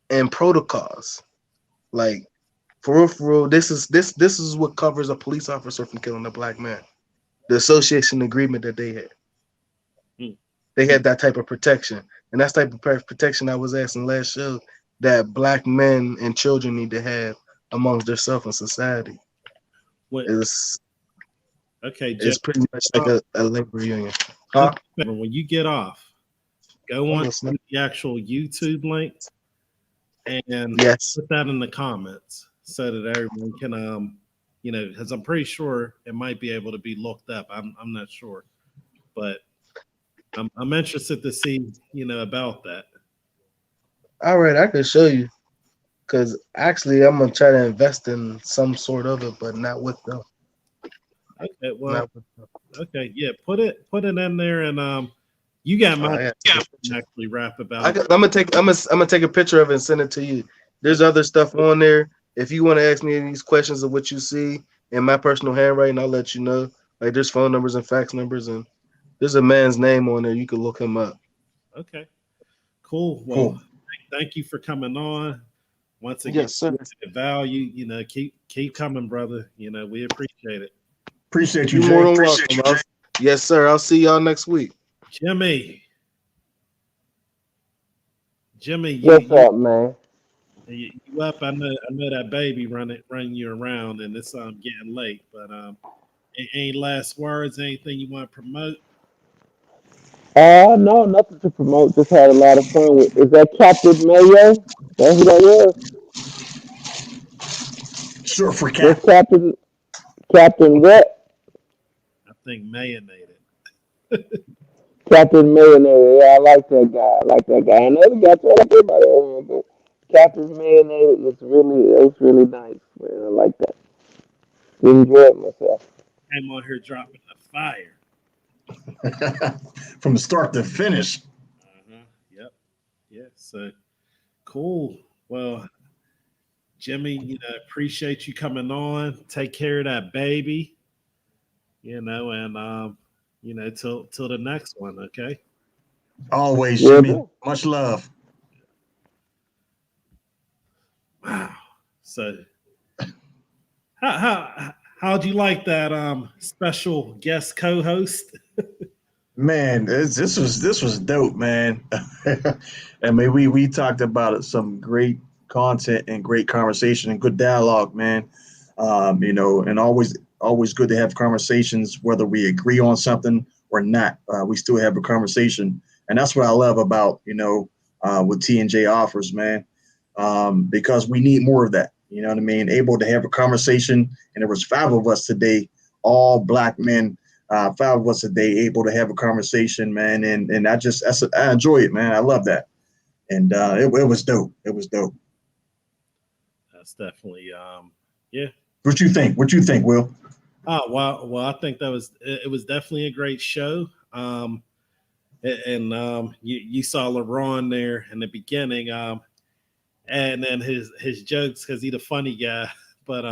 and protocols. Like, for real, this is what covers a police officer from killing a black man. The association agreement that they had. They had that type of protection. And that's type of protection I was asking last show that black men and children need to have amongst themselves in society. It's pretty much like a labor union. Huh? When you get off, go on to the actual YouTube link and put that in the comments so that everyone can because I'm pretty sure it might be able to be looked up. I'm not sure, but I'm interested to see, about that. All right, I can show you. Because actually, I'm gonna try to invest in some sort of it, but not with them. Okay, well, Not with them. okay, yeah, put it in there, and you got my actually rap about. I'm gonna take a picture of it and send it to you. There's other stuff on there. If you want to ask me any of these questions of what you see in my personal handwriting, I'll let you know. Like there's phone numbers and fax numbers, and there's a man's name on there. You can look him up. Okay, cool. Well, thank you for coming on. Once again, yes, sir. Value, keep coming, brother. We appreciate it. Appreciate you, You're Jay. more than Appreciate welcome. Yes, sir. I'll see y'all next week. Jimmy, What's up, man? you up? I know that baby running you around, and it's getting late. But any last words? Anything you want to promote? No, nothing to promote. Just had a lot of fun with. Is that Captain Mayo? That's who that is. Short for That's Cap. Captain what? I think mayonnaise. Captain Mayonnaise. Yeah, I like that guy. I never got to everybody over, but Captain Mayonnaise it's really nice, man. I like that. Enjoyed myself. I'm on here dropping the fire. From the start to finish. Yep. Yeah. So cool. Well, Jimmy, appreciate you coming on. Take care of that baby. And till the next one. Okay. Always, Jimmy. Much love. Wow. So how'd you like that special guest co-host? Man, this was dope, man. And we talked about some great content and great conversation and good dialogue, man. And always good to have conversations, whether we agree on something or not. We still have a conversation, and that's what I love about what TNJ offers, man. Because we need more of that. You know what I mean? Able to have a conversation, and there was 5 of us today, all Black men. 5 of us today able to have a conversation, man, and I enjoy it, man. I love that, and it was dope. It was dope. That's definitely yeah. What you think? What you think, Will? Well, I think it was definitely a great show. And you saw LeBron there in the beginning, and then his jokes because he's a funny guy, but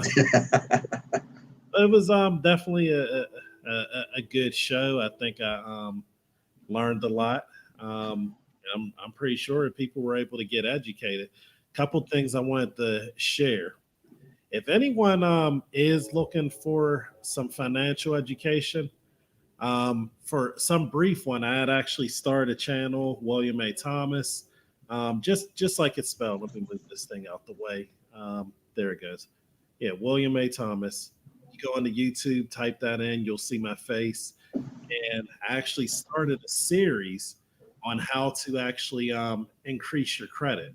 it was definitely a good show. I think I learned a lot. I'm pretty sure people were able to get educated. A couple things I wanted to share. If anyone is looking for some financial education, for some brief one, I had actually started a channel, William A. Thomas, just like it's spelled. Let me move this thing out the way. There it goes. Yeah, William A. Thomas. You go onto YouTube, type that in, you'll see my face. And I actually started a series on how to actually increase your credit.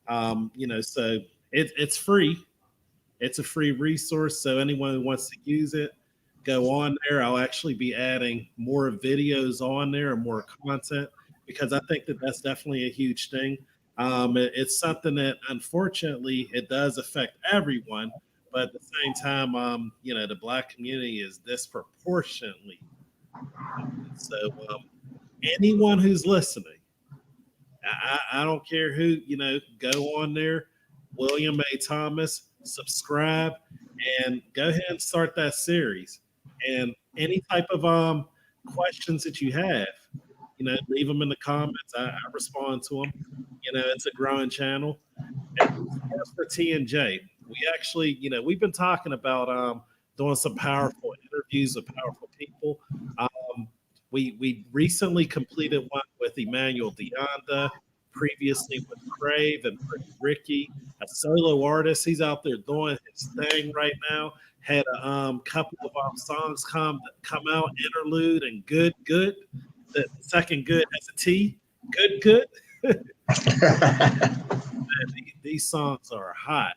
So it's free. It's a free resource. So anyone who wants to use it, go on there. I'll actually be adding more videos on there and more content because I think that's definitely a huge thing. It's something that unfortunately it does affect everyone, but at the same time, the Black community is disproportionately. So anyone who's listening, I don't care who, go on there, William A. Thomas, subscribe, and go ahead and start that series. And any type of questions that you have, leave them in the comments. I respond to them. It's a growing channel. And as for TNJ, we actually, we've been talking about doing some powerful interviews with powerful people. We recently completed one with Emmanuel Deonda, previously with Crave and Ricky, a solo artist. He's out there doing his thing right now. Had a couple of songs come out, Interlude and Good. The second good has a T. Good. These songs are hot.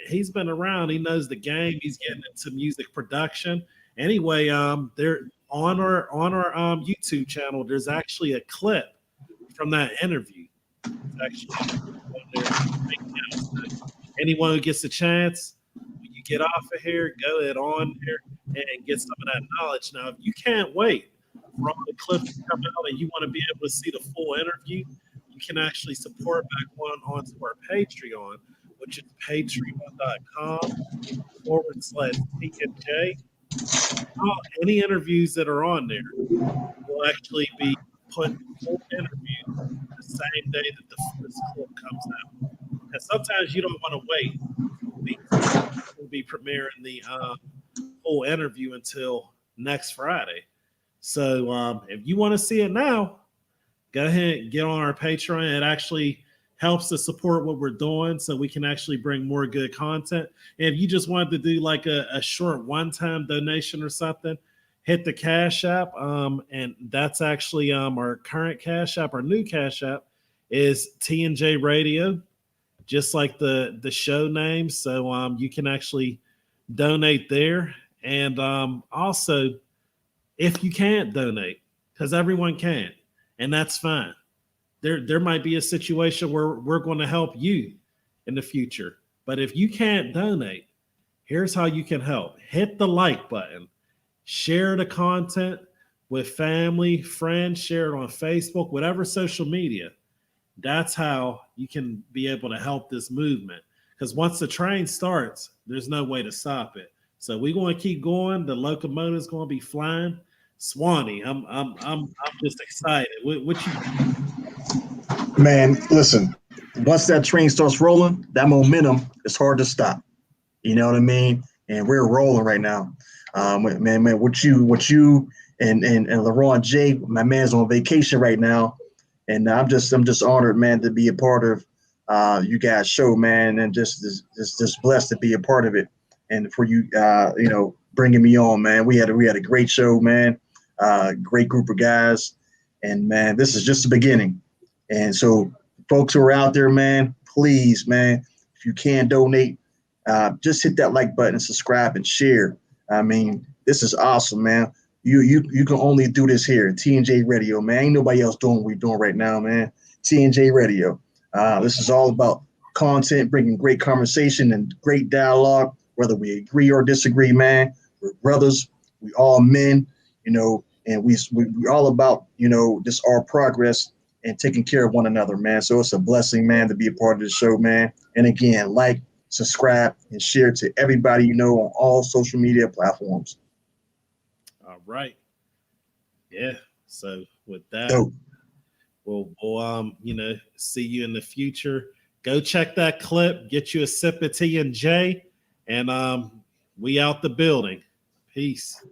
He's been around. He knows the game. He's getting into music production. Anyway, on our YouTube channel, there's actually a clip from that interview. It's actually on there right now. So anyone who gets a chance, when you get off of here, go ahead on there and get some of that knowledge. Now, if you can't wait for all the clips to come out and you want to be able to see the full interview, you can actually support back onto our Patreon, which is patreon.com/TNJ. Any interviews that are on there will actually be put full interview the same day that the first clip comes out. And sometimes you don't want to wait. We'll be premiering the full interview until next Friday. So if you want to see it now, go ahead and get on our Patreon. It actually helps to support what we're doing so we can actually bring more good content. And if you just wanted to do like a short one-time donation or something, hit the Cashapp. And that's actually our current Cashapp. Our new Cashapp is TNJ Radio, just like the show name. So you can actually donate there. And also, if you can't donate, because everyone can, and that's fine. There might be a situation where we're going to help you in the future. But if you can't donate, here's how you can help. Hit the like button. Share the content with family, friends. Share it on Facebook, whatever social media. That's how you can be able to help this movement. Because once the train starts, there's no way to stop it. So we're going to keep going. The locomotive's going to be flying. Swanny, I'm just excited. What you? Man, listen. Once that train starts rolling, that momentum is hard to stop. You know what I mean? And we're rolling right now. Man, what you and LaRon J, my man's on vacation right now, and I'm just honored, man, to be a part of you guys' show, man, and just blessed to be a part of it, and for you, bringing me on, man. We had a great show, man. Great group of guys, and man, this is just the beginning. And so, folks who are out there, man, please, man, if you can donate, just hit that like button, subscribe, and share. I mean, this is awesome, man. You can only do this here, TNJ Radio, man. Ain't nobody else doing what we're doing right now, man. TNJ Radio. This is all about content, bringing great conversation and great dialogue, whether we agree or disagree, man. We're brothers. We all men, and we're all about, just our progress and taking care of one another, man. So it's a blessing, man, to be a part of the show, man. And again, like, subscribe, and share to everybody on all social media platforms. All right. Yeah. So with that, Dope. we'll see you in the future. Go check that clip, get you a sip of TNJ, and we out the building. Peace.